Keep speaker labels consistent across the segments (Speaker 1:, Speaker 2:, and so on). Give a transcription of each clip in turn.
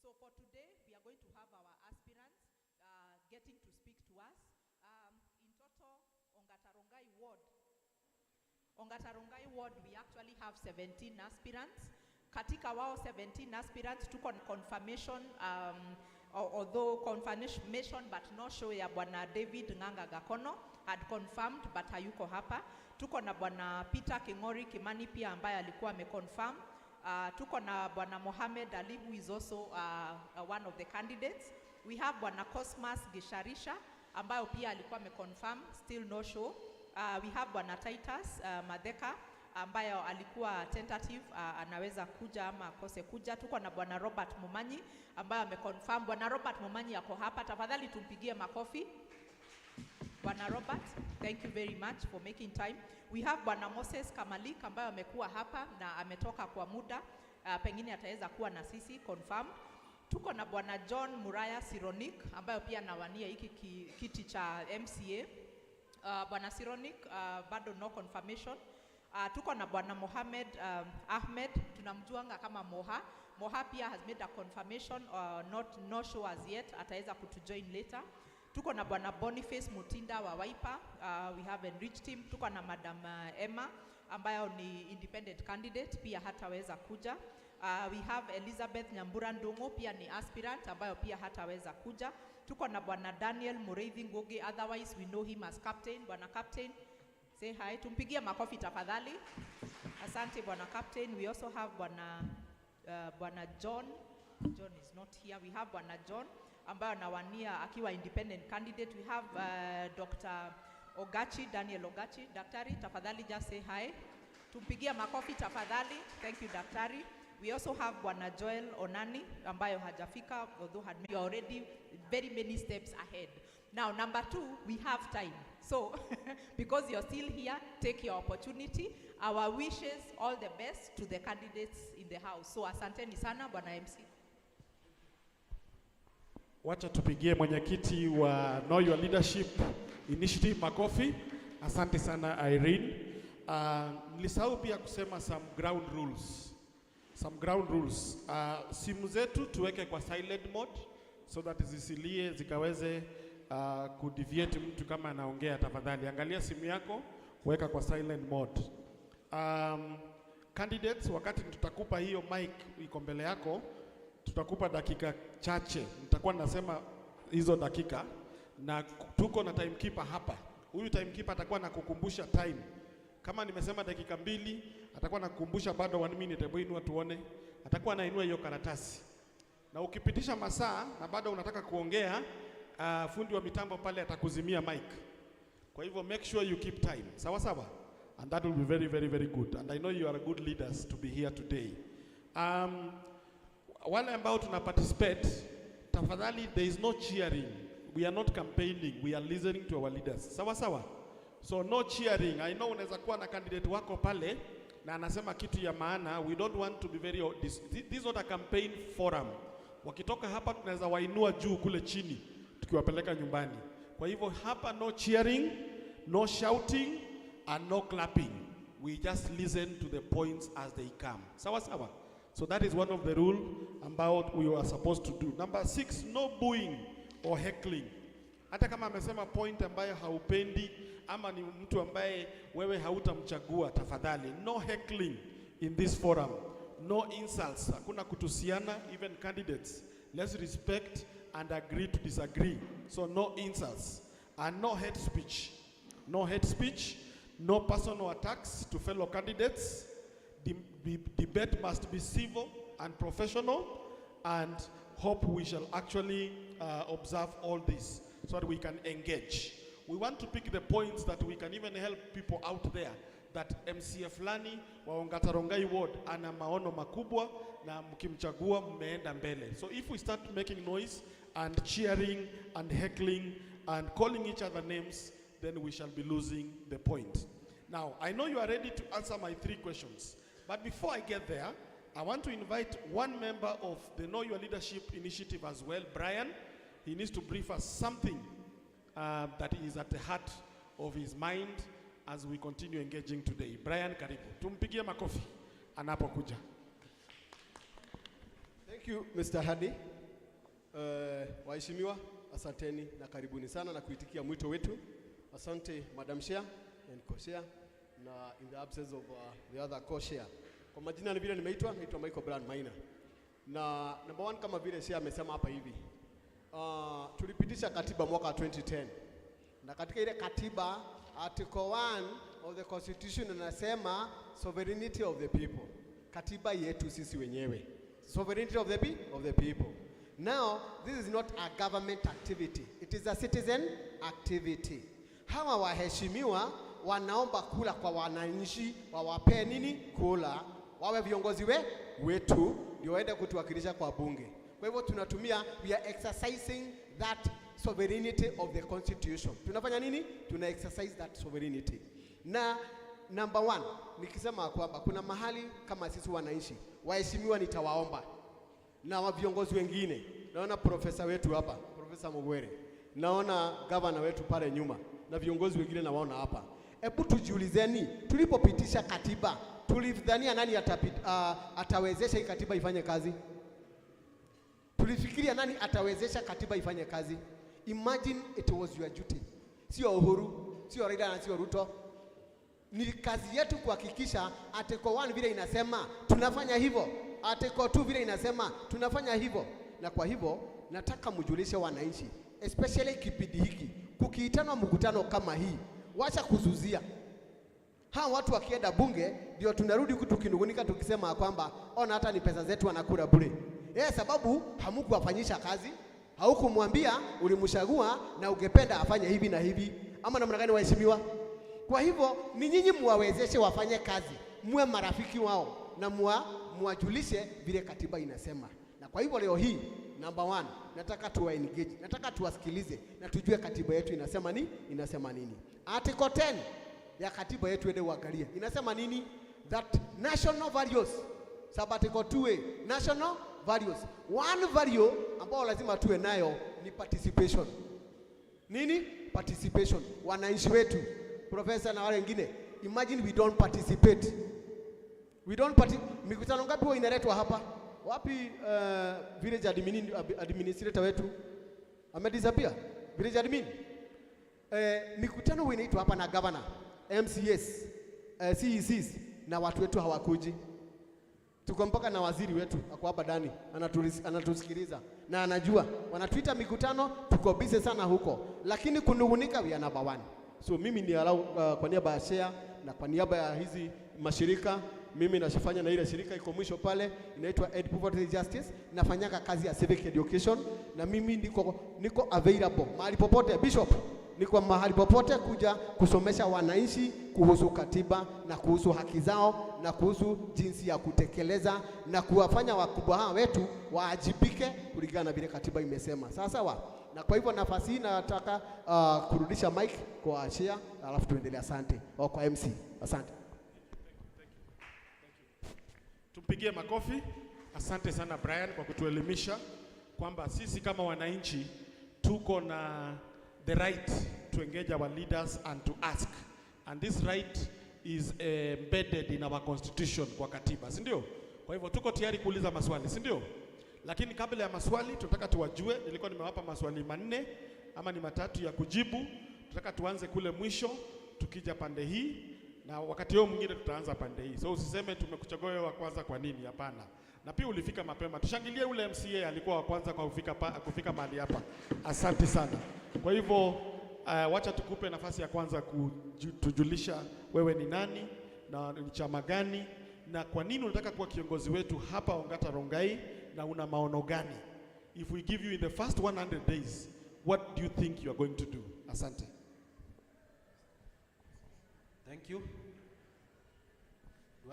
Speaker 1: So for today, we are going to have our aspirants getting to speak to us. In total, Ongata Rongai ward, we actually have 17 aspirants. Katika wao 17 aspirants, tuko na confirmation, although confirmation but no show ya Bwana David Nganga Gakono had confirmed but hayuko hapa. Tuko na Bwana Peter Kingori Kimani pia ambaye alikuwa ameconfirm. Tuko na Bwana Mohamed Ali who is also one of the candidates. We have Bwana Cosmas Gisharisha ambayo pia alikuwa ameconfirm, still no show. We have Bwana Titus Madeka ambayo alikuwa tentative, anaweza kuja ama akose kuja. Tuko na Bwana Robert Mumanyi ambayo ameconfirm. Bwana Robert Mumanyi yako hapa, tafadhali tumpigie makofi. Bwana Robert, thank you very much for making time. We have Bwana Moses Kamalik ambayo amekuwa hapa na ametoka kwa muda, pengine ataweza kuwa na sisi confirm. Tuko na Bwana John Muraya Sironik ambayo pia anawania hiki kiti cha MCA. Bwana Sironik bado no confirmation. Tuko na Bwana Mohamed Ahmed, tunamjuanga kama Moha. Moha pia has made a confirmation, no show as yet, ataweza kutujoin later. Tuko na Bwana Boniface Mutinda wa Wiper, we have enriched him. Tuko na Madam Emma ambayo ni independent candidate, pia hataweza kuja. We have Elizabeth Nyambura Ndungu, pia ni aspirant ambayo pia hataweza kuja. Tuko na Bwana Daniel Mureithi Ngugi, otherwise we know him as captain. Bwana captain, say hi. Tumpigie makofi tafadhali. Asante Bwana captain. We also have Bwana John. John is not here. We have Bwana John ambayo anawania akiwa independent candidate. We have Dr. Ogachi, Daniel Ogachi. Daktari, tafadhali just say hi. Tumpigie makofi tafadhali. Thank you Daktari. We also have Bwana Joel Onani ambayo hajafika, although you are already very many steps ahead. Now number 2, we have time. So because you're still here, take your opportunity. Our wishes, all the best to the candidates in the house. So asanteni sana Bwana MC.
Speaker 2: Wacha tupigie mwenyekiti wa Know Your Leadership Initiative makofi. Asante sana Irene. Nilisahau pia kusema some ground rules. Simu zetu tuweke kwa silent mode so that zisilie zikaweze kudeviate mtu kama anaongea. Tafadhali angalia simu yako, weka kwa silent mode. Candidates, wakati tutakupa hiyo mic iko mbele yako, tutakupa dakika chache. Nitakuwa nasema hizo dakika na tuko na timekeeper hapa. Huyu timekeeper atakuwa nakukumbusha time. Kama nimesema dakika 2, atakuwa nakukumbusha bado 1 minute, hebu inua tuone. Atakuwa anainua hiyo karatasi. Na ukipitisha masaa na bado unataka kuongea, fundi wa mitambo pale atakuzimia mic. Kwa hivyo make sure you keep time. Sawa sawa? And that will be very very very good. And I know you are good leaders to be here today. Wale ambao tuna participate, tafadhali there is no cheering. We are not campaigning, we are listening to our leaders. Sawa sawa? So no cheering. I know unaweza kuwa na candidate wako pale na anasema kitu ya maana. We don't want to be very this is not a campaign forum. Wakitoka hapa tunaweza wainua juu kule chini tukiwapeleka nyumbani. Kwa hivyo hapa no cheering, no shouting and no clapping. We just listen to the points as they come. Sawa sawa? So that is one of the rule about we are supposed to do. Number 6, no booing or heckling. Hata kama amesema point ambayo haupendi ama ni mtu ambaye wewe hautamchagua, tafadhali no heckling in this forum. No insults. Hakuna kutusiana, even candidates. Let's respect and agree to disagree. So no insults and no hate speech. No hate speech, no personal attacks to fellow candidates. Debate must be civil and professional, and hope we shall actually observe all this so that we can engage. We want to pick the points that we can even help people out there that MCF Lani wa Ongata Rongai ward ana maono makubwa na mkimchagua mmeenda mbele. So if we start making noise and cheering and heckling and calling each other names, then we shall be losing the point. Now, I know you are ready to answer my 3 questions. But before I get there, I want to invite one member of the Know Your Leadership Initiative as well, Brian. He needs to brief us something that is at the heart of his mind as we continue engaging today. Brian, karibu. Tumpigie makofi anapokuja.
Speaker 3: Thank you, Mr. Hadi. Waheshimiwa, asanteni na karibuni sana na kuitikia mwito wetu. Asante Madam Chair and Co-Chair na in the absence of the other Co-Chair. Kwa majina ni vile naitwa Michael Brand Maina. Na number one, kama vile Chair amesema hapa hivi. Tulipitisha katiba mwaka 2010. Na katika ile katiba Article 1 of the Constitution inasema sovereignty of the people. Katiba yetu sisi wenyewe. Sovereignty of the people. Now, this is not a government activity. It is a citizen activity. Hawa waheshimiwa wanaomba kula kwa wananchi, wawape nini? Kula. Wawe viongozi wetu ndio waende kutuwakilisha kwa bunge. Kwa hivyo tunatumia, we are exercising that sovereignty of the constitution. Tunafanya nini? Tuna exercise that sovereignty. Na number one, nikisema kwamba kuna mahali kama sisi wananchi, waheshimiwa nitawaomba na viongozi wengine. Naona profesa wetu hapa, Profesa Mugwere. Naona governor wetu pale nyuma na viongozi wengine nawaona hapa. Hebu tujiulizeni, tulipopitisha katiba, tulidhania nani atawezesha hii katiba ifanye kazi? Tulifikiria nani atawezesha katiba ifanye kazi? Imagine it was your duty. Sio Uhuru, sio Raila na sio Ruto. Ni kazi yetu kuhakikisha Article 1 vile inasema tunafanya hivyo. Article 2 vile inasema tunafanya hivyo. Na kwa hivyo nataka mjulishe wananchi, especially kipindi hiki, kukiitana mkutano kama hii, wacha kuzuzia. Hawa watu wakienda bunge ndio tunarudi tukinungunika tukisema kwamba ona hata ni pesa zetu wanakula bure. Sababu hamkuwafanyisha kazi, haukumwambia, ulimchagua na ungependa afanye hivi na hivi. Ama namna gani waheshimiwa? Kwa hivyo ni nyinyi muwawezeshe wafanye kazi, muwe marafiki wao na muwajulishe vile katiba inasema. Na kwa hivyo leo hii number one, nataka tuwa engage, nataka tuwasikilize na tujue katiba yetu inasema nini. Article 10 ya katiba yetu ende uangalie. Inasema nini? That national values, sub article 2A, national values. One value ambao lazima tuwe nayo ni participation. Nini? Participation. Wananchi wetu, profesa na wale wengine, imagine we don't participate. Mikutano ngapi huwa inaletwa hapa? Wapi village administrator wetu? Amedisappear? Village admin? Mikutano huwa inaitwa hapa na governor, MCS, CECs na watu wetu hawakuji. Tuko mpaka na waziri wetu ako hapa ndani anatusikiliza na anajua wanatuita mikutano, tuko busy sana huko, lakini kunungunika we are number one. So mimi ni kwa niaba ya share na kwa niaba ya hizi mashirika, mimi nashifanya na ile shirika iko mwisho pale inaitwa Ed Poverty Justice, nafanyaka kazi ya civic education na mimi niko available mahali popote. Bishop, niko mahali popote kuja kusomesha wananchi kuhusu katiba na kuhusu haki zao na kuhusu jinsi ya kutekeleza na kuwafanya wakubwa hawa wetu waajibike kulingana na vile katiba imesema. Sawa? Na kwa hivyo nafasi hii nataka kurudisha mic kwa Chair alafu tuendelee. Asante. Kwa MC. Asante.
Speaker 2: Tupigie makofi. Asante sana Brian kwa kutuelimisha kwamba sisi kama wananchi tuko na the right to engage our leaders and to ask, and this right is embedded in our constitution kwa katiba, si ndio? Kwa hivyo tuko tayari kuuliza maswali, si ndio? Lakini kabla ya maswali tunataka tuwajue, nilikuwa nimewapa maswali 4 ama ni 3 ya kujibu. Tunataka tuanze kule mwisho tukija pande hii na wakati huo mwingine tutaanza pande hii. So usiseme tumekuchagua wewe wa kwanza kwa nini, hapana. Na pia ulifika mapema. Tushangilie ule MCA alikuwa wa kwanza kwa kufika mahali hapa. Asante sana. Kwa hivyo wacha tukupe nafasi ya kwanza kutujulisha wewe ni nani na ni chama gani na kwa nini unataka kuwa kiongozi wetu hapa Ongata Rongai na una maono gani. If we give you in the first 100 days, what do you think you are going to do? Asante.
Speaker 4: Thank you.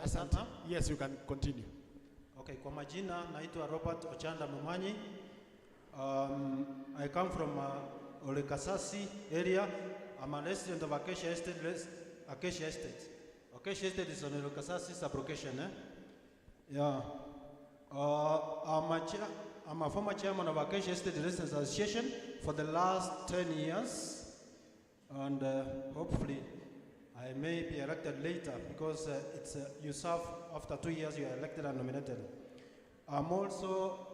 Speaker 2: Asante. Yes, you can continue.
Speaker 4: Okay, kwa majina naitwa Robert Ochanda Mumanyi. I come from Olekasasi area. I'm a resident of Acacia Estate. Acacia Estate is on Olekasasi sub-location. Yeah. I'm a former chairman of Acacia Estate Residents Association for the last 10 years. And hopefully I may be elected later because you serve after 2 years, you are elected and nominated. I'm also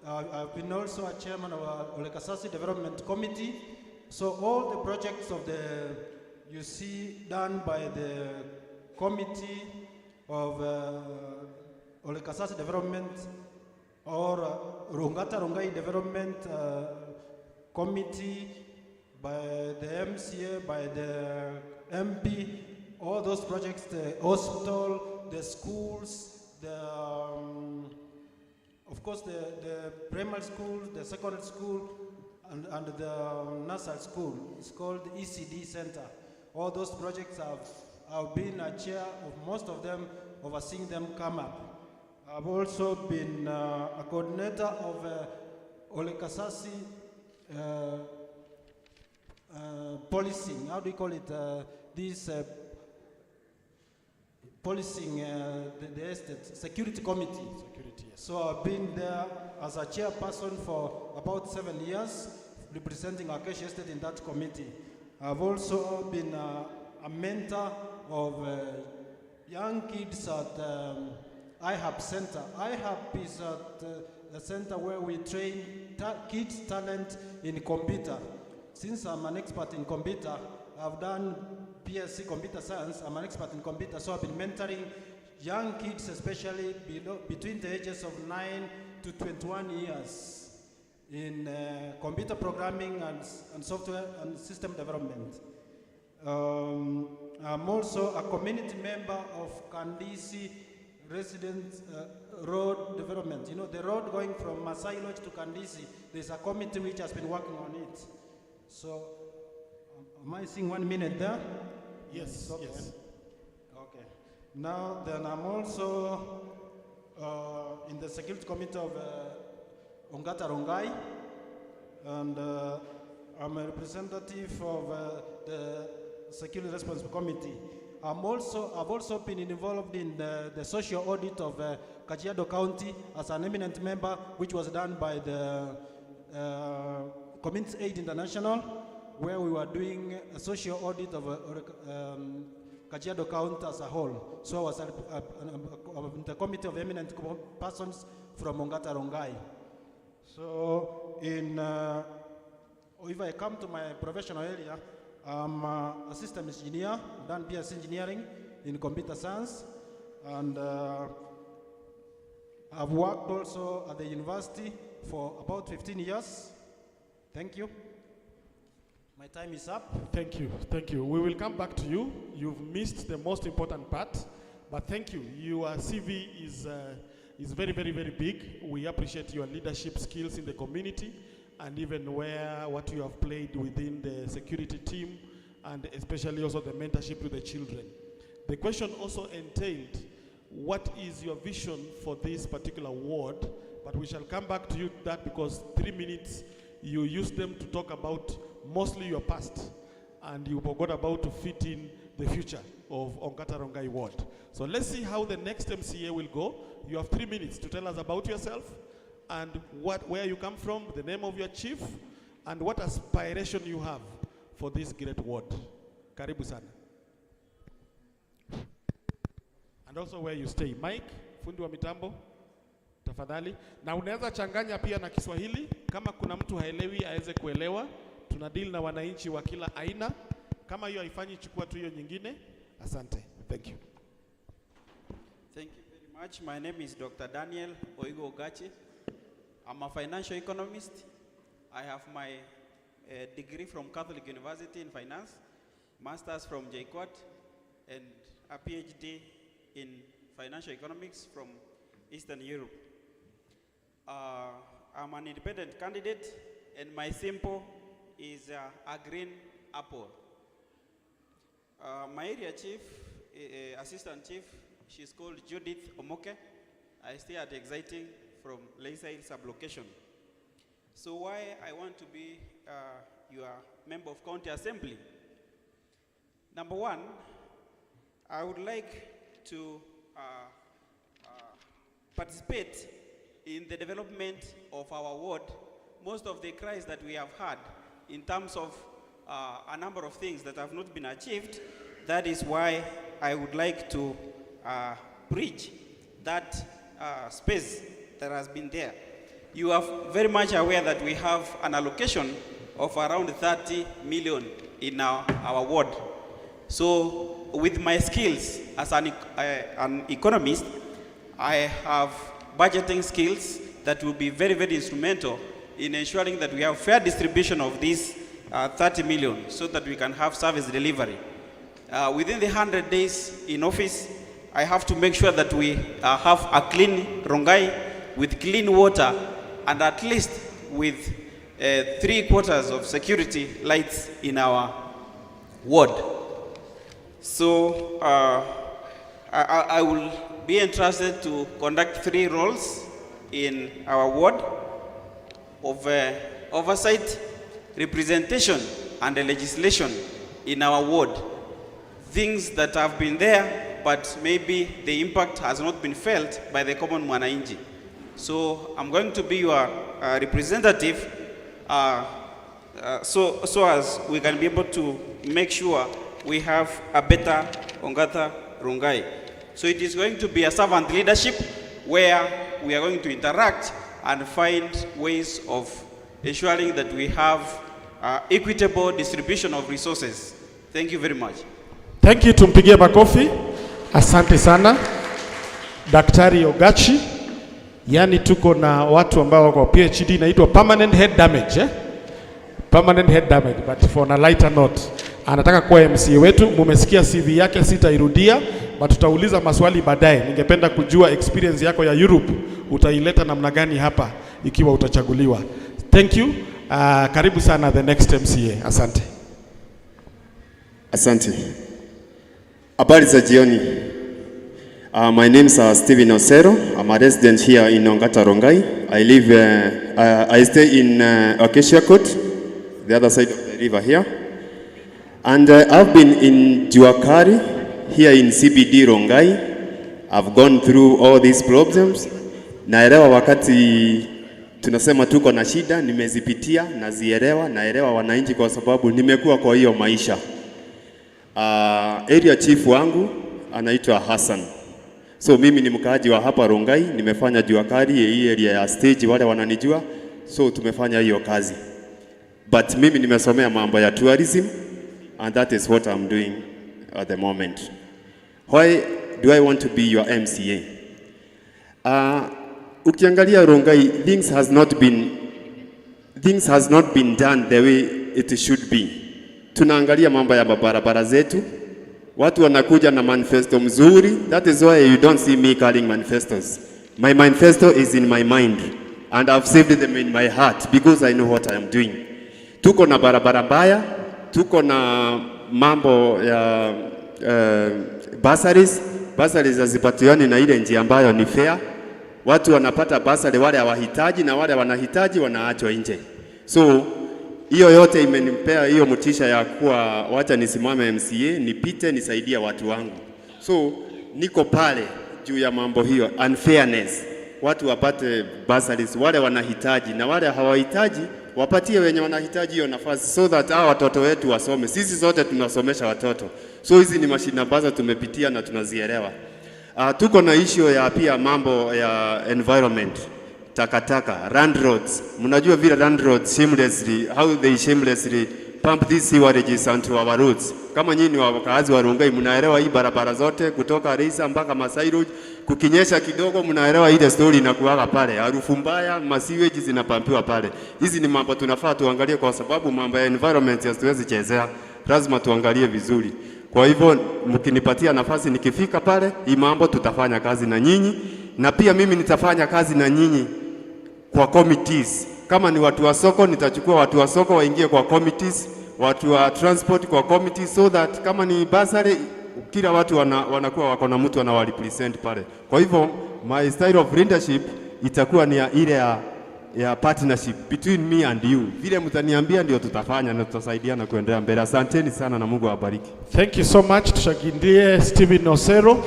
Speaker 4: I've been also a chairman of Olekasasi Development Committee. So all the projects of the, you see, done by the committee of Olekasasi Development or Ongata Rongai Development Committee, by the MCA, by the MP, all those projects, the hospital, the schools, the of course the primary school, the secondary school, and the nursery school. It's called the ECD Center. All those projects I've been a chair of most of them, overseeing them come up. I've also been a coordinator of Olekasasi policing. How do you call it? This policing the estate security committee.
Speaker 2: Security, yes.
Speaker 4: So I've been there as a chairperson for about 7 years, representing Acacia Estate in that committee. I've also been a mentor of young kids at IHAP Center. IHAP is at the center where we train kids' talent in computer. Since I'm an expert in computer, I've done PSC Computer Science. I'm an expert in computer, so I've been mentoring young kids, especially between the ages of 9 to 21 years in computer programming and software and system development. I'm also a community member of Kandisi Resident Road Development. You know, the road going from Masai Lodge to Kandisi, there's a committee which has been working on it. So, am I seeing 1 minute there?
Speaker 2: Yes,
Speaker 4: Okay.
Speaker 2: yes.
Speaker 4: Okay. Now, then I'm also in the security committee of Ongata Rongai, and I'm a representative of the security response committee. I've also been involved in the social audit of Kajiado County as an eminent member, which was done by the Community Aid International, where we were doing a social audit of Kajiado County as a whole. So I was in the committee of eminent persons from Ongata Rongai. So if I come to my professional area, I'm a systems engineer, done BS engineering in computer science, and I've worked also at the university for about 15 years. Thank you. My time is up.
Speaker 2: Thank you, thank you. We will come back to you. You've missed the most important part, but thank you. Your CV is very, very, very big. We appreciate your leadership skills in the community, and even what you have played within the security team, and especially also the mentorship to the children. The question also entailed, what is your vision for this particular ward? But we shall come back to you that, because 3 minutes, you used them to talk about mostly your past, and you forgot about to fit in the future of Ongata Rongai ward. So let's see how the next MCA will go. You have 3 minutes to tell us about yourself, and where you come from, the name of your chief, and what aspiration you have for this great ward. Karibu sana. And also where you stay. Mike, fundi wa mitambo, tafadhali. Na unaweza changanya pia na Kiswahili, kama kuna mtu haelewi aweze kuelewa. Tuna deal na wananchi wa kila aina. Kama hiyo haifanyi, chukua tu hiyo nyingine. Asante. Thank you.
Speaker 5: Thank you very much. My name is Dr. Daniel Oigo Ogache. I'm a financial economist. I have my degree from Catholic University in finance, master's from JKUAT, and a PhD in financial economics from Eastern Europe. I'm an independent candidate, and my symbol is a green apple. My area chief, assistant chief, she's called Judith Omoke. I stay at Exciting from Leisile sublocation. So why I want to be your member of county assembly? Number one, I would like to participate in the development of our ward. Most of the cries that we have had in terms of a number of things that have not been achieved, that is why I would like to bridge that space that has been there. You are very much aware that we have an allocation of around 30 million in our ward. So with my skills as an economist, I have budgeting skills that will be very, very instrumental in ensuring that we have fair distribution of these 30 million so that we can have service delivery. Within the 100 days in office, I have to make sure that we have a clean Rongai with clean water and at least with 3/4 of security lights in our ward. So I will be entrusted to conduct 3 roles in our ward of oversight, representation, and legislation in our ward. Things that have been there, but maybe the impact has not been felt by the common mwananchi. So I'm going to be your representative so as we can be able to make sure we have a better Ongata Rongai. So it is going to be a servant leadership where we are going to interact and find ways of ensuring that we have equitable distribution of resources. Thank you very much.
Speaker 2: Thank you, tumpigie makofi. Asante sana Daktari Ogachi. Yani tuko na watu ambao wako PhD inaitwa permanent head damage, permanent head damage, but for a lighter note. Anataka kuwa MCA wetu. Mumesikia CV yake, sitairudia, but tutauliza maswali baadaye. Ningependa kujua experience yako ya Europe utaileta namna gani hapa ikiwa utachaguliwa. Thank you. Karibu sana the next MCA. Asante.
Speaker 6: Asante. Habari za jioni. My name is Steven Osero. I'm a resident here in Ongata Rongai. I stay in Acacia Court, the other side of the river here. And I've been in Juakari, here in CBD Rongai. I've gone through all these problems. Naelewa wakati tunasema tuko na shida, nimezipitia, naelewa wananchi kwa sababu nimekuwa kwa hiyo maisha. Area chief wangu anaitwa Hassan. So mimi ni mkaaji wa hapa Rongai, nimefanya Juakari, hii area ya stage wale wananijua. So tumefanya hiyo kazi. But mimi nimesomea mambo ya tourism and that is what I'm doing at the moment. Why do I want to be your MCA? Ukiangalia Rongai, things has not been done the way it should be. Tunaangalia mambo ya barabara zetu. Watu wanakuja na manifesto mzuri. That is why you don't see me calling manifestos. My manifesto is in my mind and I've saved them in my heart because I know what I am doing. Tuko na barabara mbaya, tuko na mambo ya bursaries hazipatiani na ile njia ambayo ni fair. Watu wanapata bursary wale hawahitaji na wale wanahitaji wanaachwa nje. So hiyo yote imenipea hiyo motisha ya kuwa wacha nisimame MCA, nipite nisaidia watu wangu. So niko pale juu ya mambo hiyo, unfairness. Watu wapate bursaries wale wanahitaji na wale hawahitaji wapatie wenye wanahitaji hiyo nafasi so that hao watoto wetu wasome. Sisi zote tunasomesha watoto. So hizi ni mashina ambazo tumepitia na tunazielewa. Tuko na issue ya pia mambo ya environment. Takataka, land roads. Mnajua vile land roads how they shamelessly pump these sewages onto our roads. Kama nyinyi wakazi wa Rongai mnaelewa hii barabara zote kutoka Reisa mpaka Masai Road, kukinyesha kidogo mnaelewa ile story inakuaga pale. Harufu mbaya, masiweji zinapampiwa pale. Hizi ni mambo tunafaa tuangalie kwa sababu mambo ya environment hatuwezi chezea. Lazima tuangalie vizuri. Kwa hivyo mkinipatia nafasi nikifika pale, hii mambo tutafanya kazi na nyinyi na pia mimi nitafanya kazi na nyinyi kwa committees. Kama ni watu wa soko nitachukua watu wa soko waingie kwa committees, watu wa transport kwa committees so that kama ni bursary kila watu wanakuwa wako na mtu anawarepresent pale. Kwa hivyo my style of leadership itakuwa ni ile ya partnership between me and you. Vile mtaniambia ndio tutafanya na tutasaidiana kuendelea mbele. Asanteni sana na Mungu awabariki.
Speaker 2: Thank you so much. Tushagindie Steven Osero,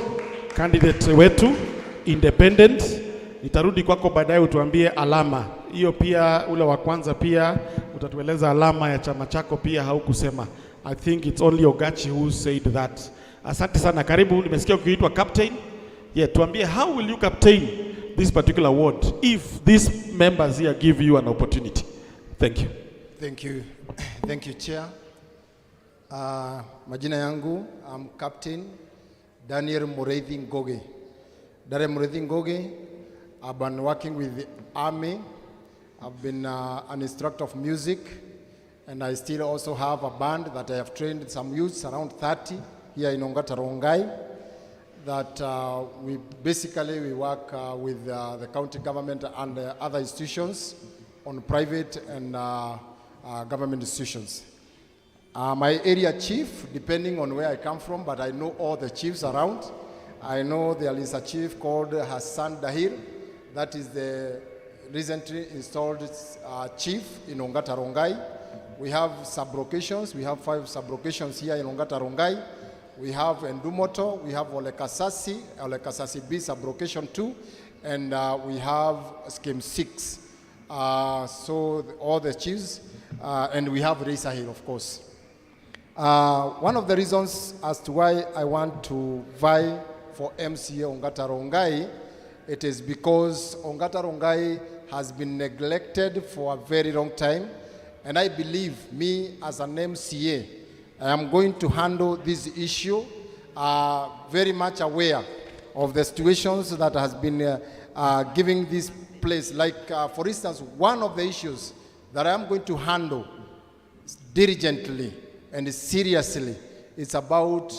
Speaker 2: candidate wetu independent. Nitarudi kwako baadaye utuambie alama. Hiyo pia ule wa kwanza pia utatueleza alama ya chama chako pia haukusema. I think it's only Ogachi who said that. Asante sana. Karibu, nimesikia ukiitwa captain. Yeah, tuambie how will you captain this particular ward if these members here give you an opportunity. Thank you.
Speaker 7: Thank you. Thank you, Chair. Majina yangu, I'm Captain Daniel Mureithi Ngoge. Daniel Mureithi Ngoge, I've been working with the Army. I've been an instructor of music, and I still also have a band that I have trained some youths, around 30, here in Ongata Rongai, that we work with the county government and other institutions on private and government institutions. My area chief, depending on where I come from, but I know all the chiefs around. I know there is a chief called Hassan Dahir, that is the recently installed chief in Ongata Rongai. We have sub-locations. We have 5 sub-locations here in Ongata Rongai. We have Endumoto, we have Olekasasi B sub-location 2, and we have scheme 6. So all the chiefs, and we have Reisa here, of course. One of the reasons as to why I want to vie for MCA Ongata Rongai, it is because Ongata Rongai has been neglected for a very long time, and I believe me as an MCA, I am going to handle this issue very much aware of the situations that has been giving this place. Like, for instance, one of the issues that I am going to handle diligently and seriously is about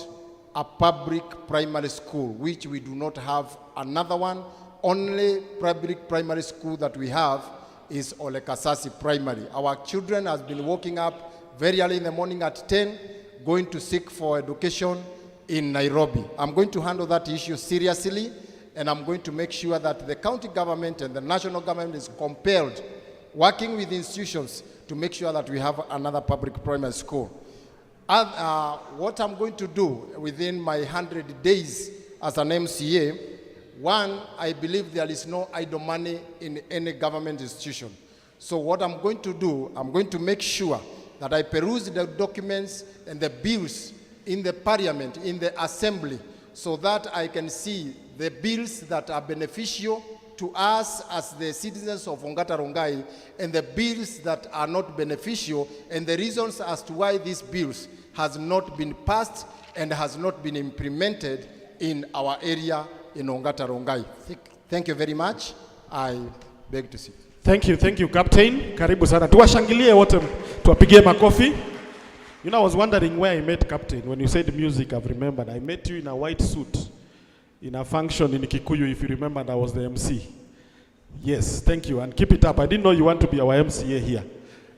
Speaker 7: a public primary school, which we do not have another one. Only public primary school that we have is Olekasasi Primary. Our children has been waking up very early in the morning at 10, going to seek for education in Nairobi. I'm going to handle that issue seriously, and I'm going to make sure that the county government and the national government is compelled, working with institutions, to make sure that we have another public primary school. What I'm going to do within my 100 days as an MCA, one, I believe there is no idle money in any government institution. So what I'm going to do, I'm going to make sure that I peruse the documents and the bills in the parliament, in the assembly, so that I can see the bills that are beneficial to us as the citizens of Ongata Rongai, and the bills that are not beneficial, and the reasons as to why these bills has not been passed and has not been implemented in our area in Ongata Rongai. Thank you very much. I beg to see.
Speaker 2: Thank you, Captain. Karibu sana. Tuwashangilie wote, tuwapigie makofi. You know, I was wondering where I met Captain. When you said music, I've remembered. I met you in a white suit in a function in Kikuyu, if you remember, and I was the MC. Yes, thank you, and keep it up. I didn't know you want to be our MCA here.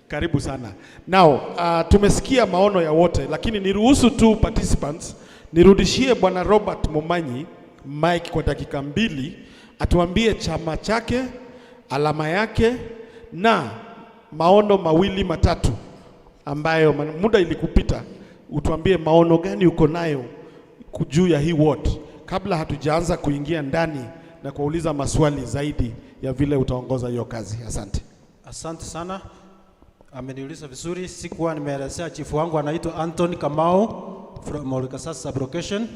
Speaker 2: Karibu sana. Now, tumesikia maono ya wote, lakini niruhusu tu participants, nirudishie Bwana Robert Momanyi Mike kwa dakika 2, atuambie chama chake, alama yake, na maono mawili matatu ambayo muda ilikupita. Utuambie maono gani uko nayo juu ya hii ward, kabla hatujaanza kuingia ndani na kuuliza maswali zaidi ya vile utaongoza hiyo kazi. Asante.
Speaker 4: Asante sana. Ameniuliza vizuri. Sikuwa nimeelezea chifu wangu anaitwa Anthony Kamau from Olekasasi Sub-location.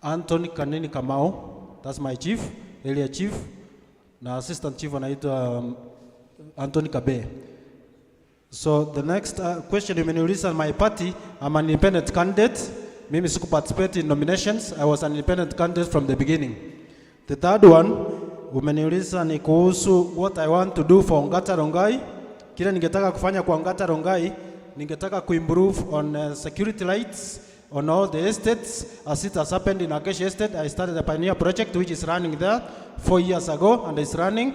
Speaker 4: Anthony Kanini Kamau, that's my chief, area chief. Na assistant chief anaitwa Anthony Kabe. So the next question umeniuliza my party, I'm an independent candidate. Mimi siku participate in nominations. I was an independent candidate from the beginning. The third one umeniuliza ni kuhusu what I want to do for Ongata Rongai. Kile ningetaka kufanya kwa Ongata Rongai, ningetaka kuimprove on security lights on all the estates. As it has happened in Acacia Estate, I started a pioneer project which is running there 4 years ago and is running.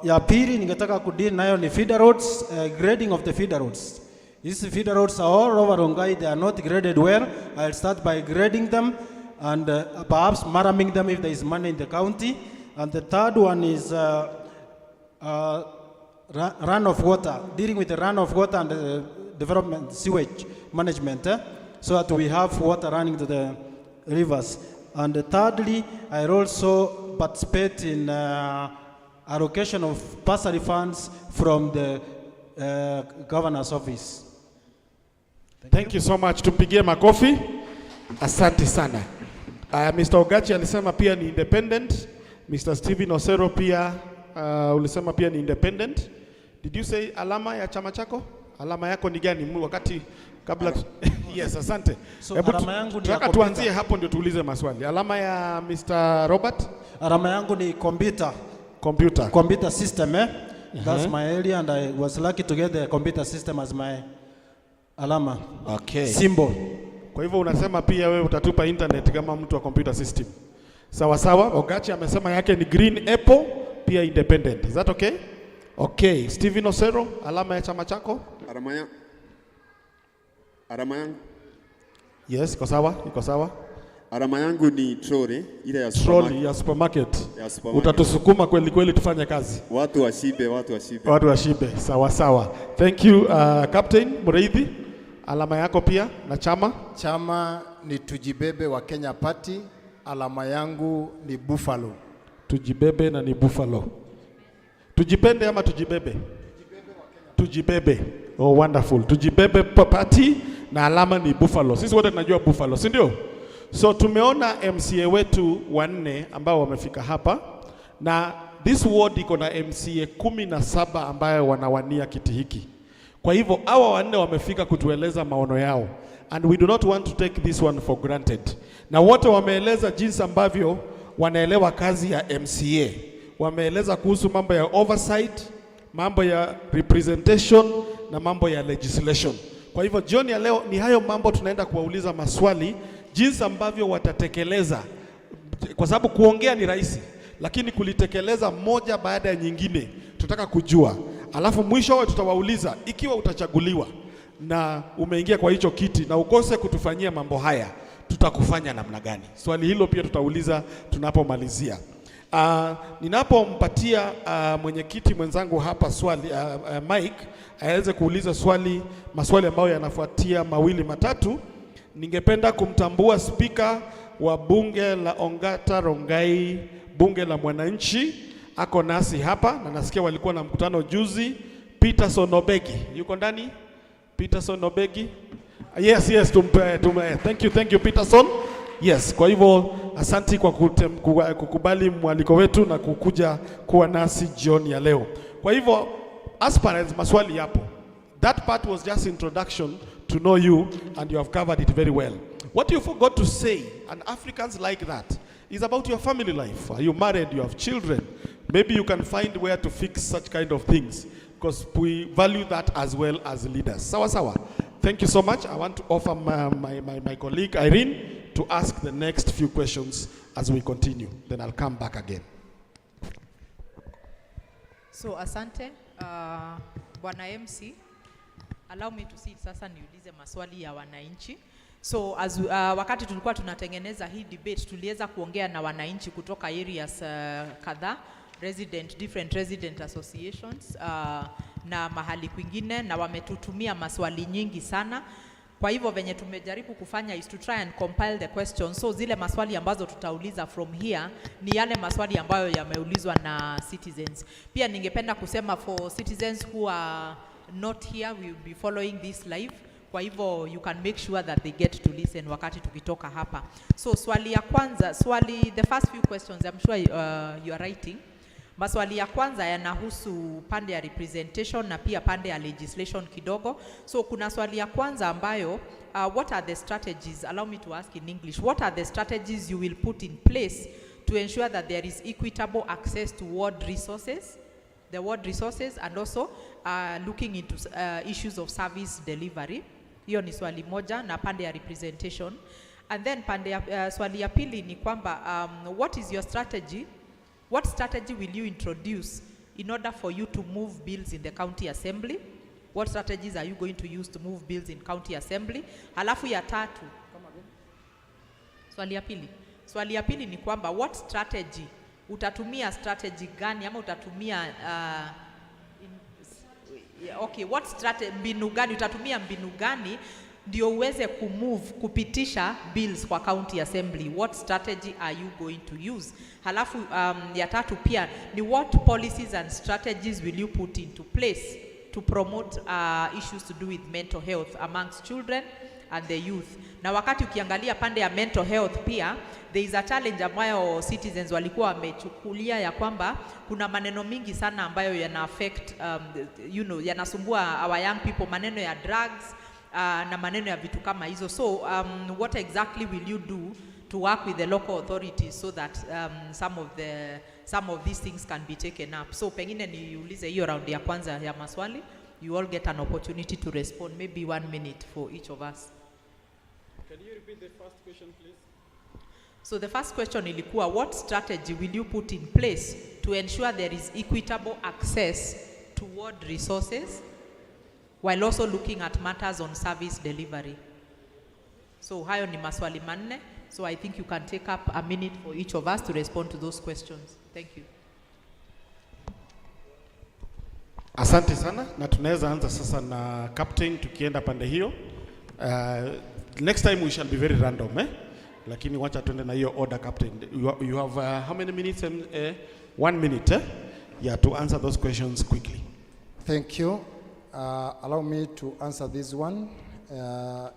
Speaker 4: Ya pili ningetaka kudeal nayo ni feeder roads, grading of the feeder roads. These feeder roads are all over Rongai, they are not graded well. I'll start by grading them and perhaps maraming them if there is money in the county. And the third one is run of water, dealing with the run of water and development sewage management, so that we have water running to the rivers. And thirdly, I also participate in allocation of bursary funds from the governor's office.
Speaker 2: Thank you so much. Tupigie makofi. Asante sana. Mr. Ogachi alisema pia ni independent Mr. Steven Osero pia ulisema pia ni independent. Did you say alama ya chama chako? Alama yako ni gani wakati kabla yes, asante.
Speaker 4: So,
Speaker 2: Hebu
Speaker 4: alama yangu ni ya
Speaker 2: tunataka tuanzie hapo ndio tuulize maswali. Alama ya Mr. Robert?
Speaker 4: Alama yangu ni computer. Computer system, That's my area, and I was lucky to get the computer system as my alama.
Speaker 2: Okay.
Speaker 4: Symbol.
Speaker 2: Kwa hivyo unasema pia wewe utatupa internet kama mtu wa computer system. Sawa sawa. Ogachi amesema yake ni green apple, pia independent. Is that okay? Okay. Steven Osero, alama ya chama chako?
Speaker 6: Alama yangu?
Speaker 2: Yes, iko sawa.
Speaker 6: Alama yangu ni trolley, ile ya
Speaker 2: trolley ya supermarket. Utatusukuma kweli tufanye kazi.
Speaker 6: Watu washibe.
Speaker 2: Watu washibe. Sawa. Thank you, Captain Mureithi. Alama yako pia na chama?
Speaker 7: Chama ni Tujibebe wa Kenya Party. Alama yangu ni Buffalo.
Speaker 2: Tujibebe na ni Buffalo. Tujipende ama tujibebe? Tujibebe. Oh, wonderful. Tujibebe party na alama ni Buffalo. Sisi wote tunajua Buffalo, si ndio? So tumeona MCA wetu wanne ambao wamefika hapa, na this ward iko na MCA 17 ambayo wanawania kiti hiki. Kwa hivyo hawa wanne wamefika kutueleza maono yao, and we do not want to take this one for granted. Na wote wameeleza jinsi ambavyo wanaelewa kazi ya MCA. Wameeleza kuhusu mambo ya oversight, mambo ya representation na mambo ya legislation. Kwa hivyo jioni ya leo ni hayo mambo tunaenda kuwauliza maswali, jinsi ambavyo watatekeleza, kwa sababu kuongea ni rahisi, lakini kulitekeleza moja baada ya nyingine tutaka kujua. Alafu mwisho tutawauliza ikiwa utachaguliwa na umeingia kwa hicho kiti na ukose kutufanyia mambo haya, tutakufanya namna gani? Swali hilo pia tutauliza tunapomalizia. Ninapompatia mwenyekiti mwenzangu hapa swali Mike aweze kuuliza maswali ambayo yanafuatia mawili matatu, ningependa kumtambua spika wa bunge la Ongata Rongai, bunge la mwananchi, ako nasi hapa na nasikia walikuwa na mkutano juzi. Peterson Obegi yuko ndani? Peterson Obegi? Yes, thank you Peterson. Yes, kwa hivyo asanti kwa kukubali mwaliko wetu na kukuja kuwa nasi jioni ya leo. Kwa hivyo aspirants, maswali yapo. That part was just introduction to know you, and you have covered it very well. What you forgot to say, and Africans like that, is about your family life. Are you married? You have children? Maybe you can find where to fix such kind of things, because we value that as well as leaders. Sawa. Thank you so much. I want to offer my colleague Irene to ask the next few questions as we continue. Then I'll come back again.
Speaker 1: So asante, Bwana MC. Allow me to sit sasa niulize maswali ya wananchi. So wakati tulikuwa tunatengeneza hii debate, tuliweza kuongea na wananchi kutoka areas kadhaa, different resident associations na mahali kwingine, na wametutumia maswali nyingi sana. Kwa hivyo venye tumejaribu kufanya is to try and compile the questions. So zile maswali ambazo tutauliza from here ni yale maswali ambayo yameulizwa na citizens. Pia ningependa kusema for citizens who are not here, we will be following this live. Kwa hivyo you can make sure that they get to listen wakati tukitoka hapa. So swali ya kwanza, the first few questions I'm sure you are writing. Maswali ya kwanza yanahusu pande ya representation na pia pande ya legislation kidogo. So kuna swali ya kwanza ambayo what are the strategies, allow me to ask in English, what are the strategies you will put in place to ensure that there is equitable access to ward resources, and also looking into issues of service delivery? Hiyo ni swali moja na pande ya representation. And then pande ya swali ya pili ni kwamba what is your strategy? What strategy will you introduce in order for you to move bills in the county assembly? What strategies are you going to use to move bills in county assembly? Halafu ya tatu. Swali ya pili ni kwamba what strategy, utatumia strategy gani ama utatumia utatumia mbinu gani ndio uweze kupitisha bills kwa county assembly? What strategy are you going to use? Halafu ya tatu pia ni what policies and strategies will you put into place to promote issues to do with mental health amongst children and the youth. Na wakati ukiangalia pande ya mental health pia, there is a challenge ambayo citizens walikuwa wamechukulia ya kwamba kuna maneno mingi sana ambayo yana affect yanasumbua our young people, maneno ya drugs na maneno ya vitu kama hizo. So what exactly will you do to work with the local authorities so that some of these things can be taken up? So pengine niulize hiyo round ya kwanza ya maswali, you all get an opportunity to respond, maybe 1 minute for each of us.
Speaker 2: Can you repeat the first question, please?
Speaker 1: So the first question ilikuwa, what strategy will you put in place to ensure there is equitable access toward resources while also looking at matters on service delivery? So hayo ni maswali manne. So I think you can take up a minute for each of us to respond to those questions. Thank you.
Speaker 2: Asante sana, na tunaweza anza sasa na captain tukienda pande hiyo. Next time we shall be very random, lakini wacha tuende na hiyo order, captain. You have how many minutes? 1 minute, yeah, to answer those questions quickly.
Speaker 7: Thank you. Allow me to answer this one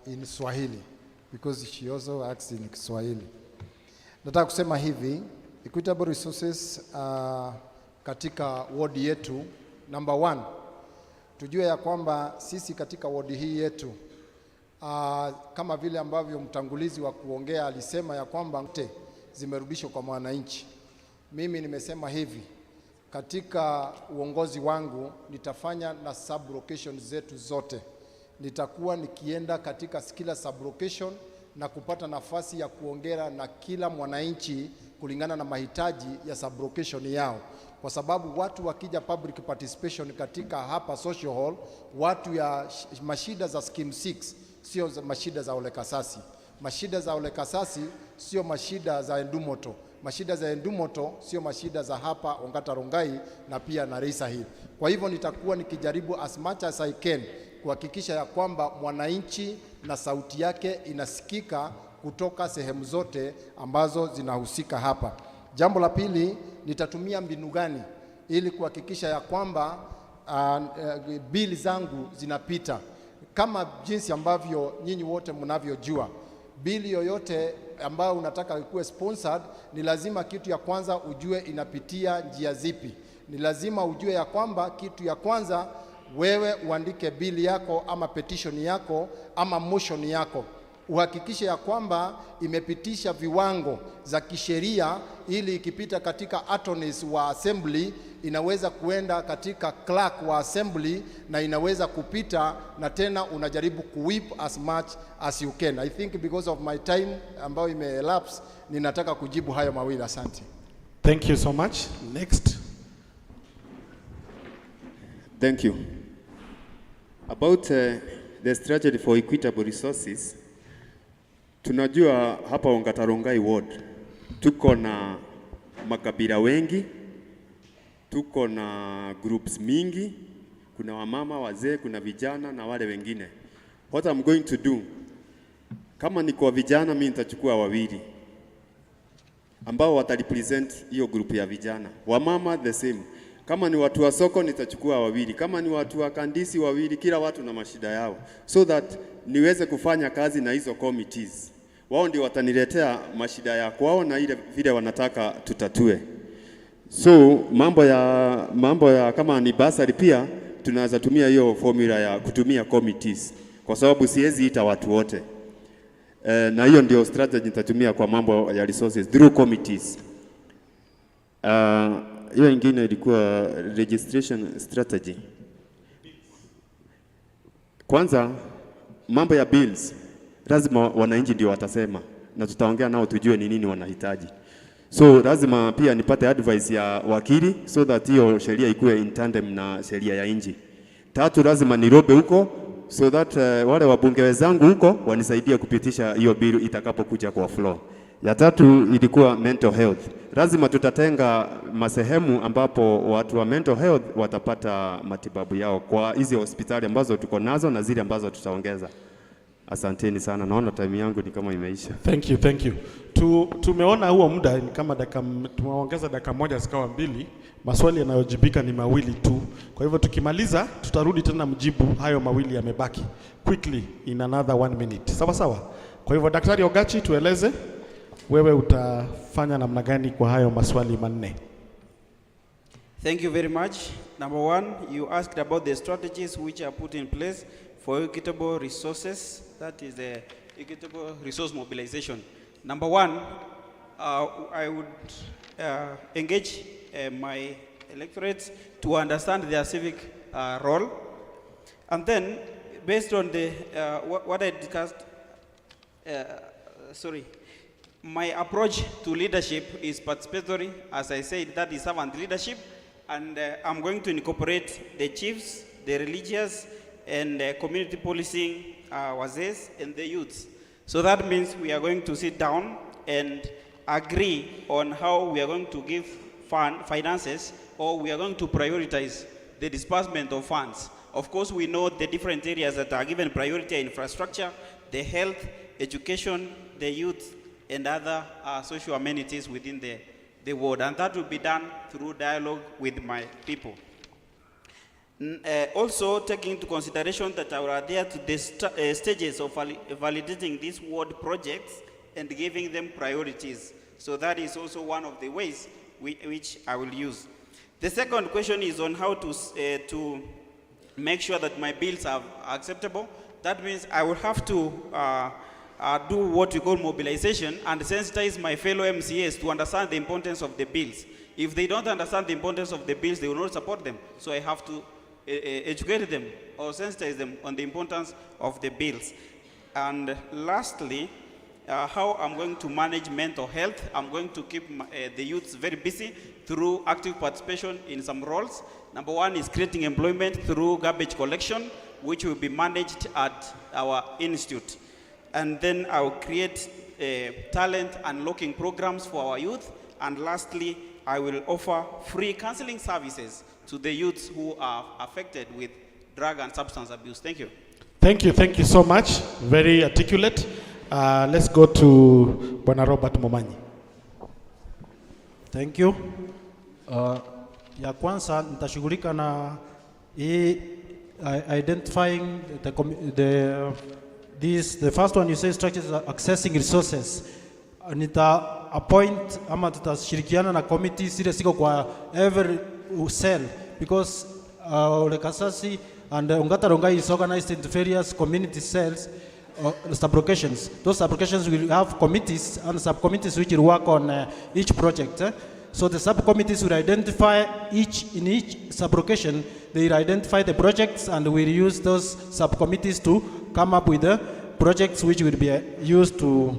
Speaker 7: in Swahili, because she also asks in Swahili. Nataka kusema hivi, equitable resources katika ward yetu, number 1, tujue ya kwamba sisi katika ward hii yetu kama vile ambavyo mtangulizi wa kuongea alisema ya kwamba zimerudishwa kwa mwananchi. Mimi nimesema hivi, katika uongozi wangu nitafanya na sub locations zetu zote. Nitakuwa nikienda katika kila sub location na kupata nafasi ya kuongea na kila mwananchi kulingana na mahitaji ya sub location yao. Kwa sababu watu wakija public participation katika hapa social hall, watu ya mashida za scheme 6 sio mashida za Ole Kasasi. Mashida za Ole Kasasi sio mashida za Endumoto. Mashida za Endumoto sio mashida za hapa Ongata Rongai na pia na Reisa hii. Kwa hivyo nitakuwa nikijaribu as much as I can kuhakikisha ya kwamba mwananchi na sauti yake inasikika kutoka sehemu zote ambazo zinahusika hapa. Jambo la pili, nitatumia mbinu gani ili kuhakikisha ya kwamba bili zangu zinapita. Kama jinsi ambavyo nyinyi wote mnavyojua, bili yoyote ambayo unataka ikuwe sponsored, ni lazima kitu ya kwanza ujue inapitia njia zipi. Ni lazima ujue ya kwamba kitu ya kwanza wewe uandike bili yako ama petition yako ama motion yako, uhakikishe ya kwamba imepitisha viwango za kisheria, ili ikipita katika attorneys wa assembly inaweza kuenda katika clerk wa assembly na inaweza kupita, na tena unajaribu kuwhip as much as you can. I think because of my time ambayo imeelapse, ninataka kujibu hayo mawili. Asante.
Speaker 2: Thank you so much. Next.
Speaker 6: Thank you. About the strategy for equitable resources, tunajua hapa Ongata Rongai ward tuko na makabila wengi, tuko na groups mingi, kuna wamama, wazee, kuna vijana na wale wengine. What I'm going to do, kama ni kwa vijana, mimi nitachukua wawili ambao watarepresent hiyo group ya vijana. Wamama the same. Kama ni watu wa soko nitachukua wawili, kama ni watu wa kandisi wawili, kila watu na mashida yao, so that niweze kufanya kazi na hizo committees. Wao ndio wataniletea mashida ya kwao na ile vile wanataka tutatue. So mambo ya kama ni basari pia tunaweza tumia hiyo formula ya kutumia committees, kwa sababu siwezi ita watu wote. Na hiyo ndio strategy nitatumia kwa mambo ya resources through committees. Hiyo ingine ilikuwa registration strategy. Kwanza mambo ya bills lazima wananchi ndio watasema, na tutaongea nao tujue ni nini wanahitaji. So lazima pia nipate advice ya wakili so that hiyo sheria ikuwe in tandem na sheria ya nchi. Tatu, lazima nirobe huko so that wale wabunge wenzangu huko wanisaidie kupitisha hiyo bill itakapokuja kwa floor. Ya tatu ilikuwa mental health. Lazima tutatenga masehemu ambapo watu wa mental health watapata matibabu yao kwa hizi hospitali ambazo tuko nazo na zile ambazo tutaongeza. Asanteni sana, naona time yangu ni kama imeisha.
Speaker 2: Thank you. Tumeona huo muda ni kama tumeongeza dakika moja zikawa 2. Maswali yanayojibika ni mawili tu. Kwa hivyo tukimaliza tutarudi tena mjibu hayo mawili yamebaki quickly in another 1 minute. Sawa sawa. Kwa hivyo Daktari Ogachi, tueleze wewe utafanya namna gani kwa hayo maswali manne?
Speaker 5: Thank you very much. Number one, you asked about the strategies which are put in place for equitable resources. That is the equitable resource mobilization. Number one, I would engage my electorates to understand their civic role. And then, based on the what I discussed, my approach to leadership is participatory. As I said, that is servant leadership. And I'm going to incorporate the chiefs, the religious, and community policing wazees, and the youths. So that means we are going to sit down and agree on how we are going to give finances, or we are going to prioritize the disbursement of funds. Of course, we know the different areas that are given priority: infrastructure, the health, education, the youth, and other social amenities within the ward. And that will be done through dialogue with my people. Also, taking into consideration that I will adhere to the stages of validating these ward projects and giving them priorities. So that is also one of the ways which I will use. The second question is on how to make sure that my bills are acceptable. That means I will have to do what we call mobilization and sensitize my fellow MCAs to understand the importance of the bills. If they don't understand the importance of the bills, they will not support them. So I have to educate them or sensitize them on the importance of the bills. And lastly, how I'm going to manage mental health. I'm going to keep the youths very busy through active participation in some roles. Number one is creating employment through garbage collection, which will be managed at our institute. And then I will create talent unlocking programs for our youth. And lastly, I will offer free counseling services to the youths who are affected with drug and substance abuse. Thank you.
Speaker 2: Thank you so much. Very articulate. Let's go to Bwana Robert Momanyi.
Speaker 4: Thank you. Ya kwanza nitashughulika na identifying the first one you say structures are accessing resources. Nita appoint ama tutashirikiana na committees ile siko kwa every cell, because Lekasasi and Ongata Rongai is organized into various community cells, sub-locations. Those sub-locations will have committees and subcommittees which will work on each project. So the subcommittees will identify in each sub-location, they will identify the projects, and will use those subcommittees to come up with the projects which will be used to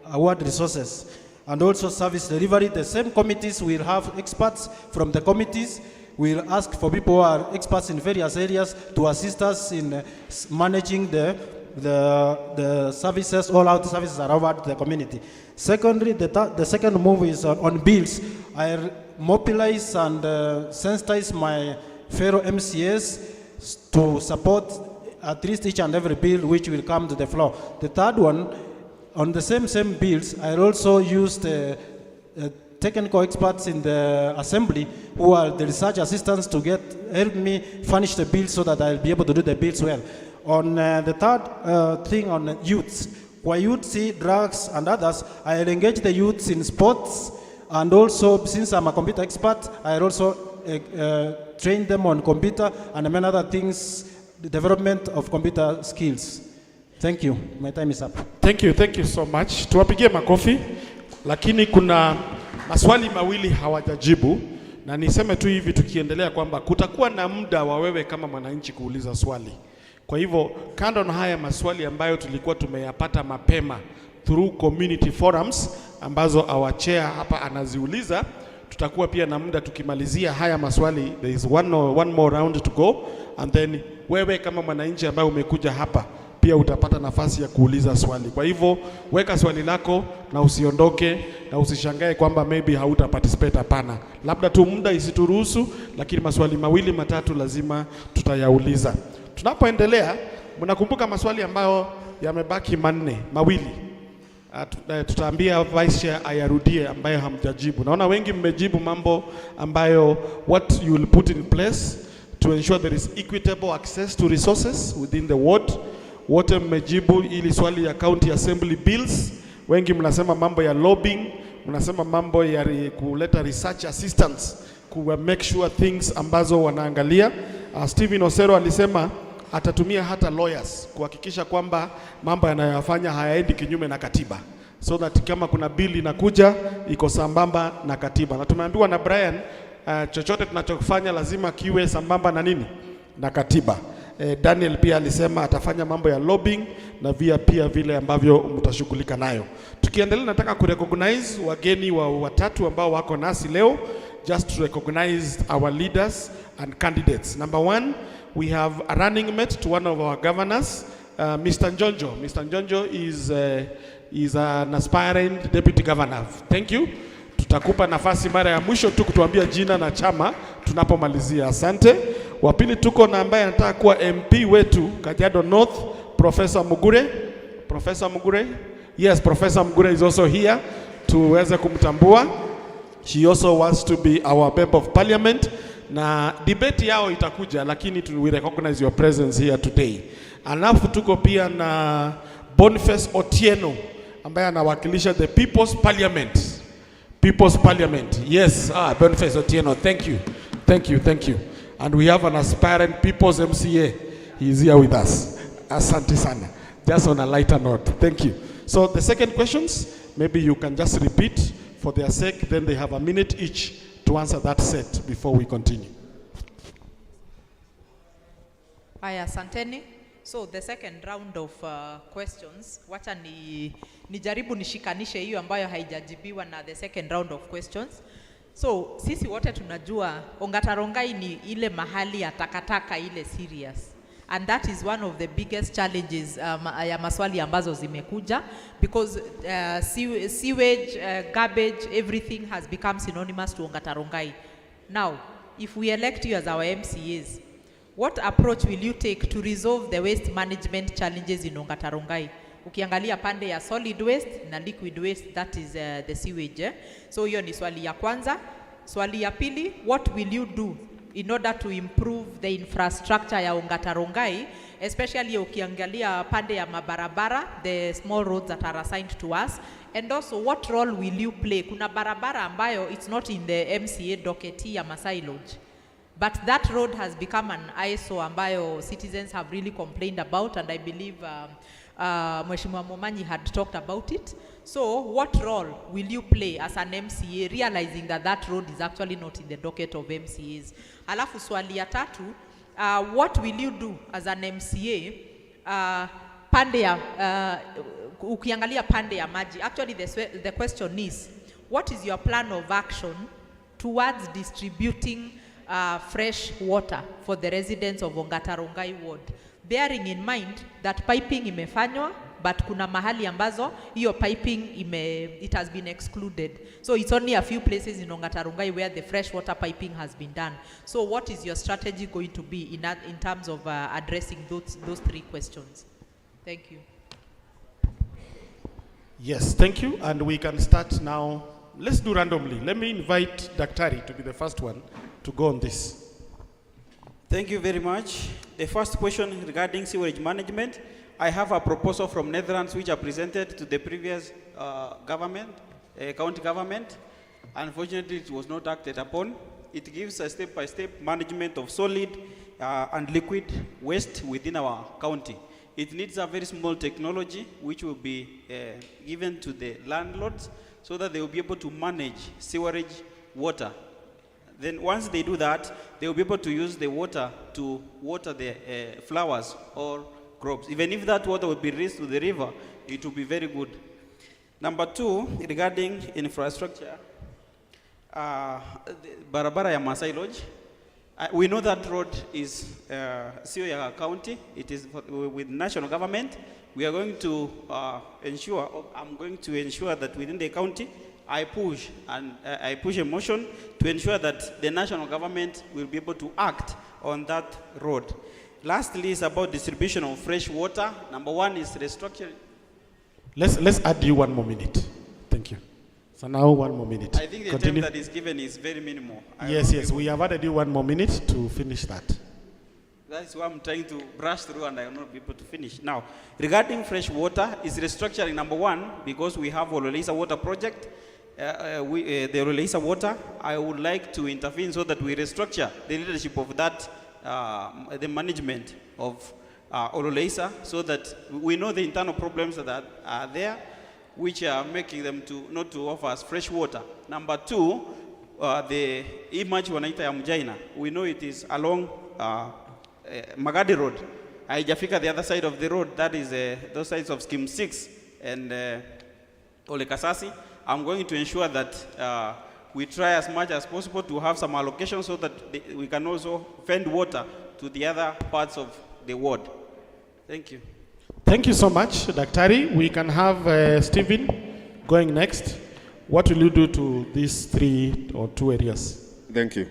Speaker 4: award resources. And also service delivery, the same committees will have experts from the committees. We'll ask for people who are experts in various areas to assist us in managing the services, all out services around the community. Secondly, the second move is on bills. I mobilize and sensitize my fellow MCAs to support at least each and every bill which will come to the floor. The third one, on the same bills, I also use the technical experts in the assembly who are the research assistants to help me furnish the bills so that I'll be able to do the bills well. On the third thing on youths, where youth see drugs and others, I'll engage the youths in sports, and also since I'm a computer expert, I'll also train them on computer and many other things, the development of computer skills. Thank you. My time is up.
Speaker 2: Thank you so much. Tuwapigie makofi. Lakini kuna maswali mawili hawajajibu, na niseme tu hivi tukiendelea kwamba kutakuwa na muda wa wewe kama mwananchi kuuliza swali. Kwa hivyo kando na haya maswali ambayo tulikuwa tumeyapata mapema through community forums ambazo our chair hapa anaziuliza, tutakuwa pia na muda tukimalizia haya maswali. There is one more round to go, and then wewe kama mwananchi ambaye umekuja hapa pia utapata nafasi ya kuuliza swali. Kwa hivyo weka swali lako na usiondoke, na usishangae kwamba maybe hauta participate. Hapana, labda tu muda isituruhusu, lakini maswali mawili matatu lazima tutayauliza. Tunapoendelea, mnakumbuka maswali ambayo yamebaki mawili. tutaambia Vice Chair ayarudie ambayo hamjajibu. Naona wengi mmejibu mambo ambayo what you will put in place to ensure there is equitable access to resources within the ward. Wote mmejibu ili swali ya county assembly bills. Wengi mnasema mambo ya lobbying, mnasema mambo ya kuleta research assistance ku make sure things ambazo wanaangalia. Stephen Osero alisema atatumia hata lawyers kuhakikisha kwamba mambo yanayofanya hayaendi kinyume na katiba, so that kama kuna bill inakuja iko sambamba na katiba. Na tumeambiwa na Brian chochote tunachofanya lazima kiwe sambamba na nini? Na katiba. Daniel pia alisema atafanya mambo ya lobbying na pia vile ambavyo mtashughulika nayo. Tukiendelea, nataka kurecognize wageni watatu ambao wako nasi leo, just to recognize our leaders and candidates. Number one, we have a running mate to one of our governors, Mr. Njonjo. Mr. Njonjo is an aspiring deputy governor. Thank you. Tutakupa nafasi mara ya mwisho tu kutuambia jina na chama tunapomalizia. Asante. Wa pili tuko na ambaye anataka kuwa MP wetu Kajiado North, Professor Mugure. Professor Mugure? Yes, Professor Mugure is also here. Tuweze kumtambua. She also wants to be our member of parliament. Na debate yao itakuja, lakini we recognize your presence here today. Alafu tuko pia na Boniface Otieno ambaye anawakilisha the People's Parliament. People's Parliament. Yes, Boniface Otieno, thank you. Thank you, thank you. And we have an aspirant People's MCA. He is here with us. Asante sana. Just on a lighter note. Thank you. So the second questions, maybe you can just repeat for their sake, then they have a minute each to answer that set before we continue.
Speaker 1: Aya, asanteni. So the second round of questions, wacha nijaribu nishikanishe hiyo ambayo haijajibiwa na the second round of questions. So sisi wote tunajua Ongata Rongai ni ile mahali ya takataka ile serious. And that is one of the biggest challenges ya maswali ambazo zimekuja, because sewage, garbage, everything has become synonymous to Ongata Rongai. Now, if we elect you as our MCAs, what approach will you take to resolve the waste management challenges in Ongata Rongai? Ukiangalia pande ya solid waste na liquid waste, that is the sewage. So hiyo ni swali ya kwanza. Swali ya pili, what will you do in order to improve the infrastructure ya Ongata Rongai, especially ukiangalia pande ya mabarabara, the small roads that are assigned to us, and also what role will you play? Kuna barabara ambayo it's not in the MCA docket ya Masai Lodge, but that road has become an eyesore ambayo citizens have really complained about, and I believe Mheshimiwa Momanyi had talked about it. So what role will you play as an MCA, realizing that that road is actually not in the docket of MCAs? Alafu swali ya tatu, what will you do as an MCA pande ya ukiangalia pande ya maji? Actually the question is, what is your plan of action towards distributing fresh water for the residents of Ongata Rongai ward, bearing in mind that piping imefanywa, but kuna mahali ambazo hiyo piping it has been excluded. So it's only a few places in Ongata Rongai where the fresh water piping has been done. So what is your strategy going to be in terms of addressing those three questions? Thank you.
Speaker 2: Yes, thank you. And we can start now. Let's do randomly. Let me invite Daktari to be the first one to go on this.
Speaker 5: Thank you very much. The first question regarding sewerage management, I have a proposal from Netherlands which I presented to the previous county government. Unfortunately, it was not acted upon. It gives a step-by-step management of solid and liquid waste within our county. It needs a very small technology which will be given to the landlords so that they will be able to manage sewerage water. Then once they do that, they will be able to use the water to water the flowers or crops. Even if that water will be released to the river, it will be very good. Number two, regarding infrastructure, barabara ya Masai Lodge, we know that road is Siaya County. It is with national government. We are going to ensure, I'm going to ensure that within the county, I push a motion to ensure that the national government will be able to act on that road. Lastly is about distribution of fresh water. Number one is restructuring.
Speaker 2: Let's add you 1 more minute. Thank you. So now 1 more minute.
Speaker 5: I think the
Speaker 2: Continue.
Speaker 5: time that is given is very minimal.
Speaker 2: Yes, we have added you 1 more minute to finish that.
Speaker 5: That's why I'm trying to brush through and I will not be able to finish. Now, regarding fresh water, is restructuring number 1 because we have Ololesa water project. The Ololesa water, I would like to intervene so that we restructure the leadership of that, the management of Ololesa, so that we know the internal problems that are there, which are making them not to offer us fresh water. Number 2, the image wanaita ya Mjaina, we know it is along Magadi Road. Haijafika the other side of the road, that is those sides of Scheme 6 and Ole Kasasi. I'm going to ensure that we try as much as possible to have some allocation so that we can also fend water to the other parts of the ward. Thank you.
Speaker 2: Thank you so much, Daktari. We can have Stephen going next. What will you do to these 3 or 2 areas?
Speaker 6: Thank you.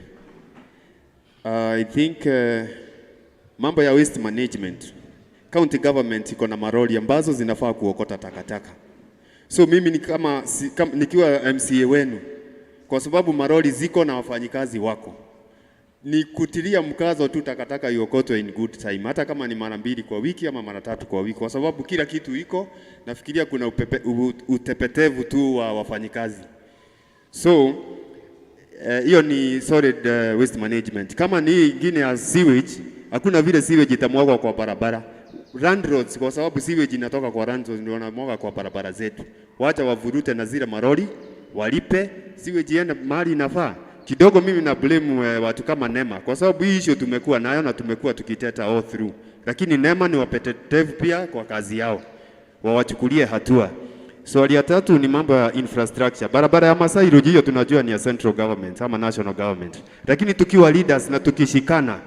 Speaker 6: I think mambo ya waste management, county government iko na maroli ambazo zinafaa kuokota takataka. So mimi nikiwa MCA wenu, kwa sababu maroli ziko na wafanyikazi wako, ni kutilia mkazo tu takataka iokotwe in good time, hata kama ni mara 2 kwa wiki ama mara 3 kwa wiki, kwa sababu kila kitu iko, nafikiria kuna utepetevu tu wa wafanyikazi. So hiyo ni solid waste management. Kama ni ingine ya sewage, hakuna vile sewage itamwagwa kwa barabara. Land roads, kwa sababu sewage inatoka kwa land roads, ndio wanamwaga kwa barabara zetu. Wacha wavurute na zile maroli, walipe sewage iende mahali inafaa. Kidogo mimi na blame watu kama NEMA, kwa sababu hii issue tumekuwa nayo na tumekuwa tukiteta all through. Lakini NEMA ni wapetetevu pia kwa kazi yao, wawachukulie hatua. Swali ya 3 ni mambo ya infrastructure. Barabara ya Masai Road hiyo tunajua ni ya central government ama national government. Lakini tukiwa leaders na tukishikana,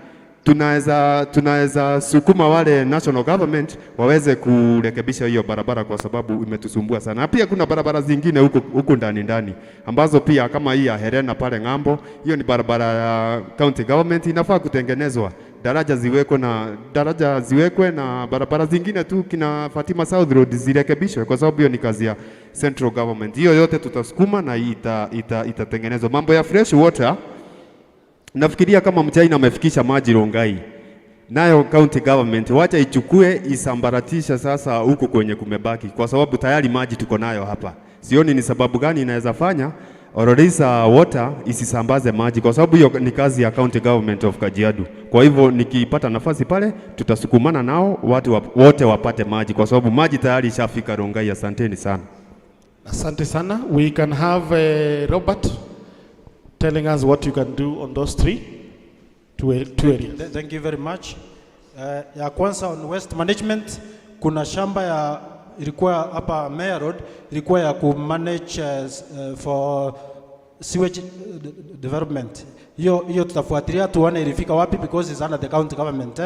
Speaker 6: tunaweza sukuma wale national government waweze kurekebisha hiyo barabara, kwa sababu imetusumbua sana. Na pia kuna barabara zingine huku ndani ambazo pia kama hii ya Herena pale ng'ambo, hiyo ni barabara ya county government, inafaa kutengenezwa. Daraja ziwekwe na barabara zingine tu kina Fatima South Road zirekebishwe, kwa sababu hiyo ni kazi ya central government. Hiyo yote tutasukuma na itatengenezwa. Mambo ya fresh water, nafikiria kama Mjaina amefikisha maji Rongai, nayo county government wacha ichukue isambaratisha sasa huko kwenye kumebaki, kwa sababu tayari maji tuko nayo hapa. Sioni ni sababu gani inaweza fanya Ololesa water isisambaze maji, kwa sababu hiyo ni kazi ya county government of Kajiado. Kwa hivyo nikipata nafasi pale tutasukumana nao watu wote wapate maji, kwa sababu maji tayari ishafika Rongai. Asanteni sana.
Speaker 2: Asante sana. We can have Robert telling us what you can do on those 3 areas.
Speaker 4: Thank you very much. Ya kwanza on waste management, kuna shamba ya ilikuwa hapa Mayor Road, ilikuwa ya ku manage for sewage development. Hiyo tutafuatilia tuone ilifika wapi, because it's under the county government.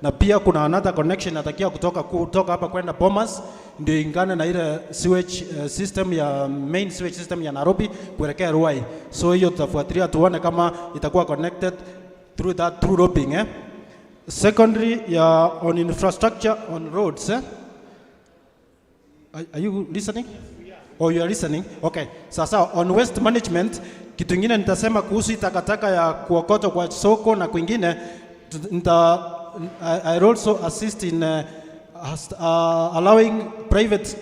Speaker 4: Na pia kuna another connection natakia kutoka hapa kwenda Bomas, ndio ingane na ile sewage system ya main sewage system ya Nairobi kuelekea Ruai. So hiyo tutafuatilia tuone kama itakuwa connected through roping. Secondary ya on infrastructure on roads. Are you listening? Oh, you are listening? Okay. Sasa on waste management, kitu kingine nitasema kuhusu takataka ya kuokota kwa soko na kwingine, I also assist in allowing private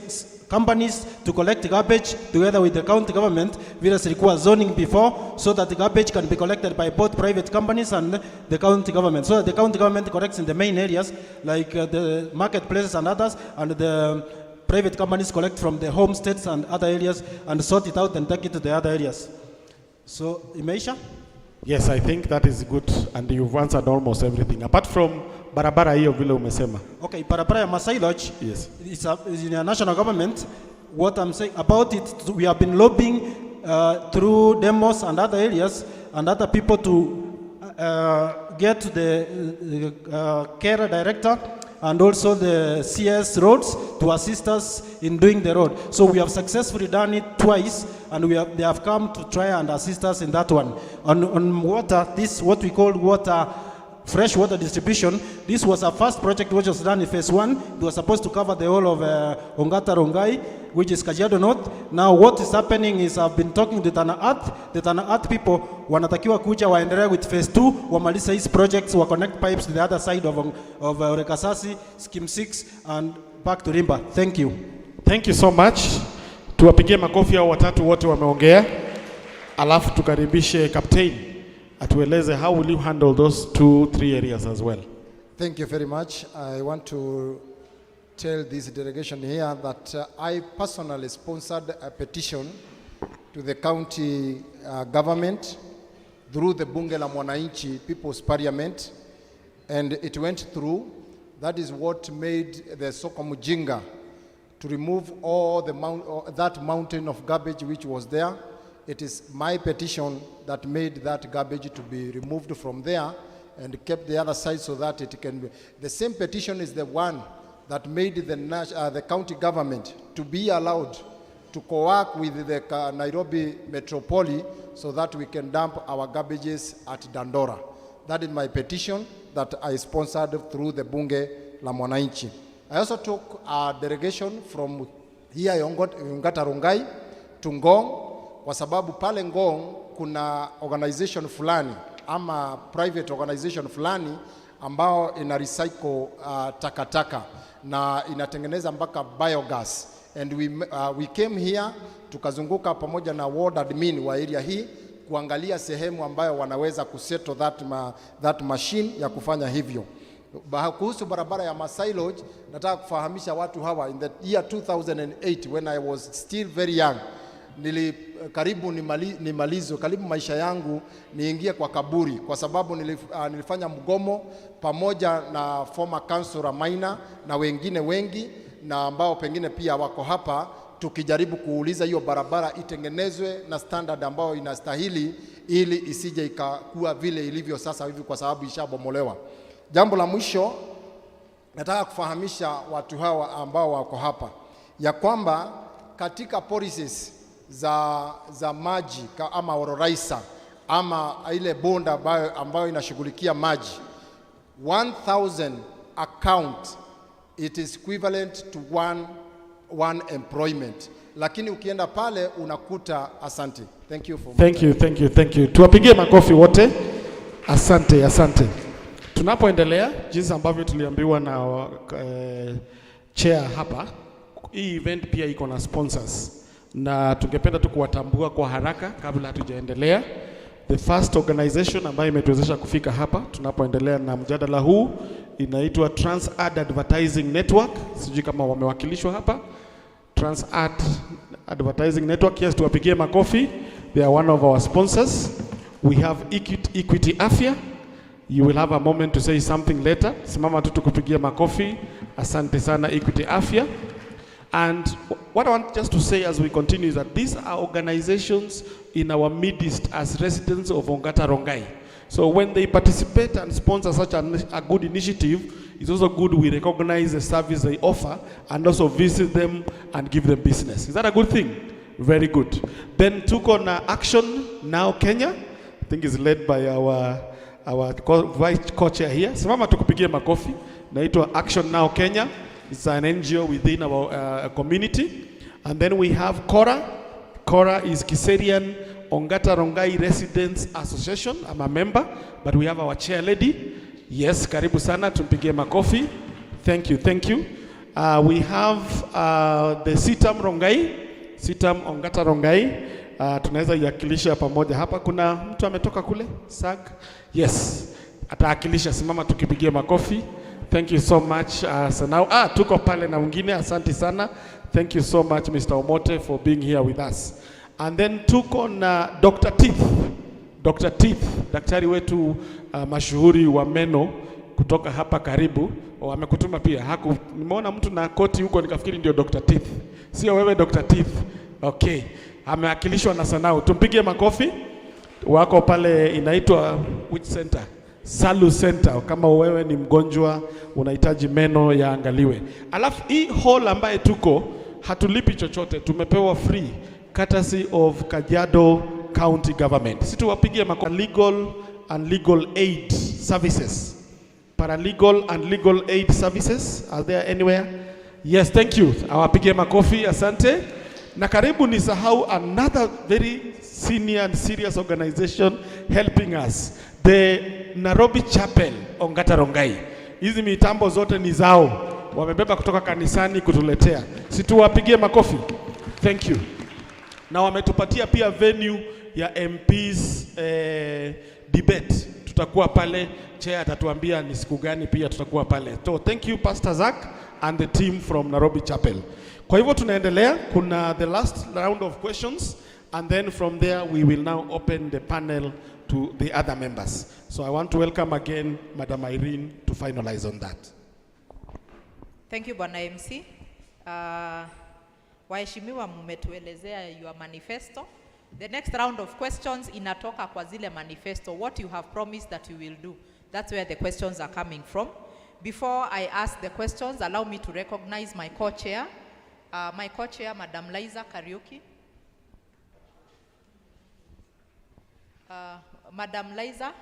Speaker 4: companies to collect garbage together with the county government, vile silikuwa zoning before, so that the garbage can be collected by both private companies and the county government. So that the county government collects in the main areas like the marketplaces and others, and the private companies collect from the homesteads and other areas and sort it out and take it to the other areas. So, Imeisha?
Speaker 2: Yes, I think that is good, and you've answered almost everything. Apart from barabara hiyo vile umesema.
Speaker 4: Okay, barabara ya Masai Lodge,
Speaker 2: yes,
Speaker 4: it's in a national government. What I'm saying about it, we have been lobbying through demos and other areas and other people to get the care director and also the CS roads to assist us in doing the road. So we have successfully done it twice, and they have come to try and assist us in that one. On water, this what we call water fresh water distribution. This was our first project which was done in phase 1. It was supposed to cover the whole of Ongata Rongai, which is Kajiado North. Now what is happening is I've been talking to Tana Earth. The Tana Earth people wanatakiwa kuja waendelea with phase 2, wamaliza these projects, wa connect pipes to the other side of Orekasasi, Scheme 6 and back to Rimba. Thank you.
Speaker 2: Thank you so much. Tuwapigie makofi hao watatu wote wameongea. Alafu tukaribishe captain atueleze how will you handle those 2-3 areas as well.
Speaker 7: Thank you very much. I want to tell this delegation here that I personally sponsored a petition to the county government through the Bunge la Mwananchi People's Parliament, and it went through. That is what made the Soko Mujinga to remove all the that mountain of garbage which was there. It is my petition that made that garbage to be removed from there and kept the other side so that it can be. The same petition is the one that made the county government to be allowed to co-work with the Nairobi Metropoli so that we can dump our garbages at Dandora. That is my petition that I sponsored through the Bunge la Mwananchi. I also took a delegation from here Ongata Rongai to Ngong, kwa sababu pale Ngong kuna organization fulani ama private organization fulani ambao ina recycle takataka na inatengeneza mpaka biogas, and we came here tukazunguka pamoja na ward admin wa area hii kuangalia sehemu ambayo wanaweza kusettle that machine ya kufanya hivyo. Kuhusu barabara ya Masai Lodge, nataka kufahamisha watu hawa, in the year 2008 when I was still very young, karibu maisha yangu niingie kwa kaburi kwa sababu nilifanya mgomo pamoja na former councillor Maina na wengine wengi na ambao pengine pia wako hapa, tukijaribu kuuliza hiyo barabara itengenezwe na standard ambao inastahili ili isije ikakuwa vile ilivyo sasa hivi kwa sababu ishabomolewa. Jambo la mwisho nataka kufahamisha watu hawa ambao wako hapa ya kwamba katika policies za maji ama Ororaisa ama ile bonda ambayo inashughulikia maji, 1000 account it is equivalent to one employment, lakini ukienda pale unakuta. Asante. Thank you for
Speaker 2: thank you. Tuwapigie makofi wote. Asante. Tunapoendelea jinsi ambavyo tuliambiwa na chair hapa, hii event pia iko na sponsors na tungependa tu kuwatambua kwa haraka kabla hatujaendelea. The first organization ambayo imetuwezesha kufika hapa tunapoendelea na mjadala huu inaitwa TransAd Advertising Network. Sijui kama wamewakilishwa hapa. TransAd Advertising Network, yes, tuwapigie makofi. They are one of our sponsors. We have Equity Afya. You will have a moment to say something later. Simama tu tukupigie makofi. Asante sana Equity Afya. And what I want just to say as we continue is that these are organizations in our midst as residents of Ongata Rongai. So when they participate and sponsor such a good initiative, it's also good we recognize the service they offer and also visit them and give them business. Is that a good thing? Very good. Then took on Action Now Kenya. I think it's led by our vice co-chair here. Simama tukupigie makofi. Naitwa Action Now Kenya. It's an NGO within our community. And then we have Kora. Kora is Kiserian Ongata Rongai Residents Association. I'm a member, but we have our chair lady. Yes, karibu sana, tumpigie makofi. Thank you. We have the Sitam Rongai, Sitam Ongata Rongai. Tunaweza iakilisha pamoja hapa. Kuna mtu ametoka kule? SAG? Yes, ataakilisha. Simama tukipigie makofi. Thank you so much. So now, tuko pale na mwingine. Asante sana. Thank you so much, Mr. Omote, for being here with us. And then tuko na Dr. Teeth. Dr. Teeth, daktari wetu mashuhuri wa meno kutoka hapa karibu. Amekutuma pia. Nimeona mtu na koti huko nikafikiri ndio Dr. Teeth. Sio wewe Dr. Teeth. Okay. Amewakilishwa na Sanau. Tumpigie makofi. Wako pale inaitwa which center? Salu Center. Kama wewe ni mgonjwa unahitaji meno yaangaliwe. Alafu hii hall ambaye tuko hatulipi chochote, tumepewa free courtesy of Kajiado County Government. Sisi tuwapigie legal and legal aid services. paralegal and legal aid services. Are there anywhere? Yes, thank you. Awapige makofi, asante. Na karibu nisahau another very senior and serious organization helping us. The Nairobi Chapel, Ongata Rongai. Hizi mitambo zote ni zao. Wamebeba kutoka kanisani kutuletea. Situwapigie makofi. Thank you. Na wametupatia pia venue ya MPs debate. Tutakuwa pale, chair atatuambia ni siku gani pia tutakuwa pale. So thank you Pastor Zach and the team from Nairobi Chapel. Kwa hivyo tunaendelea, kuna the last round of questions and then from there we will now open the panel to the other members. So I want to welcome again Madam Irene to finalize on that.
Speaker 1: Thank you Bwana MC. Waheshimiwa mmetuelezea your manifesto. The next round of questions inatoka kwa zile manifesto, what you have promised that you will do. That's where the questions are coming from. Before I ask the questions, allow me to recognize my co-chair. My co-chair, Madam Liza Kariuki. Madam Liza,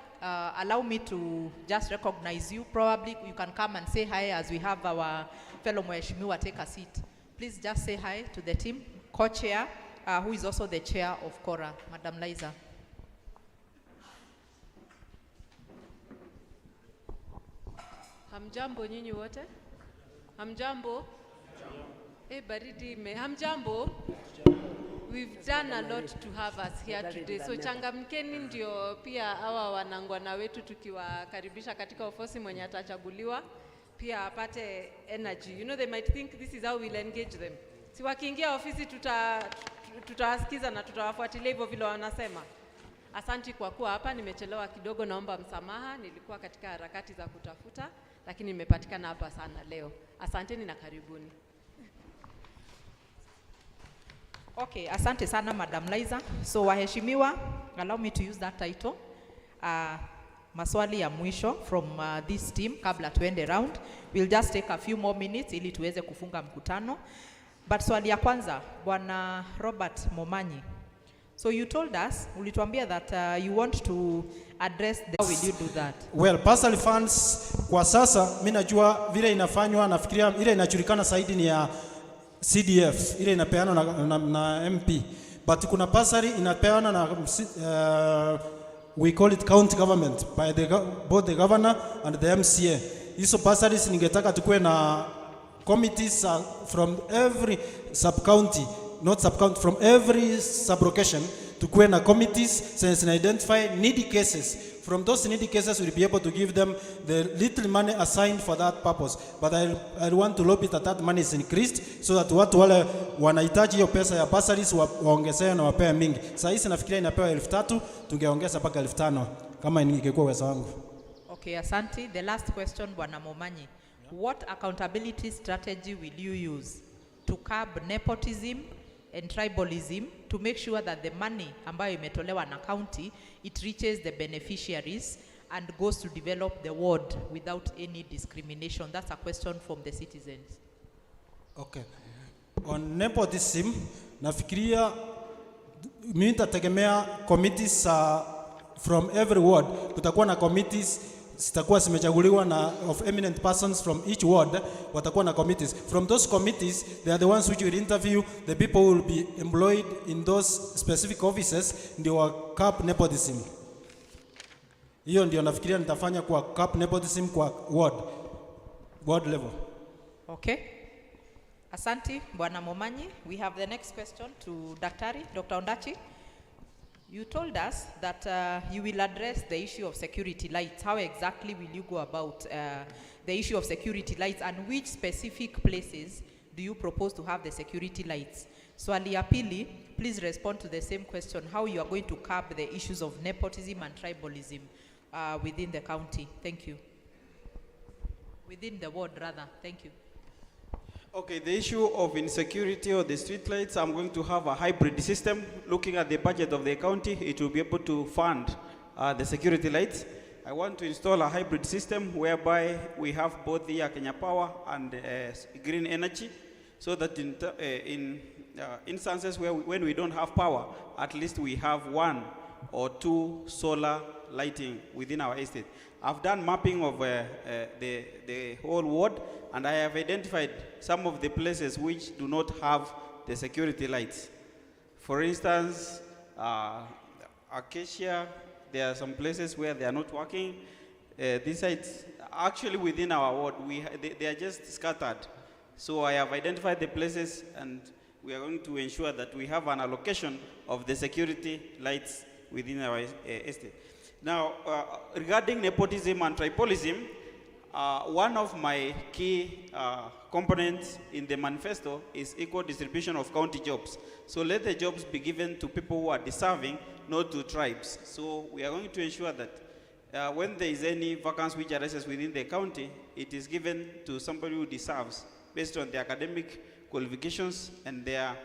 Speaker 1: allow me to just recognize you. Probably you can come and say hi as we have our fellow Mheshimiwa take a seat. Please just say hi to the team. Co-chair, who is also the chair of KORA, Madam Liza.
Speaker 8: Hamjambo nyinyi wote? Hamjambo? Baridi me. Hamjambo? We've done a lot to have us here today. So changamkeni ndio pia hawa wanangwana wetu tukiwakaribisha katika ofisi mwenye atachaguliwa pia apate energy. You know, they might think this is how we'll engage them. Si wakiingia ofisi tutawasikiza na tutawafuatilia hivyo vile wanasema. Asanti kwa kuwa hapa, nimechelewa kidogo, naomba msamaha, nilikuwa katika harakati za kutafuta, lakini nimepatikana hapa sana leo. Asanteni na karibuni.
Speaker 1: Okay, asante sana Madam Liza. So waheshimiwa, allow me to use that title. Maswali ya mwisho from this team kabla tuende round. We'll just take a few more minutes ili tuweze kufunga mkutano. But swali ya kwanza, Bwana Robert Momanyi. So you told us, ulituambia that you want to address the, how will you do that?
Speaker 4: Well, personal funds kwa sasa mimi najua vile inafanywa, nafikiria ile inajulikana zaidi ni ya CDF, ile inapeana na MP. But kuna pasari inapeana na we call it county government by both the governor and the MCA. Hizo pasaris ningetaka tukue na committees from every sub-county, not sub-county, from every sub-location, tukue na committees since identify needy cases. From those needy cases, we'll be able to give them the little money assigned for that purpose. But I want to lobby that money is increased so that watu wale wanahitaji hiyo pesa ya bursaries waongezewe na wapewe mingi. Sasa hizi nafikiria inapewa 3,000, tungeongeza mpaka 5,000 kama ingekuwa uwezo wangu.
Speaker 1: Okay, asante. The last question, Bwana Momanyi. What accountability strategy will you use to curb nepotism and tribalism to make sure that the money ambayo imetolewa na county, it reaches the beneficiaries and goes to develop the ward without any discrimination? That's a question from the citizens.
Speaker 4: Okay. On nepotism, nafikiria mimi nitategemea committees from every ward. Kutakuwa na committees zitakuwa zimechaguliwa na of eminent persons from each ward, watakuwa na committees. From those committees, they are the ones which will interview the people who will be employed in those specific offices, ndio wa curb nepotism. Hiyo ndio nafikiria nitafanya kwa curb nepotism kwa ward level.
Speaker 1: Okay. Asante, Bwana Momanyi. We have the next question to Dr. Ondachi. You told us that you will address the issue of security lights. How exactly will you go about the issue of security lights, and which specific places do you propose to have the security lights? Swali ya pili, please respond to the same question, how you are going to curb the issues of nepotism and tribalism within the county. Thank you. Within the ward, rather. Thank you.
Speaker 5: Okay, the issue of insecurity or the street lights, I'm going to have a hybrid system. Looking at the budget of the county, it will be able to fund the security lights. I want to install a hybrid system whereby we have both the Kenya Power and green energy, so that in instances when we don't have power, at least we have 1 or 2 solar lighting within our estate. I've done mapping of the whole ward, and I have identified some of the places which do not have the security lights. For instance, Acacia, there are some places where they are not working. These sites, actually within our ward, they are just scattered. So I have identified the places, and we are going to ensure that we have an allocation of the security lights within our estate. Now, regarding nepotism and tribalism, one of my key components in the manifesto is equal distribution of county jobs. So let the jobs be given to people who are deserving, not to tribes. So we are going to ensure that when there is any vacancy which arises within the county, it is given to somebody who deserves, based on their academic qualifications and their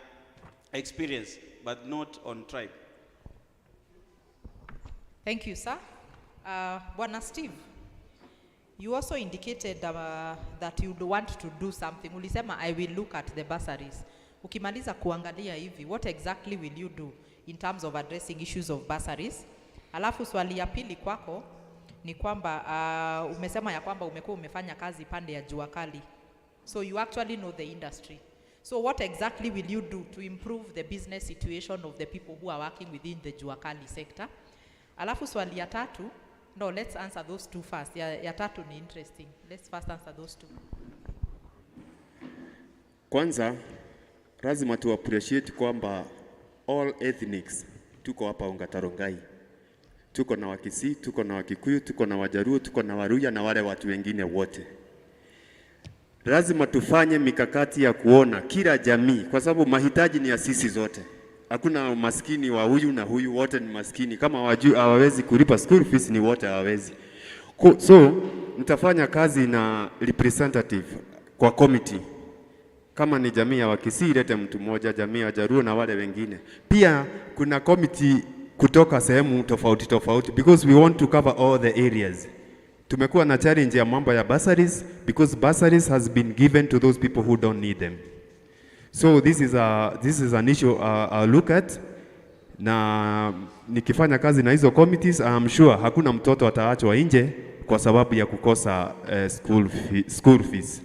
Speaker 5: experience, but not on tribe.
Speaker 1: Thank you, sir. Bwana Steve, you also indicated that you want to do something. Ulisema, I will look at the bursaries. Ukimaliza kuangalia hivi, what exactly will you do in terms of addressing issues of bursaries? Alafu swali ya pili kwako ni kwamba umesema ya kwamba umekuwa umefanya kazi pande ya jua kali. So you actually know the industry. So what exactly will you do to improve the business situation of the people who are working within the jua kali sector? Alafu swali ya tatu, no, let's answer those two first. Ya tatu ni interesting. Let's first answer those two.
Speaker 6: Kwanza, lazima tu appreciate kwamba all ethnics tuko hapa Ongata Rongai. Tuko na Wakisii, tuko na Wakikuyu, tuko na Wajaruo, tuko na Waluhya na wale watu wengine wote. Lazima tufanye mikakati ya kuona kila jamii, kwa sababu mahitaji ni ya sisi zote. Hakuna maskini wa huyu na huyu, wote ni maskini. Kama hawawezi kulipa school fees, ni wote hawawezi. So mtafanya kazi na representative kwa committee. Kama ni jamii ya Wakisii, lete mtu mmoja, jamii ya Jaruo na wale wengine. Pia kuna committee kutoka sehemu tofauti tofauti, because we want to cover all the areas. Tumekuwa na challenge ya mambo ya bursaries, because bursaries has been given to those people who don't need them. So this is an issue I'll look at, na nikifanya kazi na hizo committees, I'm sure hakuna mtoto ataachwa nje kwa sababu ya kukosa school fees.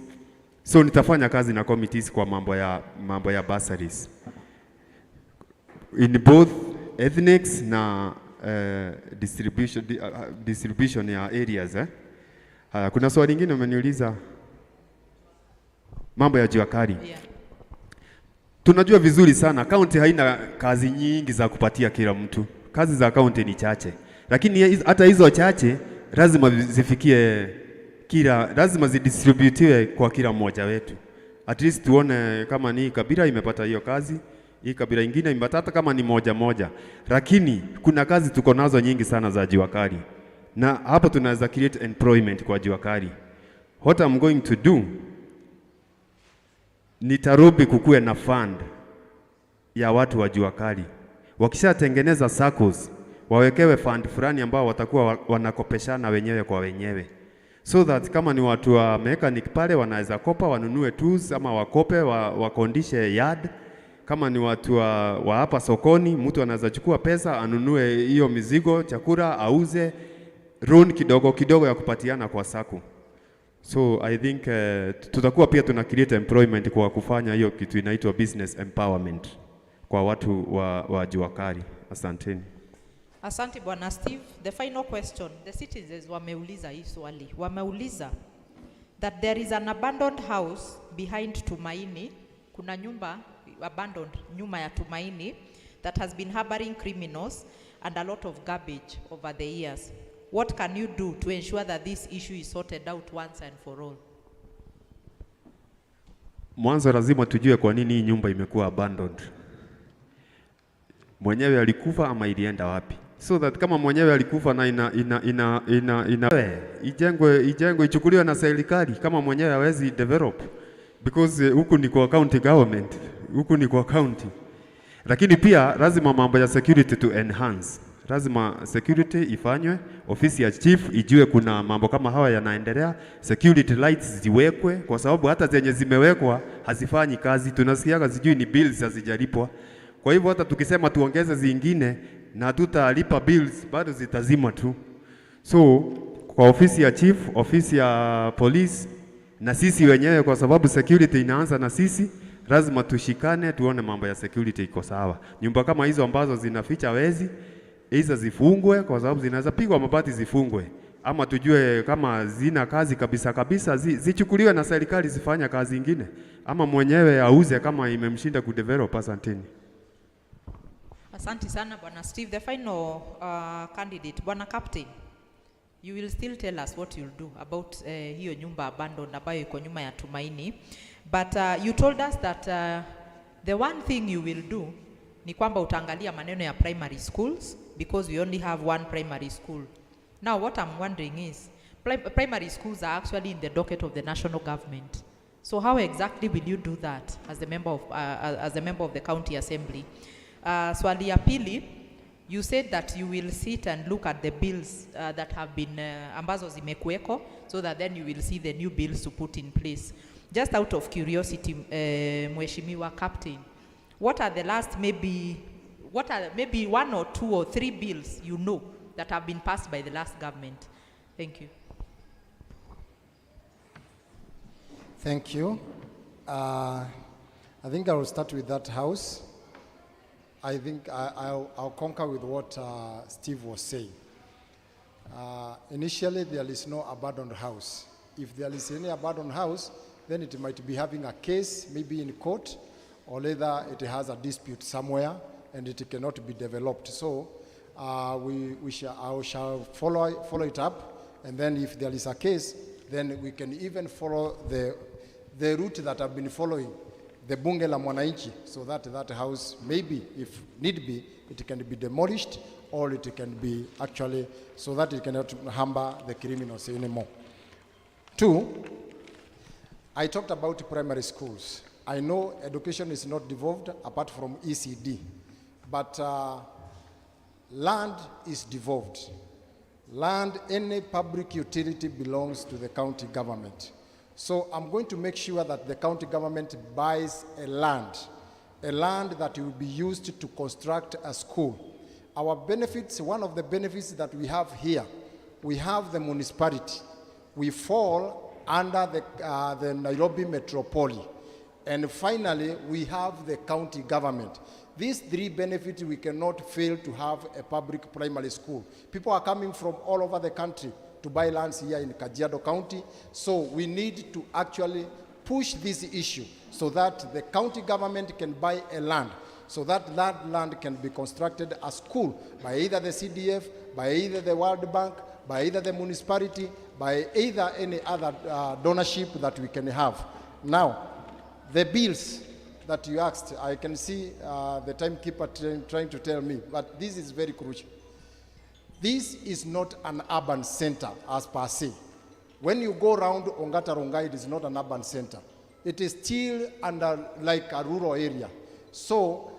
Speaker 6: So nitafanya kazi na committees kwa mambo ya bursaries in both ethnics na distribution ya areas. Kuna swali lingine umeniuliza mambo ya jua kali.
Speaker 1: Yeah.
Speaker 6: Tunajua vizuri sana county haina kazi nyingi za kupatia kila mtu. Kazi za county ni chache. Lakini hata hizo chache lazima zifikie lazima zidistributiwe kwa kila mmoja wetu. At least tuone kama ni kabila imepata hiyo kazi, hii kabila ingine imepata, hata kama ni moja. Lakini kuna kazi tuko nazo nyingi sana za jua kali. Na hapo tunaweza create employment kwa jua kali. What I'm going to do, nitarobi kukue na fund ya watu wa jua kali. Wakishatengeneza circles, wawekewe fund fulani ambao watakuwa wanakopeshana wenyewe kwa wenyewe. So that kama ni watu wa mechanic pale wanaweza kopa wanunue tools, ama wakope wakondishe yard. Kama ni watu wa hapa sokoni, mtu anaweza chukua pesa anunue hiyo mizigo, chakula auze, loan kidogo ya kupatiana kwa sako. So I think tutakuwa pia tuna create employment kwa kufanya hiyo kitu inaitwa business empowerment kwa watu wa jua kali. Asanteni.
Speaker 1: Asante Bwana Steve. The final question, the citizens wameuliza hii swali. Wameuliza that there is an abandoned house behind Tumaini. Kuna nyumba abandoned nyuma ya Tumaini that has been harboring criminals and a lot of garbage over the years. What can you do to ensure that this issue is sorted out once and for all?
Speaker 6: Mwanzo lazima tujue kwa nini hii nyumba imekuwa abandoned. Mwenyewe alikufa ama ilienda wapi? So that kama mwenyewe alikufa na ijengwe ichukuliwe na serikali, kama mwenyewe hawezi develop, because huku ni kwa county government, huku ni kwa county. Lakini pia lazima mambo ya security to enhance. Lazima security ifanywe, ofisi ya chief ijue kuna mambo kama hawa yanaendelea, security lights ziwekwe, kwa sababu hata zenye zimewekwa hazifanyi kazi. Tunasikiaga sijui ni bills hazijalipwa. Kwa hivyo hata tukisema tuongeze zingine na tutalipa bills, bado zitazima tu. So kwa ofisi ya chief, ofisi ya police na sisi wenyewe, kwa sababu security inaanza na sisi, lazima tushikane tuone mambo ya security iko sawa. Nyumba kama hizo ambazo zinaficha wezi, hizo zifungwe, kwa sababu zinaweza pigwa mabati zifungwe, ama tujue kama zina kazi kabisa kabisa zichukuliwe na serikali zifanya kazi ingine, ama mwenyewe auze kama imemshinda kudevelop. Asanteni.
Speaker 1: Asante sana Bwana Steve. The final candidate, Bwana Captain, you will still tell us what you'll do about hiyo nyumba abandoned ambayo iko nyuma ya Tumaini. But you told us that the one thing you will do ni kwamba utaangalia maneno ya primary schools, because we only have one primary school. Now what I'm wondering is, primary schools are actually in the docket of the national government. So how exactly will you do that as a member of the county assembly? Swali ya pili, you said that you will sit and look at the bills that have been ambazo zimekuweko, so that then you will see the new bills to put in place. Just out of curiosity, Mheshimiwa Captain, what are the last maybe one or two or three bills you know that have been passed by the last government? Thank you.
Speaker 7: Thank you. I think I will start with that house. I think I'll concur with what Steve was saying. Initially, there is no abandoned house. If there is any abandoned house, then it might be having a case, maybe in court, or either it has a dispute somewhere and it cannot be developed. So I shall follow it up, and then if there is a case, then we can even follow the route that I've been following, the bunge la mwananchi, so that house, maybe if need be, it can be demolished, or it can be actually, so that it cannot hamper the criminals anymore. Two, I talked about primary schools. I know education is not devolved apart from ECD, but land is devolved. Land, any public utility belongs to the county government. So I'm going to make sure that the county government buys a land that will be used to construct a school. Our benefits, one of the benefits that we have here, we have the municipality. We fall under the Nairobi Metropole. And finally, we have the county government. These three benefits, we cannot fail to have a public primary school. People are coming from all over the country to buy lands here in Kajiado County. So we need to actually push this issue so that the county government can buy a land, so that land can be constructed as school by either the CDF, by either the World Bank, by either the municipality, by either any other donorship that we can have. Now, the bills that you asked, I can see the timekeeper trying to tell me, but this is very crucial. This is not an urban center as per se. When you go around Ongata Rongai, it is not an urban center. It is still under like a rural area. So,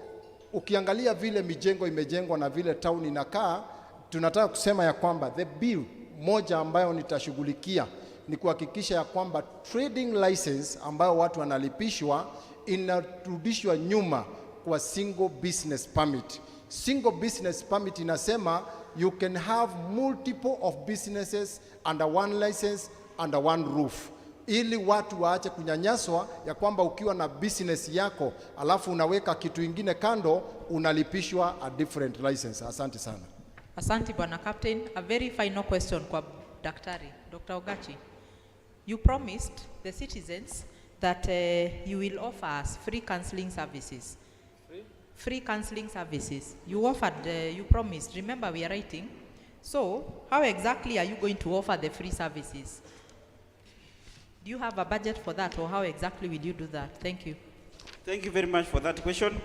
Speaker 7: ukiangalia vile mijengo imejengwa na vile town inakaa, tunataka kusema ya kwamba the bill moja ambayo nitashughulikia ni kuhakikisha ya kwamba trading license ambayo watu wanalipishwa inarudishwa nyuma kwa single business permit. Single business permit inasema you can have multiple of businesses under one license, under one roof. Ili watu waache kunyanyaswa ya kwamba ukiwa na business yako alafu unaweka kitu ingine kando unalipishwa a different license. Asante sana.
Speaker 1: Asante Bwana Captain. A very final question kwa Daktari, Dr. Ogachi. You promised the citizens that you will offer us free counseling services. Free counseling services. You offered, you promised. Remember, we are writing. So, how exactly are you going to offer the free services? Do you have a budget for that, or how exactly will you do that? Thank you.
Speaker 5: Thank you very much for that question.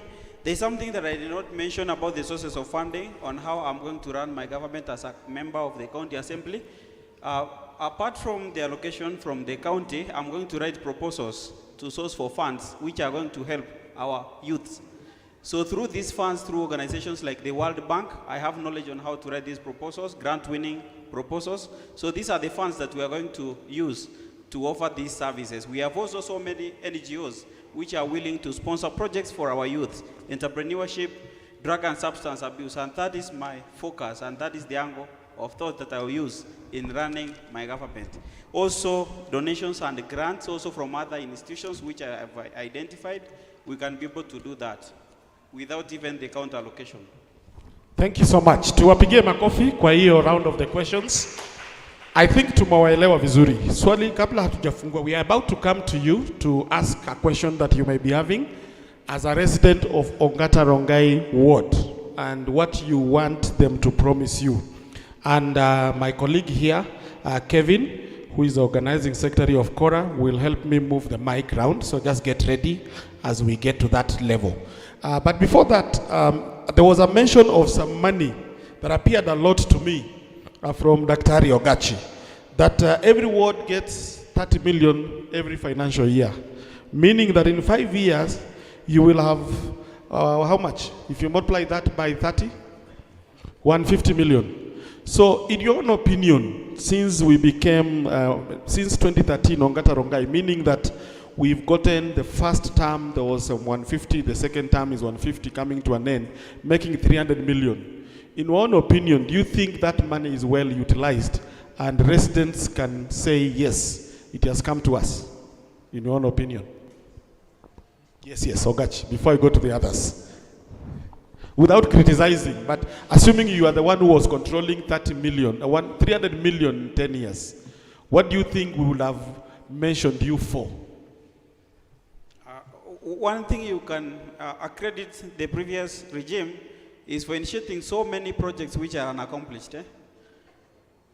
Speaker 5: There's something that I did not mention about the sources of funding on how I'm going to run my government as a member of the county assembly. Apart from the allocation from the county, I'm going to write proposals to source for funds which are going to help our youths. So through these funds, through organizations like the World Bank, I have knowledge on how to write these proposals, grant-winning proposals. So these are the funds that we are going to use to offer these services. We have also so many NGOs which are willing to sponsor projects for our youth, entrepreneurship, drug and substance abuse, and that is my focus, and that is the angle of thought that I will use in running my government. Also, donations and grants also from other institutions which I have identified, we can be able to do that without even the counter allocation.
Speaker 2: Thank you so much. Tuwapigie makofi kwa hiyo round of the questions. I think tumewaelewa vizuri. Swali kabla hatujafungua, we are about to come to you to ask a question that you may be having as a resident of Ongata Rongai ward and what you want them to promise you. And my colleague here, Kevin, who is the organizing secretary of Cora, will help me move the mic round. So just get ready as we get to that level. But before that, there was a mention of some money that appeared a lot to me from Dr. Ogachi, that every ward gets 30 million every financial year, meaning that in 5 years, you will have, how much? If you multiply that by 30, 150 million. So in your own opinion, since we became, since 2013, Ongata Rongai, meaning that we've gotten the first term, there was 150, the second term is 150 coming to an end, making 300 million. In your own opinion, do you think that money is well utilized and residents can say, yes, it has come to us, in your own opinion? Yes, Ogachi, before I go to the others. Without criticizing, but assuming you are the one who was controlling 30 million, 300 million in 10 years, what do you think we would have mentioned you for?
Speaker 5: One thing you can accredit the previous regime is for initiating so many projects which are unaccomplished.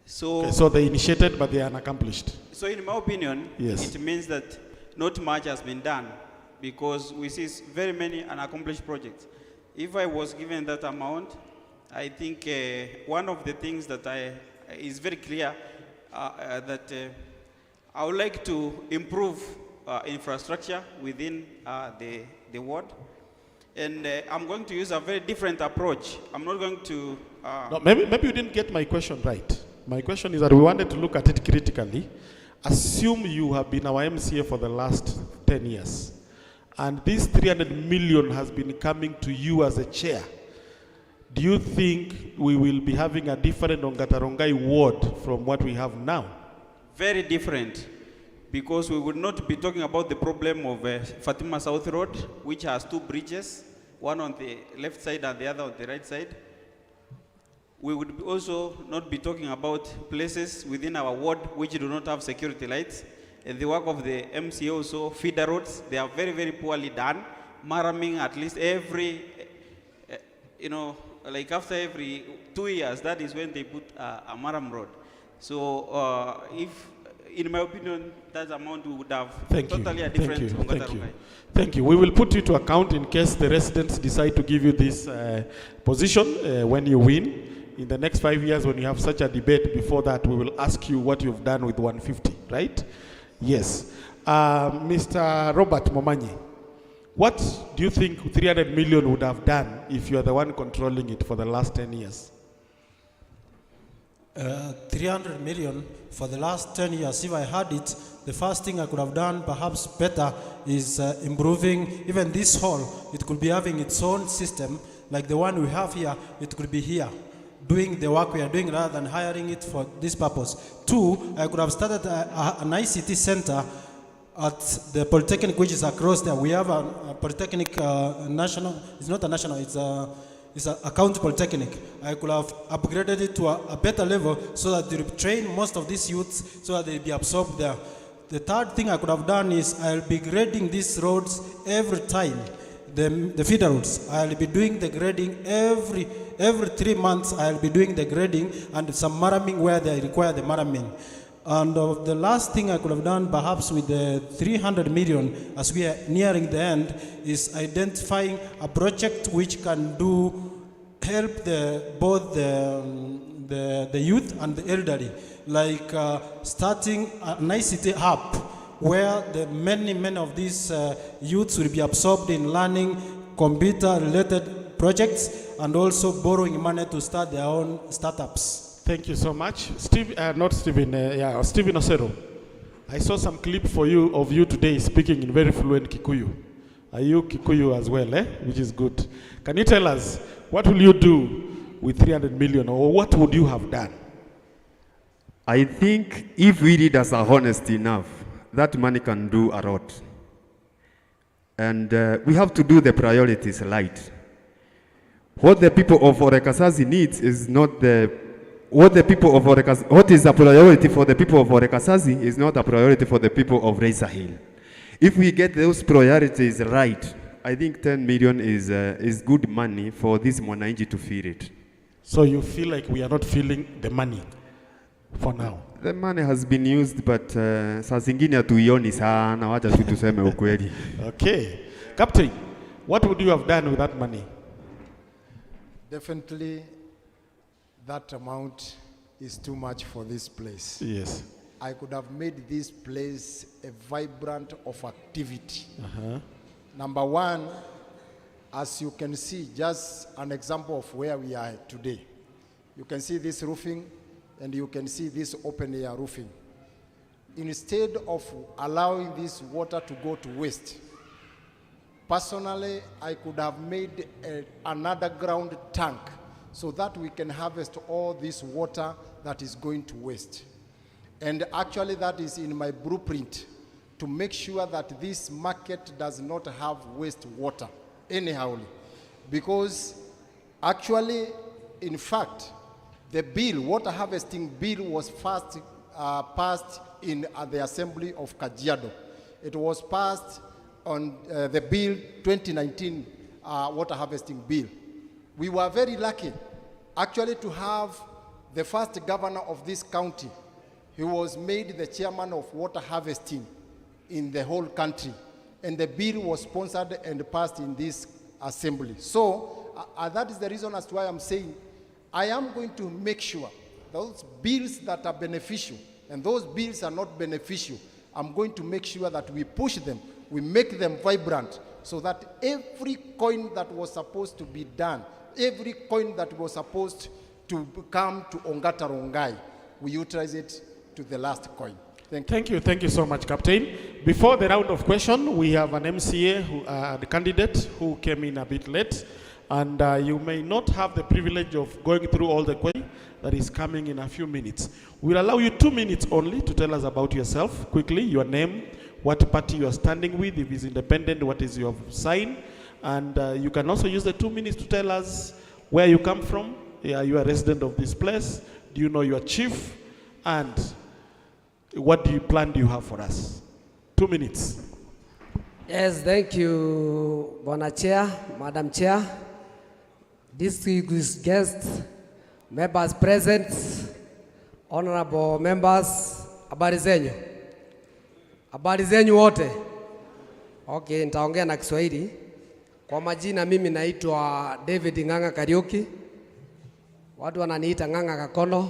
Speaker 5: So
Speaker 2: they initiated, but they are unaccomplished.
Speaker 5: So in my opinion,
Speaker 2: yes,
Speaker 5: it means that not much has been done because we see very many unaccomplished projects. If I was given that amount, I think one of the things that is very clear that I would like to improve infrastructure within the ward. And I'm going to use a very different approach. I'm not going to...
Speaker 2: No, maybe you didn't get my question right. My question is that we wanted to look at it critically. Assume you have been our MCA for the last 10 years. And this 300 million has been coming to you as a chair. Do you think we will be having a different Ongata Rongai ward from what we have now?
Speaker 5: Very different. Because we would not be talking about the problem of Fatima South Road, which has 2 bridges, one on the left side and the other on the right side. We would also not be talking about places within our ward which do not have security lights. And the work of the MCA also, feeder roads, they are very, very poorly done. Maraming at least every, like after every 2 years, that is when they put a Maram road. So if, in my opinion, that amount would have totally a different Ongata Rongai.
Speaker 2: Thank you. We will put you to account in case the residents decide to give you this position when you win. In the next 5 years, when you have such a debate, before that, we will ask you what you've done with 150, right? Yes. Mr. Robert Momanyi, what do you think 300 million would have done if you are the one controlling it for the last 10 years?
Speaker 4: 300 million for the last 10 years, if I had it, the first thing I could have done perhaps better is improving even this hall. It could be having its own system, like the one we have here, it could be here, doing the work we are doing rather than hiring it for this purpose. 2, I could have started an ICT center at the Polytechnic, which is across there. We have a Polytechnic national, it's not a national, it's a county polytechnic. I could have upgraded it to a better level so that they would train most of these youths so that they'll be absorbed there. The third thing I could have done is I'll be grading these roads every time. The feeder roads, I'll be doing the grading every 3 months. I'll be doing the grading and some maraming where they require the maraming. And the last thing I could have done, perhaps with the 300 million, as we are nearing the end, is identifying a project which can help both the youth and the elderly, like starting an ICT hub, where many of these youths will be absorbed in learning computer-related projects and also borrowing money to start their own startups.
Speaker 2: Thank you so much. Stephen Osero. I saw some clip of you today speaking in very fluent Kikuyu. Are you Kikuyu as well, which is good. Can you tell us, what will you do with 300 million, or what would you have done
Speaker 6: I think if we leaders are honest enough, that money can do a lot. And we have to do the priorities right. What the people of Orekasazi needs is not what is a priority for the people of Orekasazi is not a priority for the people of Razor Hill. If we get those priorities right, I think 10 million is good money for this mwananchi to feel it.
Speaker 2: So you feel like we are not feeling the money for now?
Speaker 6: The money has been used, but saa zingine hatuioni sana, wacha tu tuseme ukweli.
Speaker 2: Okay. Captain, what would you have done with that money?
Speaker 7: Definitely, that amount is too much for this place.
Speaker 2: Yes.
Speaker 7: I could have made this place a vibrant of activity. Number one, as you can see, just an example of where we are today. You can see this roofing, and you can see this open air roofing. Instead of allowing this water to go to waste, personally, I could have made an underground tank so that we can harvest all this water that is going to waste. And actually that is in my blueprint to make sure that this market does not have waste water anyhow. Because actually, in fact, the bill, water harvesting bill was first passed in the assembly of Kajiado. It was passed on the bill 2019 water harvesting bill. We were very lucky actually to have the first governor of this county. He was made the chairman of water harvesting in the whole country. And the bill was sponsored and passed in this assembly. So that is the reason as to why I'm saying I am going to make sure those bills that are beneficial and those bills are not beneficial, I'm going to make sure that we push them, we make them vibrant, so that every coin that was supposed to be done, every coin that was supposed to come to Ongata Rongai, we utilize it to the last coin. Thank you.
Speaker 2: Thank you so much, Captain. Before the round of question, we have an MCA, the candidate, who came in a bit late. And you may not have the privilege of going through all the questions that is coming in a few minutes. We'll allow you 2 minutes only to tell us about yourself, quickly, your name, what party you are standing with, if it's independent, what is your sign. And you can also use the 2 minutes to tell us where you come from. Are you a resident of this place? Do you know your chief? And what plan do you have for us? 2 minutes.
Speaker 9: Yes, thank you, Bwana Chair, Madam Chair. Distinguished guests, members present, honorable members, habari zenyu. Habari zenyu wote. Okay, nitaongea na Kiswahili. Kwa majina mimi naitwa David Ng'ang'a Kariuki. Watu wananiita Ng'ang'a Kakono.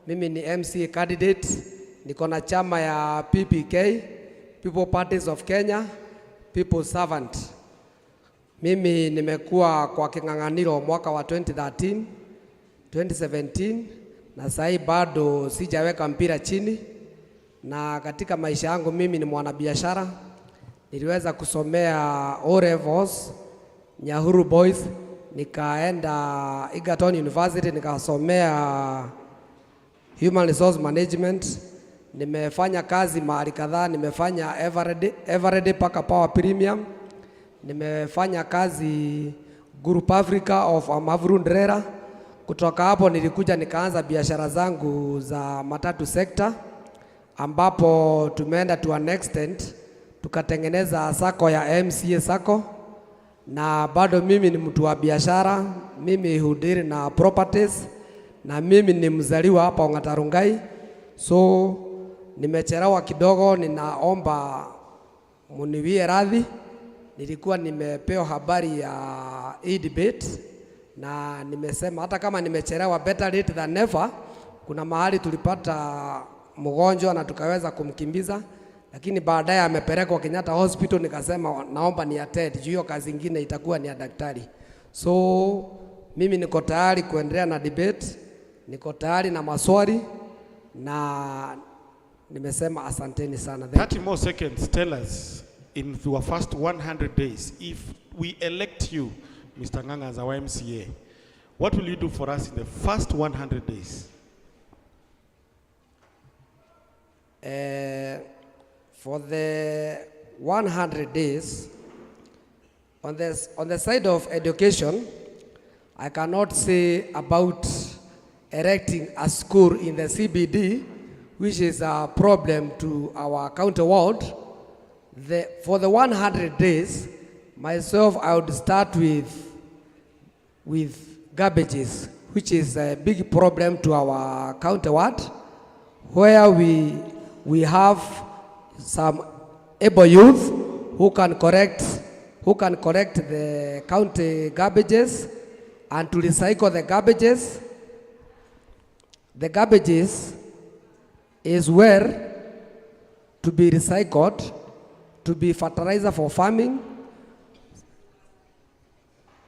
Speaker 9: Mimi ni MCA candidate. Niko na chama ya PPK, People Parties of Kenya, People Servant. Mimi nimekuwa kwa king'ang'aniro mwaka wa 2013, 2017 na sasa bado sijaweka mpira chini. Na katika maisha yangu mimi ni mwanabiashara. Niliweza kusomea O levels Nyahuru Boys, nikaenda Egerton University nikasomea Human Resource Management. Nimefanya kazi mahali kadhaa, nimefanya Eveready paka Power Premium. Nimefanya kazi Group Africa of Amavuru Ndrera. Kutoka hapo nilikuja nikaanza biashara zangu za matatu sector, ambapo tumeenda to an extent tukatengeneza sako ya MCA sako, na bado mimi ni mtu wa biashara. Mimi hudiri na properties, na mimi ni mzaliwa hapa Ongata Rongai. So nimechelewa kidogo, ninaomba muniwie radhi. Nilikuwa nimepewa habari ya debate na nimesema hata kama nimechelewa, better late than never. Kuna mahali tulipata mgonjwa na tukaweza kumkimbiza, lakini baadaye amepelekwa Kenyatta Hospital. Nikasema naomba ni attend, hiyo kazi nyingine itakuwa ni ya daktari. So mimi niko tayari kuendelea na debate, niko tayari na maswali, na nimesema asanteni sana.
Speaker 2: 30 more seconds, tell us in your first 100 days, if we elect you, Mr. Ng'ang'a, as our MCA, what will you do for us in the first 100 days?
Speaker 9: for the 100 days, on the side of education, I cannot say about erecting a school in the CBD, which is a problem to our county ward. For the 100 days, myself, I would start with garbages, which is a big problem to our county ward, where we have some able youth who can correct the county garbages and to recycle the garbages. The garbages is where to be recycled, to be fertilizer for farming.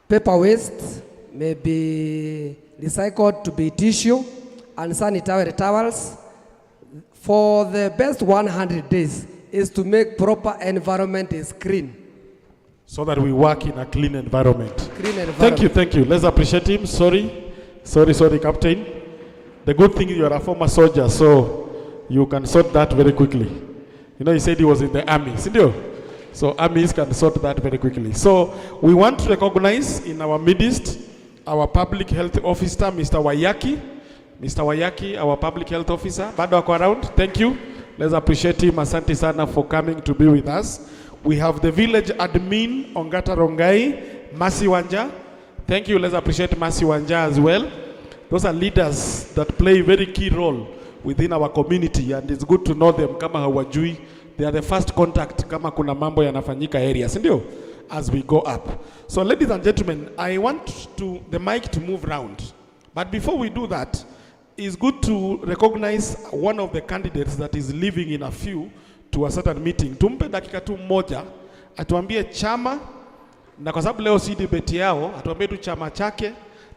Speaker 9: Paper waste may be recycled to be tissue and sanitary towels. For the best 100 days is to make proper environment is clean.
Speaker 2: So that we work in a clean environment.
Speaker 9: Clean environment.
Speaker 2: Thank you. Let's appreciate him. Sorry, Captain. The good thing is you are a former soldier, so you can sort that very quickly. You know, he said he was in the army, so armies can sort that very quickly. So we want to recognize in our midst our public health officer, Mr. Wayaki. Mr. Wayaki, our public health officer, bado wako around. Thank you. Let's appreciate him. Asante sana for coming to be with us. We have the village admin, Ongata Rongai, Masi Wanja. Thank you. Let's appreciate Masi Wanja as well. Those are leaders that play a very key role within our community, and it's good to know them. Kama hawajui, they are the first contact kama kuna mambo yanafanyika area, sindio? As we go up. So ladies and gentlemen, I want the mic to move round. But before we do that, it's good to recognize one of the candidates that is leaving in a few to a certain meeting. Tumpe dakika tu moja, atuambie chama, na kwa sababu leo si debate yao, atuambie tu chama chake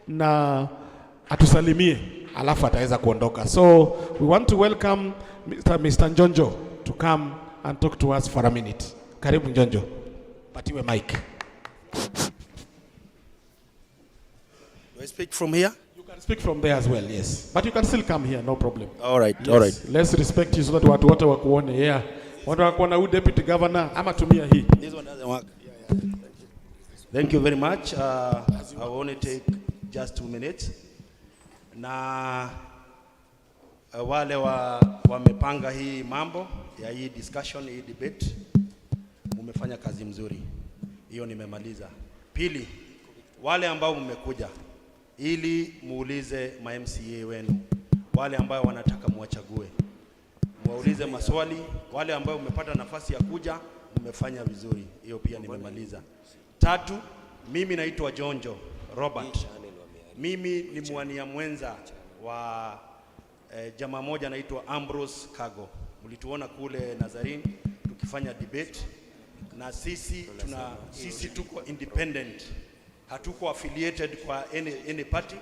Speaker 2: na atusalimie, alafu ataweza kuondoka. So we want to welcome Mr. Njonjo to come and talk to us for a minute. Karibu Njonjo. Patiwe mic.
Speaker 10: Do I speak from here?
Speaker 2: You can speak from there as well, yes. But you can still come here, no problem.
Speaker 10: All right,
Speaker 2: yes.
Speaker 10: All right.
Speaker 2: Let's respect you so that watu wote wakuone. Yeah. Watu wakuona who deputy governor ama tumia hii.
Speaker 10: This one doesn't work. Yeah. Thank you very much. I will only take just 2 minutes. Na wale wamepanga hii mambo ya hii discussion, hii debate, mumefanya kazi mzuri. Hiyo nimemaliza. Pili, wale ambao mmekuja ili muulize ma MCA wenu, wale ambao wanataka muwachague, muwaulize maswali. Wale ambao umepata nafasi ya kuja, mmefanya vizuri. Hiyo pia nimemaliza. Tatu, mimi naitwa Jonjo Robert. Mimi ni mwania mwenza wa jamaa moja naitwa Ambrose Kago. Mlituona kule Nazarene tukifanya debate, na sisi tuko independent. Hatuko affiliated kwa any party.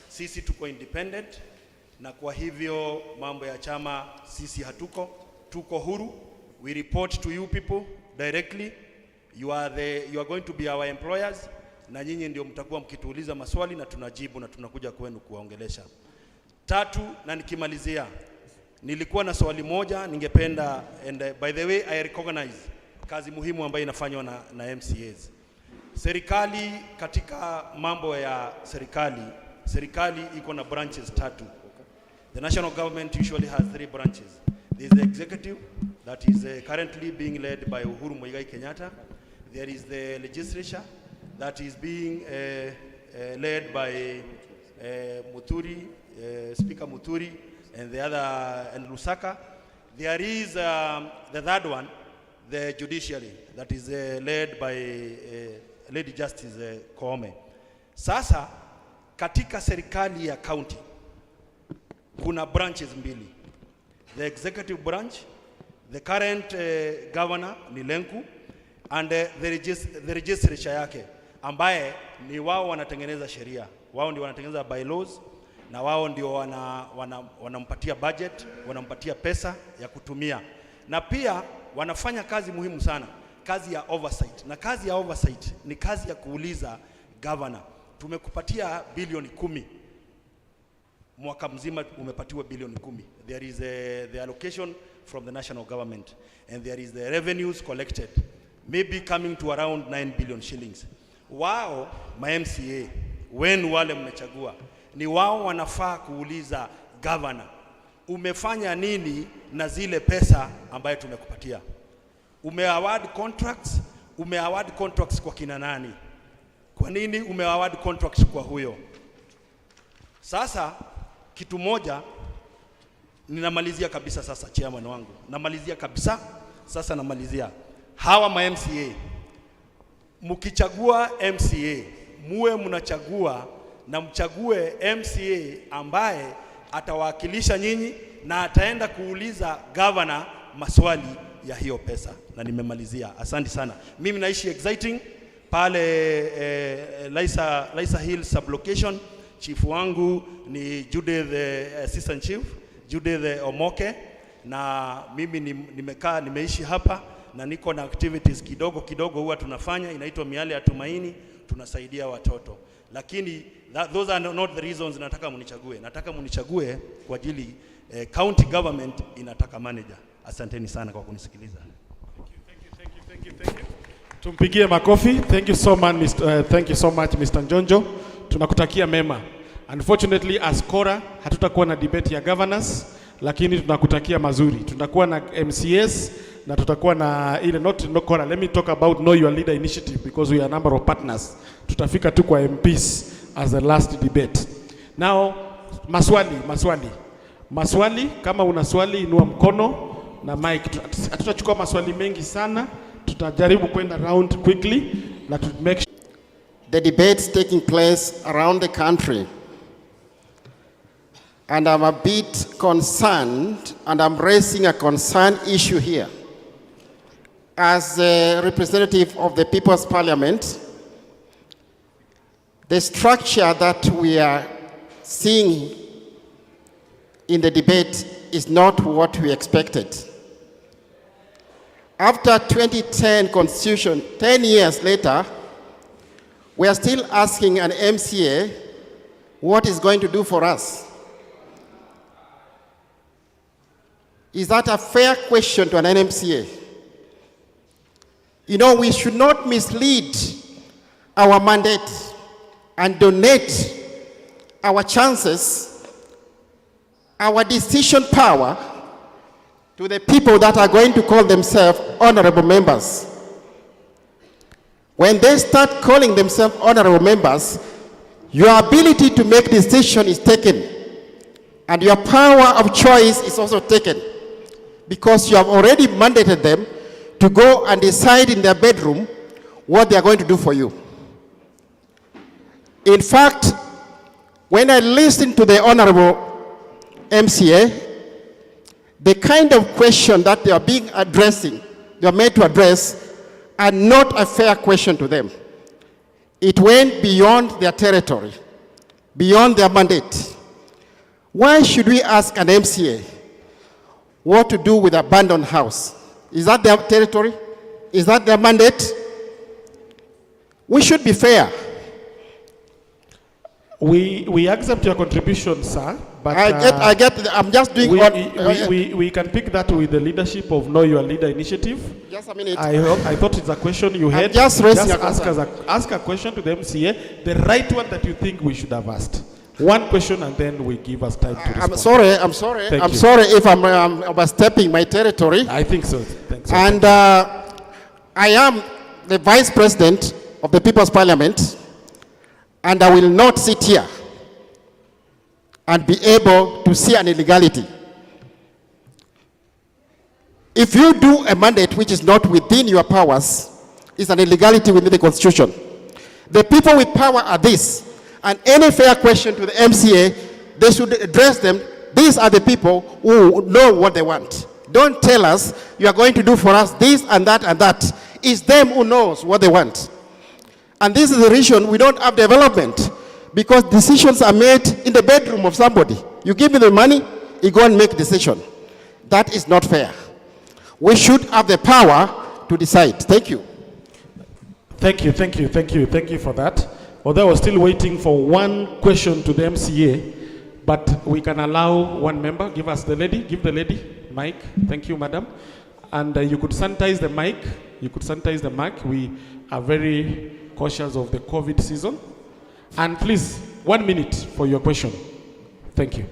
Speaker 10: Sisi tuko independent, na kwa hivyo mambo ya chama sisi tuko huru. We report to you people directly. You are going to be our employers, na nyinyi ndio mtakuwa mkituuliza maswali na tunajibu na tunakuja kwenu kuwaongelesha. Tatu, na nikimalizia, nilikuwa na swali moja ningependa, and by the way I recognize kazi muhimu ambayo inafanywa na MCAs. Serikali, katika mambo ya serikali iko na branches 3. The national government usually has 3 branches. There is the executive that is currently being led by Uhuru Muigai Kenyatta. There is the legislature that is being led by Muturi, Speaker Muturi, and the other, and Lusaka. There is the third one, the judiciary, that is led by Lady Justice Koome. Sasa katika serikali ya county kuna branches mbili. The executive branch, the current governor ni Lenku, and the legislature yake, ambaye ni wao wanatengeneza sheria, wao ndio wanatengeneza bylaws, na wao ndio wanampatia budget, wanampatia pesa ya kutumia, na pia wanafanya kazi muhimu sana, kazi ya oversight. Na kazi ya oversight ni kazi ya kuuliza governor, tumekupatia bilioni 10, mwaka mzima umepatiwa bilioni 10. There is the allocation from the national government. And there is the revenues collected, maybe coming to around 9 billion shillings. Wao, ma MCA, when wale mmechagua, ni wao wanafaa kuuliza governor, umefanya nini na zile pesa ambayo tumekupatia? Umeaward contracts kwa kina nani? Kwa nini umeaward contracts kwa huyo? Sasa kitu moja ninamalizia kabisa sasa, chairman wangu. Namalizia kabisa. Sasa namalizia. Hawa ma MCA, mkichagua MCA, muwe mnachagua na mchague MCA ambaye atawakilisha nyinyi na ataenda kuuliza governor maswali ya hiyo pesa. Na nimemalizia. Asante sana. Mimi naishi exciting pale Lisa Hill sublocation. Chief wangu ni Judith, assistant chief Judith Omoke, na mimi nimeishi hapa na niko na activities kidogo huwa tunafanya, inaitwa miale ya tumaini, tunasaidia watoto. Lakini those are not the reasons nataka munichague. Nataka munichague kwa ajili county government inataka manager. Asanteni sana kwa kunisikiliza.
Speaker 2: Thank you. Tumpigie makofi. Thank you so much Mr. Njonjo. Tunakutakia mema. Unfortunately as Kora hatutakuwa na debate ya governors, lakini tunakutakia mazuri. Tutakuwa na MCS na tutakuwa na ile no Kora. Let me talk about Know Your Leader initiative because we are a number of partners. Tutafika tu kwa MPs as the last debate. Now maswali, kama una swali inua mkono na mic. Hatutachukua maswali mengi sana. Tutajaribu kwenda round quickly na to make sure
Speaker 11: the debates taking place around the country. And I'm a bit concerned, and I'm raising a concern issue here. As a representative of the People's Parliament, the structure that we are seeing in the debate is not what we expected. After 2010 Constitution, 10 years later, we are still asking an MCA what is going to do for us. Is that a fair question to an NMCA? You know, we should not mislead our mandate and donate our chances, our decision power to the people that are going to call themselves honorable members. When they start calling themselves honorable members, your ability to make decision is taken, and your power of choice is also taken, because you have already mandated them to go and decide in their bedroom what they are going to do for you. In fact, when I listen to the honorable MCA, the kind of question that they are made to address are not a fair question to them. It went beyond their territory, beyond their mandate. Why should we ask an MCA what to do with abandoned house? Is that their territory? Is that their mandate? We should be fair.
Speaker 2: We accept your contribution, sir. But
Speaker 11: I'm just doing
Speaker 2: we can pick that with the leadership of Know Your Leader initiative.
Speaker 11: Just a minute.
Speaker 2: I thought it's a question you had.
Speaker 11: Just
Speaker 2: ask a question to the MCA, the right one that you think we should have asked. One question and then we give us time to respond.
Speaker 11: I'm sorry if I'm overstepping my territory.
Speaker 2: I think so. Thanks.
Speaker 11: And I am the Vice President of the People's Parliament, and I will not sit here and be able to see an illegality. If you do a mandate which is not within your powers, it's an illegality within the Constitution. The people with power are this, and any fair question to the MCA, they should address them. These are the people who know what they want. Don't tell us you are going to do for us this and that and that. It's them who knows what they want. And this is the reason we don't have development, because decisions are made in the bedroom of somebody. You give me the money, you go and make decision. That is not fair. We should have the power to decide. Thank you.
Speaker 2: Thank you for that. Although I was still waiting for one question to the MCA, but we can allow one member. Give the lady mic. Thank you, madam. And you could sanitize the mic. You could sanitize the mic. We are very cautious of the COVID season. And please, 1 minute for your question. Thank you.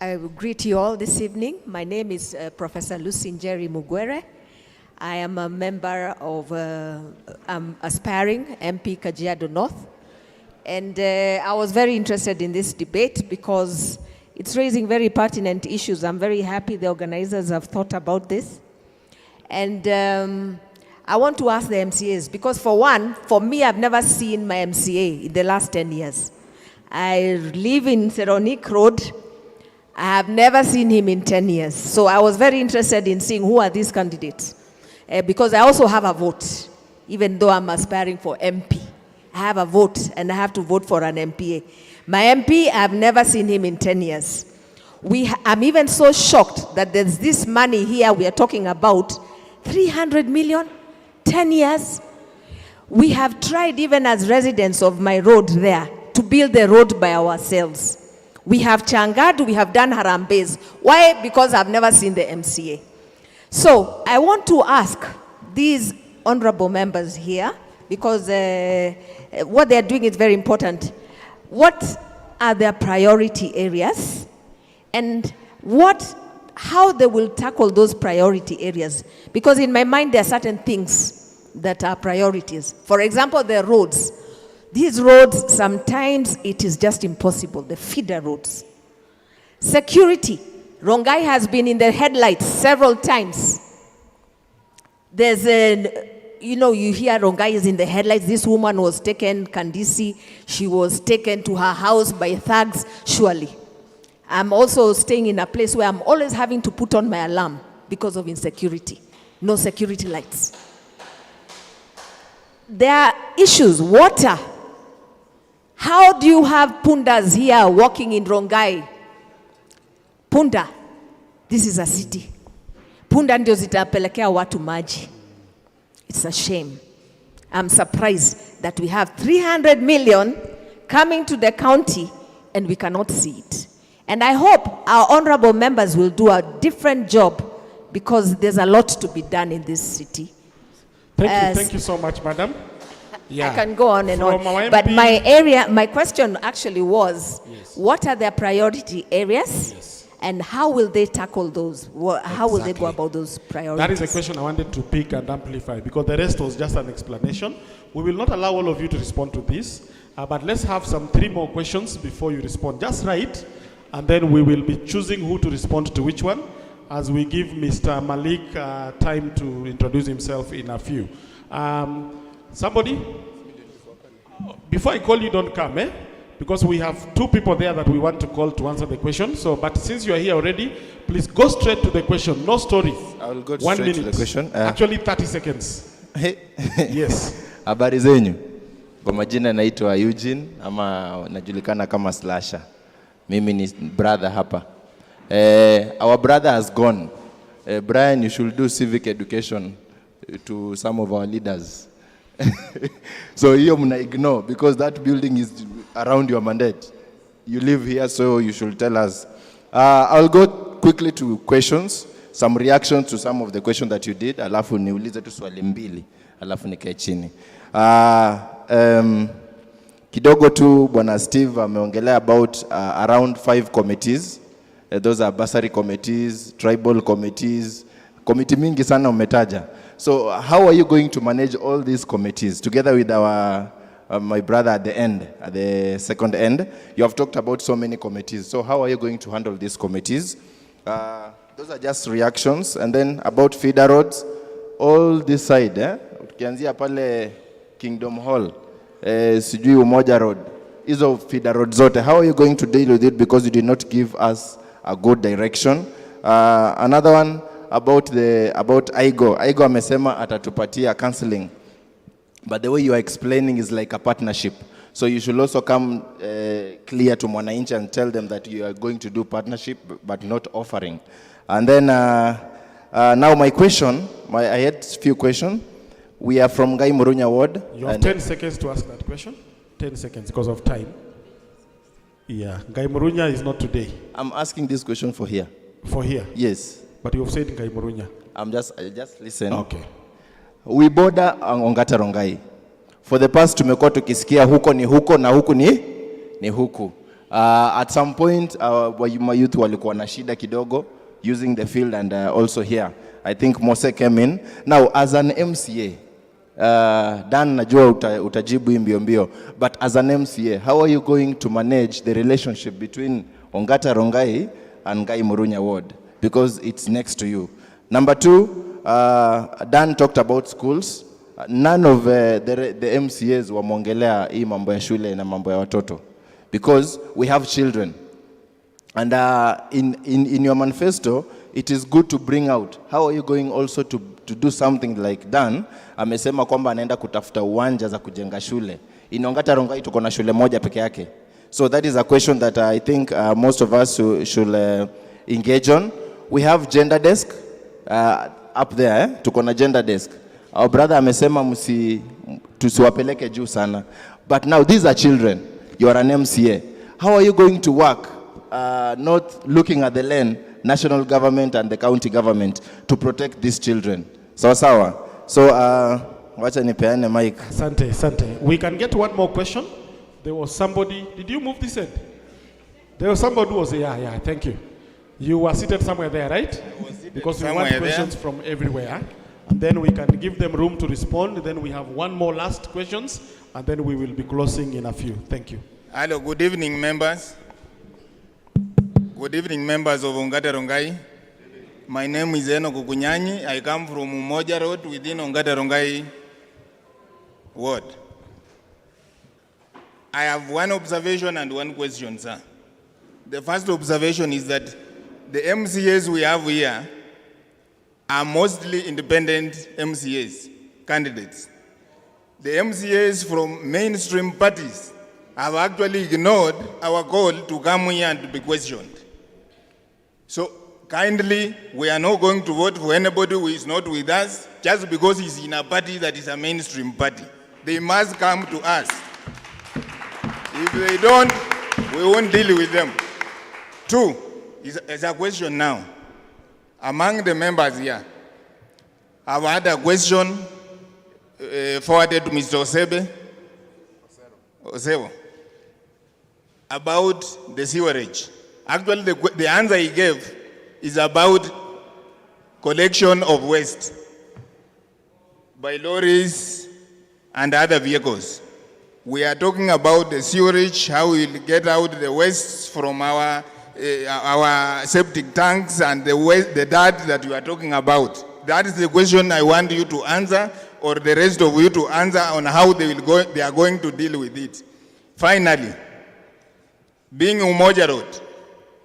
Speaker 12: I will greet you all this evening. My name is Professor Lucy Njeri Mugwere. I am a member of Aspiring MP Kajiado North. And I was very interested in this debate because it's raising very pertinent issues. I'm very happy the organizers have thought about this. And I want to ask the MCAs, because for one, for me, I've never seen my MCA in the last 10 years. I live in Seronik Road. I have never seen him in 10 years. So I was very interested in seeing who are these candidates. Because I also have a vote, even though I'm aspiring for MP. I have a vote, and I have to vote for an MPA. My MP, I've never seen him in 10 years. I'm even so shocked that there's this money here we are talking about, 300 million, 10 years. We have tried, even as residents of my road there, to build the road by ourselves. We have changad, we have done harambes. Why? Because I've never seen the MCA. So I want to ask these honorable members here, because what they're doing is very important. What are their priority areas, and how they will tackle those priority areas? Because in my mind, there are certain things that are priorities. For example, the roads. These roads, sometimes it is just impossible, the feeder roads. Security. Rongai has been in the headlights several times. There's you hear Rongai is in the headlights. This woman was taken, Kandisi, she was taken to her house by thugs, surely. I'm also staying in a place where I'm always having to put on my alarm because of insecurity. No security lights. There are issues, water. How do you have pundas here walking in Rongai? Punda, this is a city. Punda ndio zitapelekea watu maji. It's a shame. I'm surprised that we have 300 million coming to the county and we cannot see it. And I hope our honorable members will do a different job, because there's a lot to be done in this city.
Speaker 2: Thank you so much, madam. Yeah.
Speaker 12: I can go on and on. But my question actually was, what are their priority areas? And how will they tackle those? How will they go about those priorities?
Speaker 2: That is the question I wanted to pick and amplify, because the rest was just an explanation. We will not allow all of you to respond to this, but let's have 3 more questions before you respond. Just write, and then we will be choosing who to respond to which one, as we give Mr. Malik time to introduce himself in a few. Somebody? Before I call you, don't come, because we have 2 people there that we want to call to answer the question. So, but since you are here already, please go straight to the question. No story.
Speaker 13: I will go
Speaker 2: 1
Speaker 13: straight
Speaker 2: minute.
Speaker 13: to the question.
Speaker 2: Actually, 30 seconds. Yes.
Speaker 13: Habari zenyu. Kwa majina naitwa Eugene, ama najulikana kama Slasher. Mimi ni brother hapa. Our brother has gone. Brian, you should do civic education to some of our leaders. So you muna ignore, because that building is around your mandate. You live here, so you should tell us. I'll go quickly to questions, some reactions to some of the questions that you did. Alafu niulize tu swali mbili, alafu nikae chini. Kidogo tu Bwana Steve ameongelea about around 5 committees. Those are bursary committees, tribal committees, committee mingi sana umetaja. So how are you going to manage all these committees together with our my brother at the end, at the second end? You have talked about so many committees. So how are you going to handle these committees? Those are just reactions. And then about feeder roads, all this side, ukianzia pale Kingdom Hall, sijui Umoja Road, hizo feeder roads zote, how are you going to deal with it, because you did not give us a good direction? Another one about IGO. IGO amesema atatupatia counseling, but the way you are explaining is like a partnership. So you should also come clear to mwananchi and tell them that you are going to do partnership but not offering. And then now my question, I had a few questions. We are from Gai Murunya Ward.
Speaker 2: You have 10 seconds to ask that question. 10 seconds because of time. Yeah, Gai Murunya is not today.
Speaker 13: I'm asking this question for here.
Speaker 2: For here?
Speaker 13: Yes.
Speaker 2: But you have said Ngai Murunya.
Speaker 13: I just listen.
Speaker 2: Okay.
Speaker 13: We border Ongata Rongai. For the past tumekuwa tukisikia huko ni huko na huku ni huku. At some point my youth walikuwa na shida kidogo using the field and also here. I think Mose came in. Now as an MCA, Dan najua utajibu mbio mbio, but as an MCA, how are you going to manage the relationship between Ongata Rongai and Ngai Murunya ward? Because it's next to you. Number two, Dan talked about schools. None of the MCAs wamongelea hii mambo ya shule na mambo ya watoto. Because we have children. And in your manifesto, it is good to bring out. How are you going also to do something like Dan? Amesema kwamba anaenda kutafuta uwanja za kujenga shule. In Ongata Rongai tuko na shule moja peke yake. So that is a question that I think most of us should engage on. We have gender desk up there. Tuko na gender desk. Our brother amesema tusiwapeleke juu sana. But now these are children. You are an MCA. How are you going to work, not looking at the land, national government and the county government, to protect these children? Sawa. So, wacha nipeane mic.
Speaker 2: Asante. We can get one more question. There was somebody. Did you move this end? There was somebody who was yeah. Thank you. You were seated somewhere there, right? Because we want questions from everywhere. And then we can give them room to respond. Then we have one more last questions, and then we will be closing in a few. Thank you.
Speaker 14: Hello, good evening, members. Good evening, members of Ongata Rongai. My name is Eno Kukunyanyi. I come from Umoja Road within Ongata Rongai ward. I have one observation and one question, sir. The first observation is that the MCAs we have here are mostly independent MCAs, candidates. The MCAs from mainstream parties have actually ignored our call to come here and to be questioned. So kindly, we are not going to vote for anybody who is not with us just because he's in a party that is a mainstream party. They must come to us. If they don't, we won't deal with them. Two, is a question now. Among the members here, I've had a question forwarded to Mr. Osebo about the sewerage. Actually, the answer he gave is about collection of waste by lorries and other vehicles. We are talking about the sewerage, how we will get out the waste from our septic tanks and the dirt that you are talking about. That is the question I want you to answer, or the rest of you to answer on how they are going to deal with it. Finally, being Umoja Road,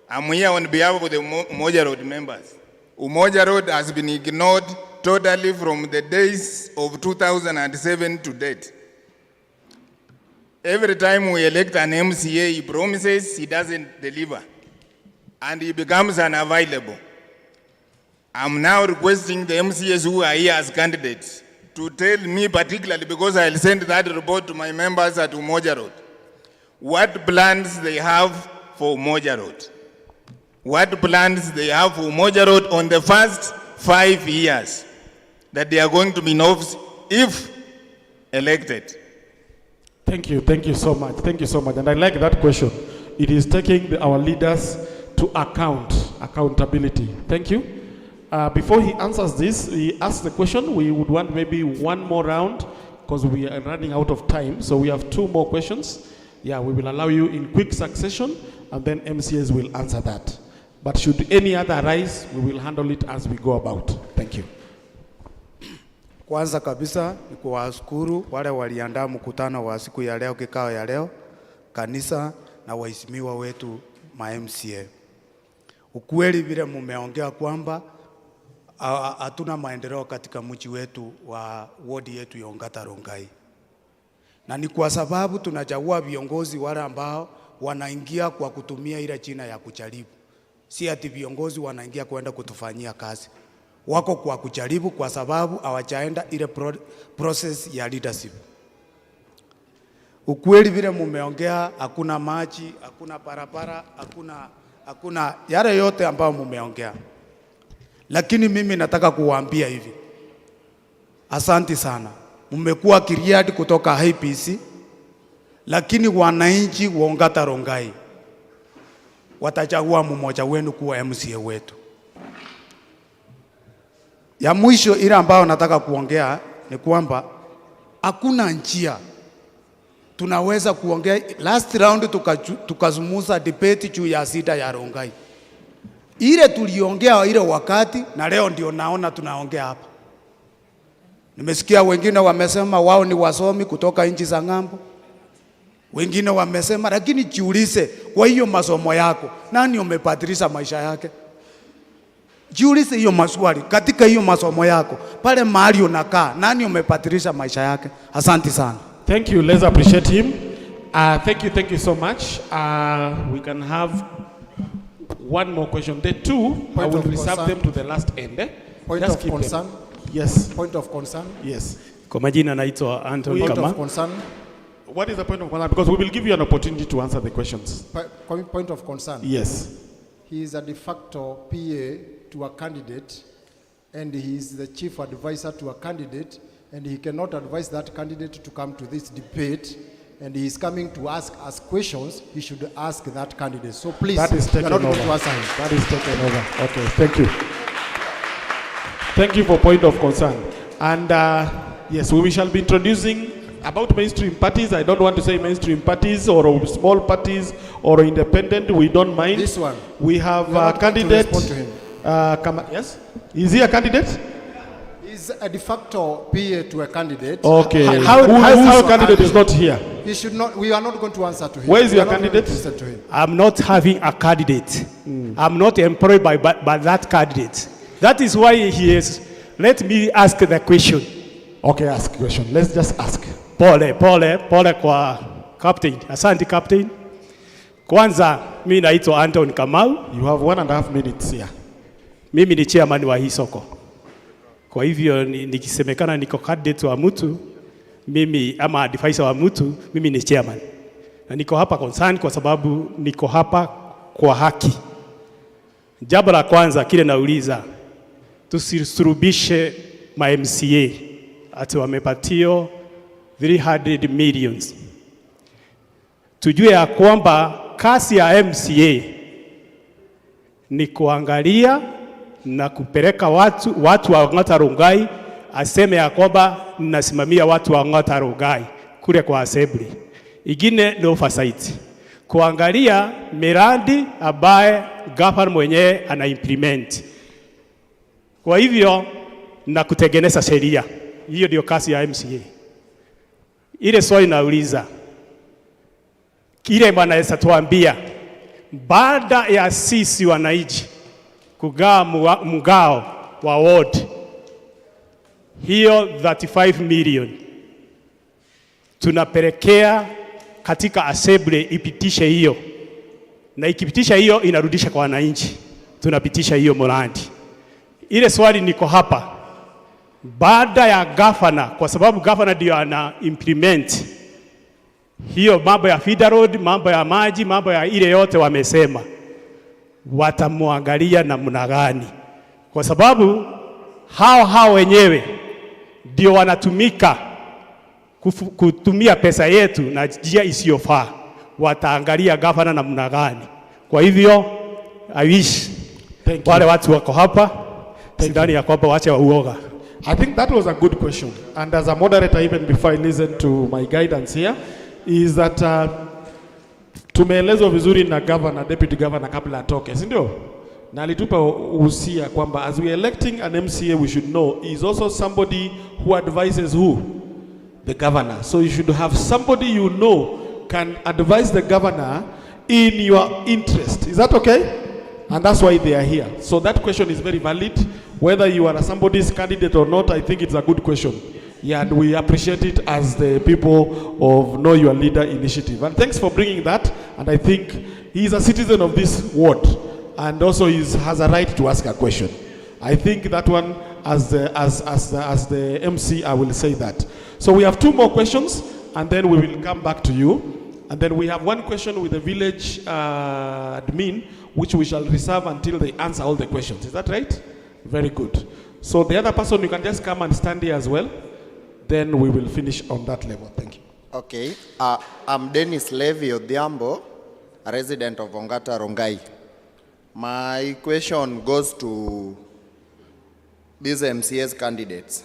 Speaker 14: I'm here on behalf of the Umoja Road members. Umoja Road has been ignored totally from the days of 2007 to date. Every time we elect an MCA, he promises, he doesn't deliver, and he becomes unavailable. I'm now requesting the MCAs who are here as candidates to tell me particularly, because I'll send that report to my members at Umoja Road, what plans they have for Umoja Road. What plans they have for Umoja Road on the first 5 years that they are going to be in office if elected.
Speaker 2: Thank you so much. And I like that question. It is taking our leaders to accountability. Thank you. Before he answers this, he asks the question, we would want maybe one more round because we are running out of time. So we have 2 more questions. Yeah, we will allow you in quick succession and then MCAs will answer that. But should any other arise, we will handle it as we go about. Thank you.
Speaker 15: Kwanza kabisa ni kuwashukuru wale waliandaa mkutano wa siku ya leo, kikao ya leo, kanisa na waheshimiwa wetu ma MCA. Ukweli vile mumeongea kwamba hatuna maendeleo katika mji wetu wa wodi yetu ya Ongata Rongai. Na ni kwa sababu tunachagua viongozi wale ambao wanaingia kwa kutumia ile jina ya kujaribu. Si ati viongozi wanaingia kwenda kutufanyia kazi. Wako kwa kujaribu kwa sababu hawajaenda ile process ya leadership. Ukweli vile mumeongea, hakuna maji, hakuna barabara, hakuna yale yote ambayo mumeongea, lakini mimi nataka kuwaambia hivi, asanti sana, mmekuwa kiriadi kutoka IPC, lakini wananchi wa Ongata Rongai watachagua mmoja wenu kuwa MCA wetu. Ya mwisho ile ambayo nataka kuongea ni kwamba hakuna njia tunaweza kuongea. Last round tukazumuza debate juu ya sida ya Rongai. Ile tuliongea ile wakati na leo ndio naona tunaongea hapa. Nimesikia wengine wamesema wao ni wasomi kutoka nchi za ng'ambo. Wengine wamesema, lakini jiulize, kwa hiyo masomo yako nani umebadilisha maisha yake? Jiulize hiyo maswali, katika hiyo masomo yako pale mahali unakaa nani umebadilisha maisha yake? Asante sana.
Speaker 2: Thank you. Let's appreciate him. Thank you so much. We can have one more question. The two, I will reserve them to the last end.
Speaker 7: Point
Speaker 2: Just
Speaker 7: of
Speaker 2: keep
Speaker 7: concern.
Speaker 2: them. Yes.
Speaker 7: Point of concern.
Speaker 2: Yes.
Speaker 16: Kwa majina naitwa Anton
Speaker 7: Point
Speaker 16: Kama.
Speaker 7: of concern.
Speaker 2: What is the point of concern? Because we will give you an opportunity to answer the questions.
Speaker 7: Point of concern.
Speaker 2: Yes.
Speaker 7: He is a de facto PA to a candidate, and he is the chief advisor to a candidate, and he cannot advise that candidate to come to this debate, and he is coming to ask us questions. He should ask that candidate. So please,
Speaker 2: that is taken
Speaker 7: you are not
Speaker 2: over.
Speaker 7: going to answer him.
Speaker 2: That is taken over. Okay, thank you. Thank you for point of concern. And yes, we shall be introducing about mainstream parties. I don't want to say mainstream parties or small parties or independent. We don't mind.
Speaker 7: This one.
Speaker 2: We have
Speaker 7: You are
Speaker 2: a
Speaker 7: not going to
Speaker 2: candidate.
Speaker 7: respond to him.
Speaker 2: Yes? Is he a candidate?
Speaker 7: He's a de facto PA to a candidate.
Speaker 2: Okay.
Speaker 7: Whose
Speaker 2: candidate is not here?
Speaker 7: He should not. We are not going to answer to him.
Speaker 2: Where is
Speaker 7: We
Speaker 2: your
Speaker 7: are not going
Speaker 2: candidate?
Speaker 7: to listen to him.
Speaker 16: I'm not having a candidate. I'm not employed by that candidate. That is why he is. Let me ask the question.
Speaker 2: Okay, ask question. Let's just ask.
Speaker 16: Pole kwa captain. Asante captain. Kwanza mimi naitwa Anton Kamau.
Speaker 2: You have 1.5 minutes here.
Speaker 16: Mimi ni chairman wa hii soko. Kwa hivyo nikisemekana niko candidate wa mtu, mimi ama advisor wa mtu, mimi ni chairman. Na niko hapa concern kwa sababu niko hapa kwa haki. Jambo la kwanza kile nauliza, tusisurubishe ma MCA ati wamepatio 300 millions. Tujue ya kwamba kazi ya MCA ni kuangalia na kupeleka watu wa Ongata Rongai, aseme ya kwamba ninasimamia watu wa Ongata Rongai kule kwa assembly. Ingine no oversight. Kuangalia miradi ambaye governor mwenyewe ana implement. Kwa hivyo na kutengeneza sheria. Hiyo ndio kazi ya MCA. Ile swali nauliza, kile wanaweza tuambia baada ya sisi wananchi kugawa mgao wa ward hiyo 35 million tunapelekea katika assembly ipitishe hiyo, na ikipitisha hiyo inarudisha kwa wananchi, tunapitisha hiyo mradi. Ile swali niko hapa baada ya governor, kwa sababu governor ndio ana implement hiyo mambo ya feeder road, mambo ya maji, mambo ya ile yote wamesema, watamwangalia namna gani? Kwa sababu hao wenyewe ndio wanatumika kutumia pesa yetu na njia isiyofaa. Wataangalia governor namna gani? Kwa hivyo I wish wale watu wako hapa sidhani ya kwamba waache uoga.
Speaker 2: I think that was a good question. And as a moderator, even before I listen to my guidance here, is that tumeelezwa vizuri na governor, deputy governor kabla atoke, si ndio? Na alitupa usia kwamba as we are electing an MCA, we should know he is also somebody who advises who? The governor. So you should have somebody you know can advise the governor in your interest. Is that okay? And that's why they are here. So that question is very valid. Whether you are somebody's candidate or not, I think it's a good question. Yeah, and we appreciate it as the people of Know Your Leader initiative. And thanks for bringing that. And I think he is a citizen of this ward, and also has a right to ask a question. I think that one, as the MC, I will say that. So we have 2 more questions, and then we will come back to you. And then we have one question with the village admin. which we shall reserve until they answer all the questions. Is that right? Very good. So the other person, you can just come and stand here as well. Then we will finish on that level. Thank you.
Speaker 17: Okay. I'm Dennis Levi Odhiambo, a resident of Ongata, Rongai. My question goes to these MCS candidates.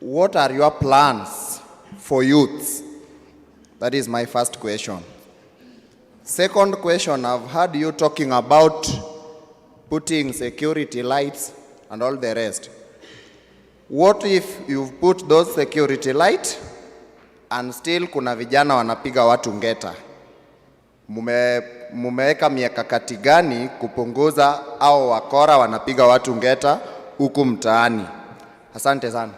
Speaker 17: What are your plans for youths? That is my first question. Second question, I've heard you talking about putting security lights and all the rest. What if you've put those security lights and still kuna vijana wanapiga watu ngeta? Mumeweka mikakati gani kupunguza au wakora wanapiga watu ngeta huku mtaani? Asante sana.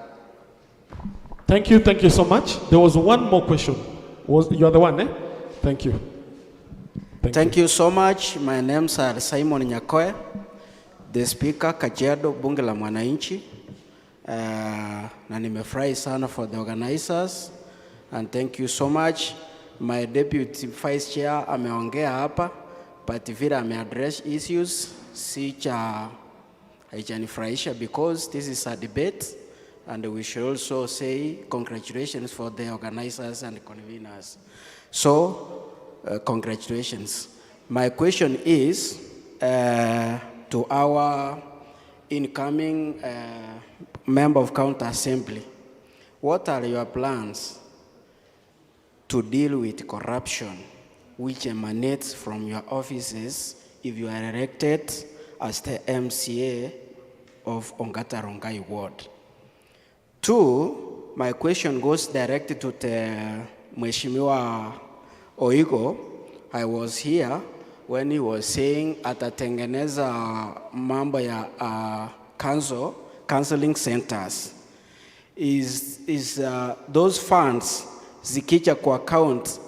Speaker 2: Thank you so much. There was one more question. You are the one, eh? Thank you.
Speaker 18: Thank you so much. My name is Simon Nyakoe, the speaker Kajiado Bunge la Mwananchi. Na nimefurahi sana for the organizers, and thank you so much. My deputy vice chair ameongea hapa, but vile ameaddress issues haijanifurahisha because this is a debate, and we should also say congratulations for the organizers and conveners. So, congratulations. My question is to our incoming member of county assembly. What are your plans to deal with corruption which emanates from your offices if you are elected as the MCA of Ongata Rongai Ward? Two, my question goes directly to the Mheshimiwa Oigo. I was here when he was saying atatengeneza mambo ya counseling centers. Is those funds zikija kwa account,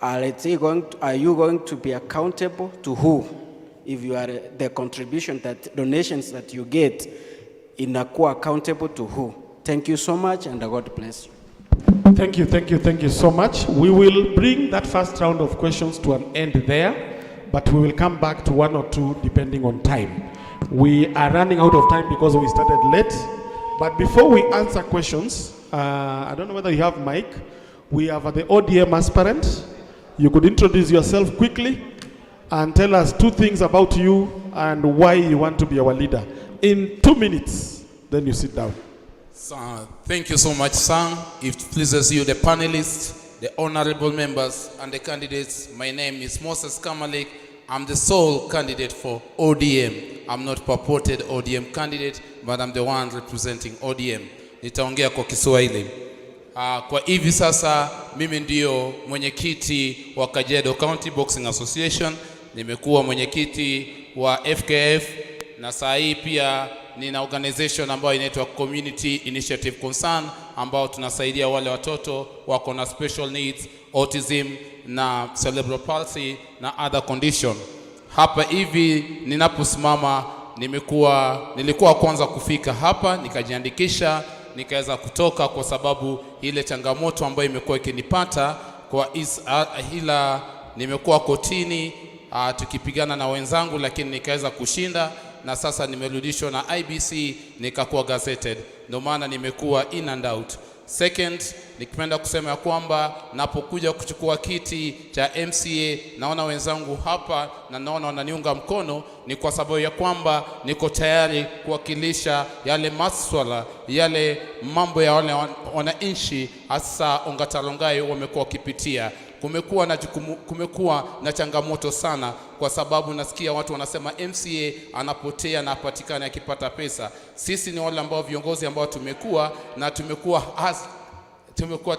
Speaker 18: are you going to be accountable to who? If you are the contribution that donations that you get inakuwa accountable to who? Thank you so much, and God bless you.
Speaker 2: Thank you so much. We will bring that first round of questions to an end there, but we will come back to one or two depending on time. We are running out of time because we started late, but before we answer questions, I don't know whether you have mic. We have the ODM aspirant. You could introduce yourself quickly and tell us two things about you and why you want to be our leader. In 2 minutes, then you sit down.
Speaker 19: Thank you so much, sir. If it pleases you, the panelists, the honorable members, and the candidates, my name is Moses Kamalik. I'm the sole candidate for ODM. I'm not purported ODM candidate, but I'm the one representing ODM. Nitaongea kwa Kiswahili. Kwa hivi sasa mimi ndio mwenyekiti wa Kajiado County Boxing Association. Nimekuwa mwenyekiti wa FKF, na saa hii pia nina organization ambayo inaitwa Community Initiative Concern, ambao tunasaidia wale watoto wako na special needs, autism na cerebral palsy na other condition. Hapa hivi ninaposimama nilikuwa kwanza kufika hapa, nikajiandikisha, nikaweza kutoka kwa sababu ile changamoto ambayo imekuwa ikinipata kwa hila nimekuwa kotini tukipigana na wenzangu, lakini nikaweza kushinda, na sasa nimerudishwa na IBC nikakuwa gazetted. Ndio maana nimekuwa in and out. Second, nikipenda kusema ya kwamba napokuja kuchukua kiti cha MCA naona wenzangu hapa na naona wananiunga mkono, ni kwa sababu ya kwamba niko tayari kuwakilisha yale maswala, yale mambo ya wale wananchi hasa Ongata Rongai wamekuwa kipitia. Kumekuwa na changamoto sana, kwa sababu nasikia watu wanasema MCA anapotea na apatikane akipata pesa. Sisi ni wale ambao viongozi ambao tumekuwa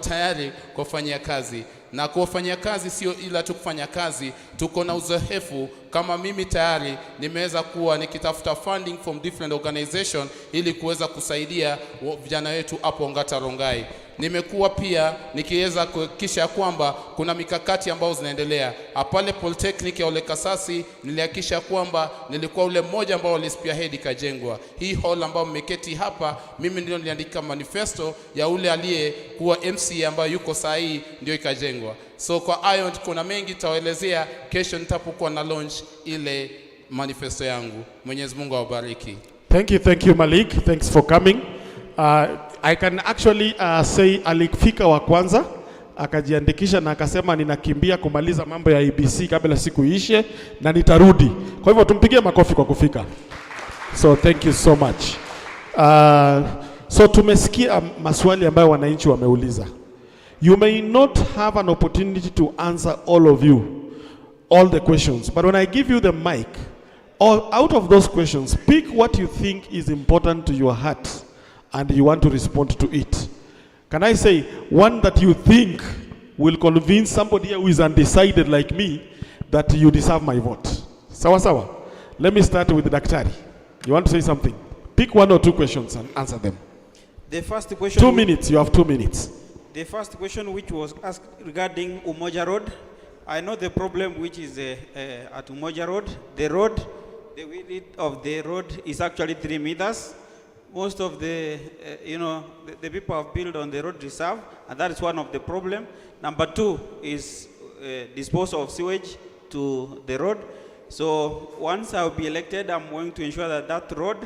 Speaker 19: tayari kufanyia kazi, na kufanyia kazi sio ila tu kufanya kazi, tuko na uzoefu. Kama mimi tayari nimeweza kuwa nikitafuta funding from different organization ili kuweza kusaidia vijana wetu hapo Ongata Rongai. Nimekuwa pia nikiweza kuhakikisha kwamba kuna mikakati ambayo zinaendelea. Pale Polytechnic ya Ole Kasasi nilihakikisha kwamba nilikuwa ule mmoja ambao walispearhead ikajengwa. Hii hall ambayo mmeketi hapa, mimi ndio niliandika manifesto ya ule aliyekuwa MCA ambayo yuko saa hii ndio ikajengwa. inalengwa. So kwa hayo kuna mengi tawaelezea kesho nitapokuwa na launch ile manifesto yangu. Mwenyezi Mungu awabariki.
Speaker 2: Thank you Malik. Thanks for coming. I can actually say alifika wa kwanza akajiandikisha na akasema ninakimbia kumaliza mambo ya ABC kabla siku ishe na nitarudi. Kwa hivyo tumpigie makofi kwa kufika. So thank you so much. So tumesikia maswali ambayo wananchi wameuliza. You may not have an opportunity to answer all of you, all the questions, but when I give you the mic, out of those questions, pick what you think is important to your heart and you want to respond to it. Can I say one that you think will convince somebody who is undecided like me that you deserve my vote? Sawa sawa. Let me start with Daktari. You want to say something? Pick one or two questions and answer them.
Speaker 5: The first question.
Speaker 2: 2 minutes. You have 2 minutes.
Speaker 5: The first question which was asked regarding Umoja Road. I know the problem which is at Umoja Road. The width of the road is actually 3 meters. Most of the, the people have built on the road reserve, and that is one of the problem. Number 2 is disposal of sewage to the road. So once I will be elected, I'm going to ensure that that road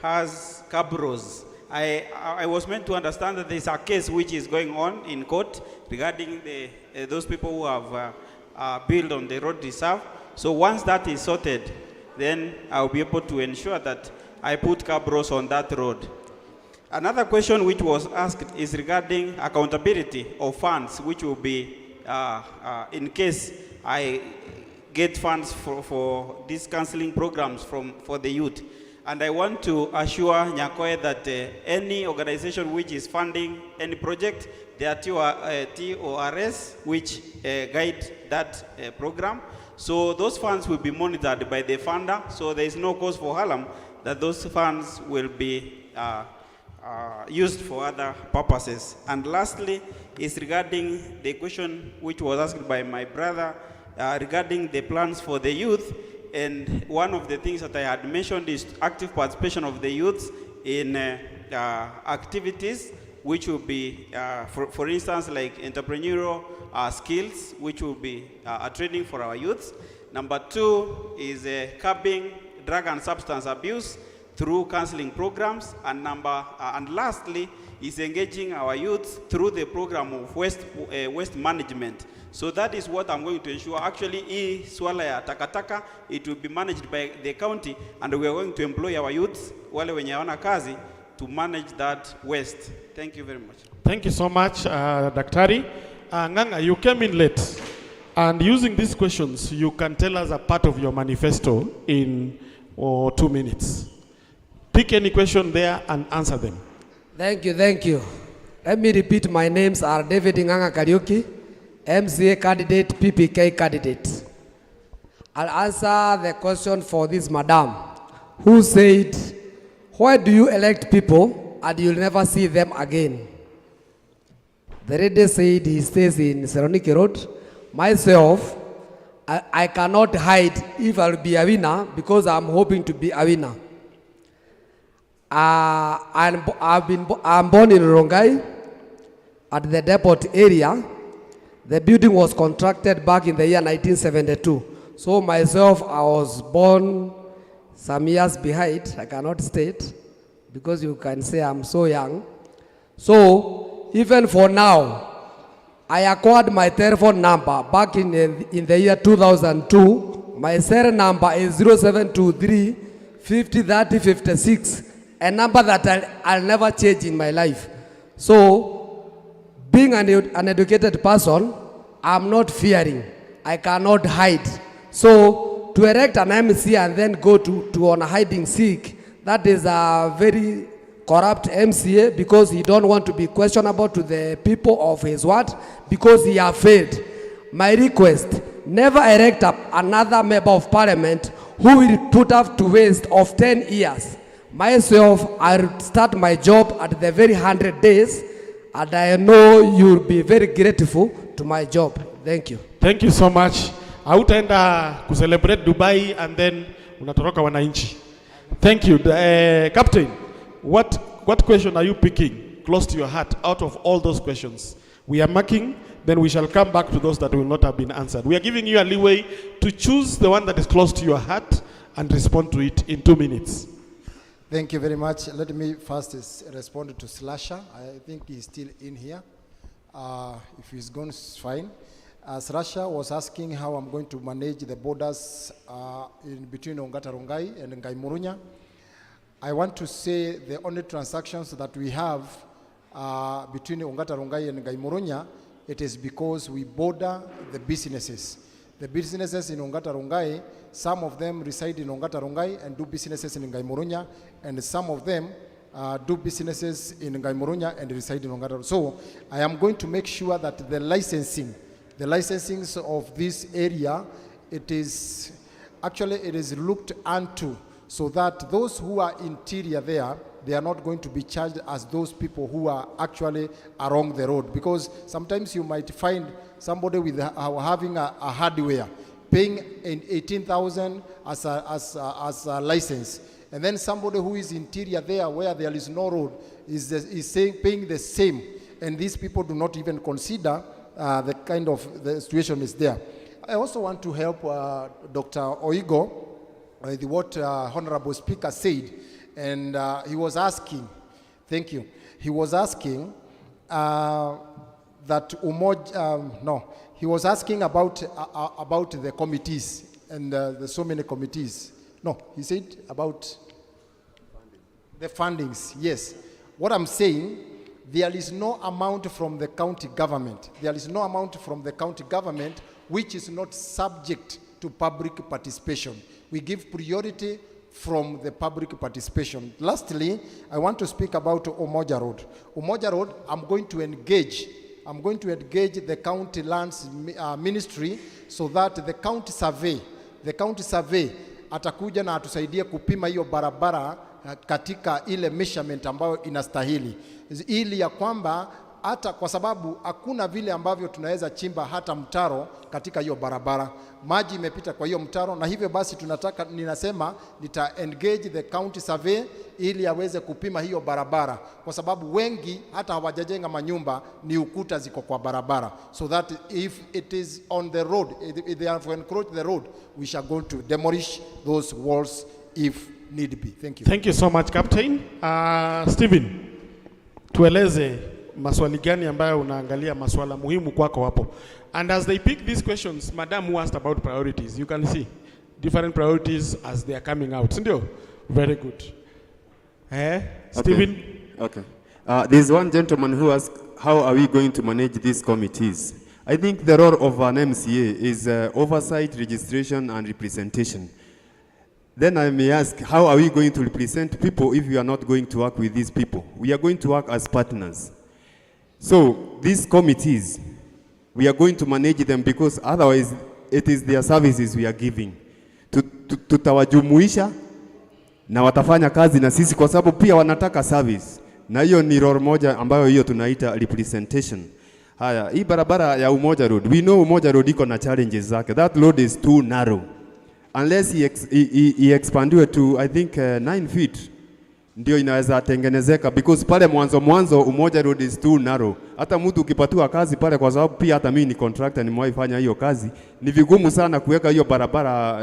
Speaker 5: has curb rows. I was meant to understand that there is a case which is going on in court regarding those people who have built on the road reserve. So once that is sorted, then I'll be able to ensure that I put curb rows on that road. Another question which was asked is regarding accountability of funds, which will be in case I get funds for these counseling programs for the youth. And I want to assure Nyakoe that any organization which is funding any project, there are TORS which guide that program. So those funds will be monitored by the funder, so there is no cause for harm that those funds will be used for other purposes. And lastly is regarding the question which was asked by my brother regarding the plans for the youth. And one of the things that I had mentioned is active participation of the youth in activities which will be, for instance, like entrepreneurial skills, which will be a training for our youth. Number 2 is curbing drug and substance abuse through counseling programs. And lastly is engaging our youth through the program of waste management. So that is what I'm going to ensure. Actually, swala ya takataka, it will be managed by the county, and we are going to employ our youths, wale wenye hawana kazi, to manage that waste. Thank you very much.
Speaker 2: Thank you so much, Daktari. Nganga, you came in late, and using these questions, you can tell us a part of your manifesto in 2 minutes. Pick any question there and answer them.
Speaker 9: Thank you. Let me repeat, my names are David Nganga Kariuki, MCA candidate, PPK candidate. I'll answer the question for this madam who said, why do you elect people and you'll never see them again? The lady said he stays in Seroniki Road. Myself, I cannot hide if I'll be a winner because I'm hoping to be a winner. I'm born in Rongai at the depot area. The building was constructed back in the year 1972. So myself, I was born some years behind. I cannot state because you can say I'm so young. So even for now, I acquired my telephone number back in the year 2002. My serial number is 0723 50 30 56, a number that I'll never change in my life. So, being an educated person, I'm not fearing. I cannot hide. So, to erect an MC and then go to on a hiding seek, that is a very corrupt MCA because he don't want to be questionable to the people of his word because he has failed. My request, never erect up another member of parliament who will put up to waste of 10 years. Myself, I'll start my job at the very 100 days, and I know you'll be very grateful to my job. Thank you.
Speaker 2: Thank you so much. Hautaenda kucelebrate Dubai and then unatoroka wananchi. Thank you. Captain, what question are you picking close to your heart out of all those questions? We are marking then we shall come back to those that will not have been answered. We are giving you a leeway to choose the one that is close to your heart and respond to it in 2 minutes.
Speaker 7: Thank you very much. Let me first respond to Slasher. I think he's still in here. If he's gone, it's fine. Slasher was asking how I'm going to manage the borders in between Ongata Rongai and Ngai Murunya. I want to say the only transactions that we have between Ongata Rongai and Ngai Murunya, it is because we border the businesses. The businesses in Ongata Rongai, some of them reside in Ongata Rongai and do businesses in Ngai Murunya, and some of them do businesses in Ngai Murunya and reside in Ongata. So I am going to make sure that the licensing of this area, it is looked unto, so that those who are interior there, they are not going to be charged as those people who are actually along the road. Because sometimes you might find somebody with having a hardware, paying 18,000 as a license. And then somebody who is interior there where there is no road is paying the same. And these people do not even consider the kind of the situation is there. I also want to help Dr. Oigo with what Honorable Speaker said. And he was asking, thank you, he was asking he was asking about the committees and the so many committees. No, he said about the fundings, yes. What I'm saying, there is no amount from the county government. There is no amount from the county government which is not subject to public participation. We give priority from the public participation. Lastly, I want to speak about Umoja Road. Umoja Road, I'm going to engage the county lands ministry so that the county survey atakuja na atusaidie kupima hiyo barabara katika ile measurement ambayo inastahili, ili ya kwamba hata kwa sababu hakuna vile ambavyo tunaweza chimba hata mtaro katika hiyo barabara, maji imepita kwa hiyo mtaro, na hivyo basi ninasema nita engage the county survey ili aweze kupima hiyo barabara, kwa sababu wengi hata hawajajenga manyumba, ni ukuta ziko kwa barabara, so that if it is on the road, if they have encroached the road, we shall go to demolish those walls if need be. Thank you.
Speaker 2: Thank you so much, Captain. Stephen, tueleze maswali gani ambayo unaangalia maswala muhimu kwako hapo. And as they pick these questions, Madam who asked about priorities, you can see different priorities as they are coming out. Sindio? Very good. Stephen?
Speaker 6: Okay. There's one gentleman who asked, how are we going to manage these committees? I think the role of an MCA is oversight, registration, and representation. Then I may ask, how are we going to represent people if we are not going to work with these people? We are going to work as partners. So these committees, we are going to manage them because otherwise it is their services we are giving. Tutawajumuisha na watafanya kazi na sisi kwa sababu pia wanataka service. Na hiyo ni role moja ambayo hiyo tunaita representation. Haya, hii barabara ya Umoja Road, we know Umoja Road iko na challenges zake. That road is too narrow. Unless he expanded to, I think, 9 feet, ndio inaweza tengenezeka, because pale mwanzo Umoja Road is too narrow. Hata mtu ukipatiwa kazi pale, kwa sababu pia hata mimi ni contractor nimewahi fanya hiyo kazi, ni vigumu sana kuweka hiyo barabara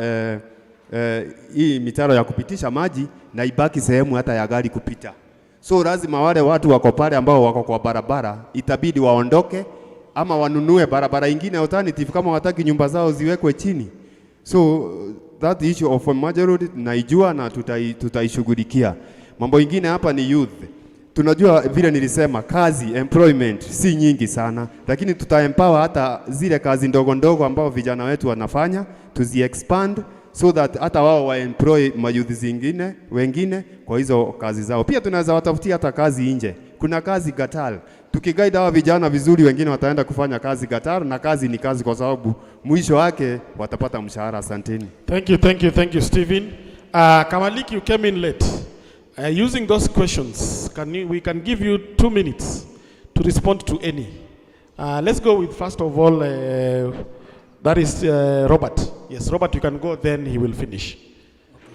Speaker 6: hii mitaro ya kupitisha maji na ibaki sehemu hata ya gari kupita. So lazima wale watu wako pale ambao wako kwa barabara itabidi waondoke ama wanunue barabara ingine alternative kama wataki nyumba zao ziwekwe chini. So that issue of Umoja Road naijua na tutaishughulikia. Mambo ingine hapa ni youth. Tunajua vile nilisema kazi, employment si nyingi sana, lakini tutaempower hata zile kazi ndogo ndogo ambao vijana wetu wanafanya, tuzi expand so that hata wao wa employ mayouth zingine wengine kwa hizo kazi zao. Pia tunaweza watafutia hata kazi nje. Kuna kazi Gatal. Tukiguide hawa vijana vizuri, wengine wataenda kufanya kazi Gatar, na kazi ni kazi kwa sababu mwisho wake watapata mshahara. Asanteni.
Speaker 2: Thank you Stephen. Kamaliki, you came in late. Using those questions, we can give you 2 minutes to respond to any. Let's go with, first of all, that is Robert. Yes, Robert, you can go, then he will finish.
Speaker 4: Okay.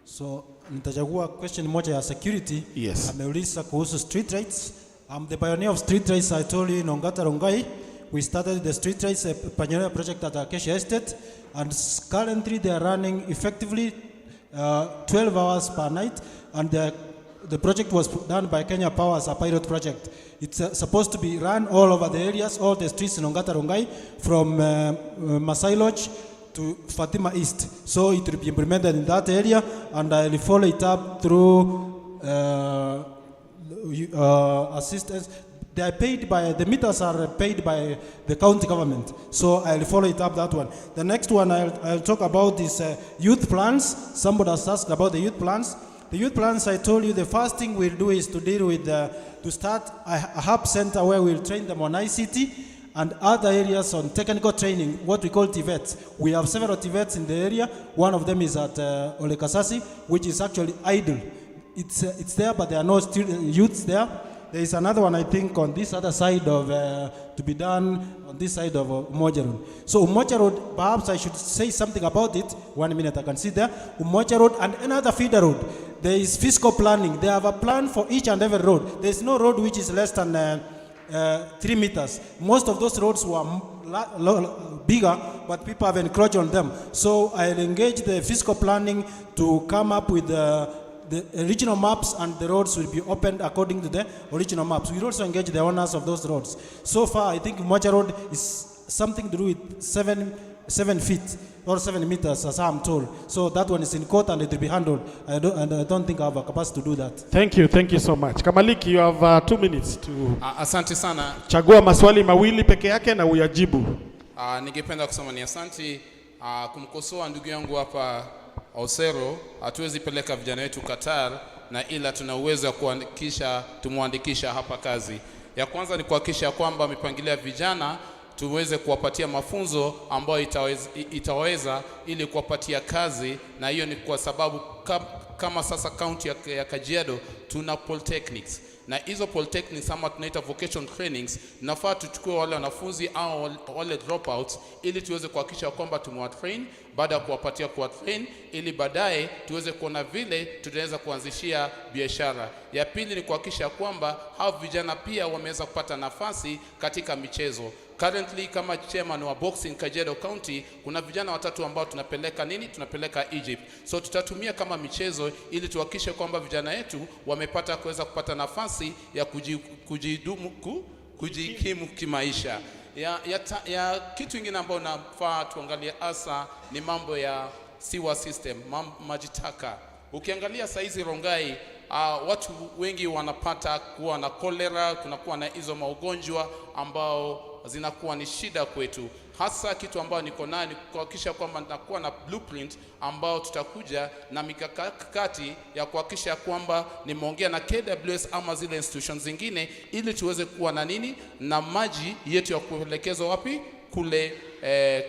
Speaker 4: So, nitachagua question moja ya security.
Speaker 2: Yes.
Speaker 4: Ameuliza kuhusu street lights. I'm the pioneer of street lights. I told you in Ongata Rongai, We started the street race pioneer project at Acacia Estate, and currently they are running effectively 12 hours per night, and the project was done by Kenya Power as a pilot project. It's supposed to be run all over the areas, all the streets in Ongata Rongai, from Masai Lodge to Fatima East. So it will be implemented in that area, and I will follow it up through assistance. They are paid by, the meters are paid by the county government. So I'll follow it up, that one. The next one I'll talk about is youth plans. Somebody has asked about the youth plans. The youth plans, I told you, the first thing we'll do is to deal with, to start a hub center where we'll train them on ICT and other areas on technical training, what we call TVETs. We have several TVETs in the area. One of them is at Olekasasi, which is actually idle. It's there, but there are no youths there. There is another one, I think, on this other side of, to be done on this side of Umoja Road. So Umoja Road, perhaps I should say something about it. 1 minute, I can see there. Umoja Road and another feeder road. There is fiscal planning. They have a plan for each and every road. There is no road which is less than 3 meters. Most of those roads were bigger, but people have encroached on them. So I'll engage the fiscal planning to come up with the original maps, and the roads will be opened according to the original maps. We also engage the owners of those roads. So far, I think Mocha Road is something to do with 7 feet or 7 meters, as I'm told. So that one is in court and it will be handled. I don't think I have a capacity to do that.
Speaker 2: Thank you so much. Kamaliki, you have 2 minutes to
Speaker 19: asante sana.
Speaker 2: Chagua maswali mawili peke yake na uyajibu.
Speaker 19: Ningependa kusema ni asante kumkosoa ndugu yangu hapa Osero. Hatuwezi peleka vijana wetu Qatar, na ila tuna uwezo wa kuandikisha, tumuandikisha hapa kazi. Ya kwanza ni kuhakikisha kwamba mipangilia vijana tuweze kuwapatia mafunzo ambayo itaweza ili kuwapatia kazi, na hiyo ni kwa sababu kama sasa county ya Kajiado tuna polytechnics, na hizo polytechnics ama tunaita vocational trainings, nafaa tuchukue wale wanafunzi au wale dropouts ili tuweze kuhakikisha kwamba tumewatrain. Baada ya kuwapatia kuwatrain, ili baadaye tuweze kuona vile tunaweza kuanzishia biashara. Ya pili ni kuhakikisha kwamba hao vijana pia wameweza kupata nafasi katika michezo. Currently, kama chairman wa boxing Kajiado County, kuna vijana 3 ambao tunapeleka tunapeleka Egypt. So tutatumia kama michezo ili tuhakikishe kwamba vijana wetu wamepata kuweza kupata nafasi ya kujikimu kimaisha. Ya kitu kingine ambao nafaa tuangalie hasa ni mambo ya sewer system, maji taka. Ukiangalia saizi Rongai, watu wengi wanapata kuwa na cholera, kunakuwa na hizo maugonjwa ambao zinakuwa ni shida kwetu. Hasa kitu ambao niko nayo ni kuhakikisha kwamba nitakuwa na blueprint ambao tutakuja na mikakati ya kuhakikisha kwamba nimeongea na KWS ama zile institutions zingine ili tuweze kuwa na na maji yetu ya kuelekezwa wapi kule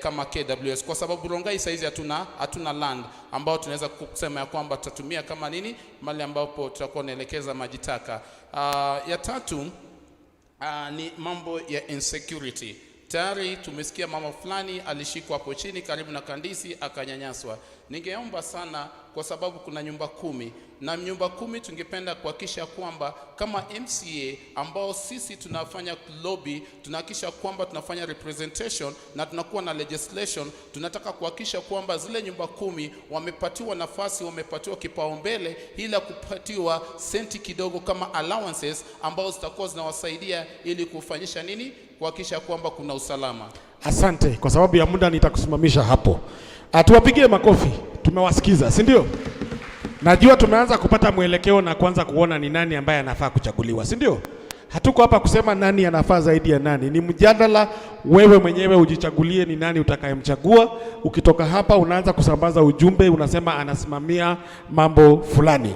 Speaker 19: kama KWS, kwa sababu Rongai saizi hatuna land ambao tunaweza kusema ya kwamba tutatumia kama mali ambapo tutakuwa naelekeza maji taka. Ya tatu ni mambo ya insecurity. Tayari tumesikia mama fulani alishikwa hapo chini karibu na Kandisi akanyanyaswa. Ningeomba sana, kwa sababu kuna nyumba 10 na nyumba 10 tungependa kuhakikisha kwamba kama MCA ambao sisi tunafanya lobby, tunahakikisha kwamba tunafanya representation na tunakuwa na legislation. Tunataka kuhakikisha kwamba zile nyumba 10 wamepatiwa nafasi, wamepatiwa kipaumbele, ila kupatiwa senti kidogo kama allowances ambao zitakuwa zinawasaidia ili kufanyisha kuhakikisha kwamba kuna usalama.
Speaker 2: Asante, kwa sababu ya muda nitakusimamisha hapo. Tuwapigie makofi, tumewasikiza, si ndio? Najua tumeanza kupata mwelekeo na kuanza kuona ni nani ambaye anafaa kuchaguliwa, si ndio? Hatuko hapa kusema nani anafaa zaidi ya nani. Ni mjadala, wewe mwenyewe ujichagulie ni nani utakayemchagua. Ukitoka hapa unaanza kusambaza ujumbe, unasema anasimamia mambo fulani.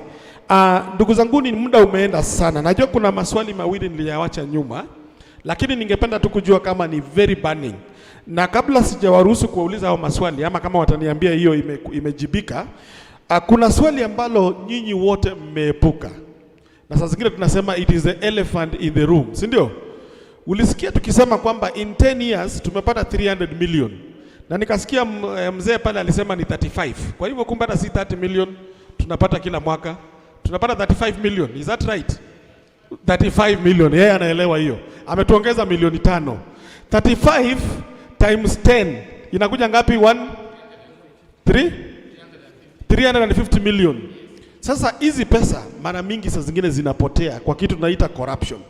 Speaker 2: Ndugu zangu, ni muda umeenda sana. Najua kuna maswali mawili niliyawacha nyuma, lakini ningependa tu kujua kama ni very burning. Na kabla sijawaruhusu kuwauliza hao maswali, ama kama wataniambia hiyo imejibika, kuna swali ambalo nyinyi wote mmeepuka. Na saa zingine tunasema it is the elephant in the room, si ndio? Ulisikia tukisema kwamba in 10 years tumepata 300 million. Na nikasikia mzee pale alisema ni 35. Kwa hivyo kumbe hata si 30 million tunapata kila mwaka. Tunapata 35 million. Is that right? 35 million. Yeye anaelewa hiyo. Ametuongeza milioni 5. 35 times 10 inakuja ngapi? 350 million. Sasa hizi pesa mara mingi saa zingine zinapotea kwa kitu tunaita corruption.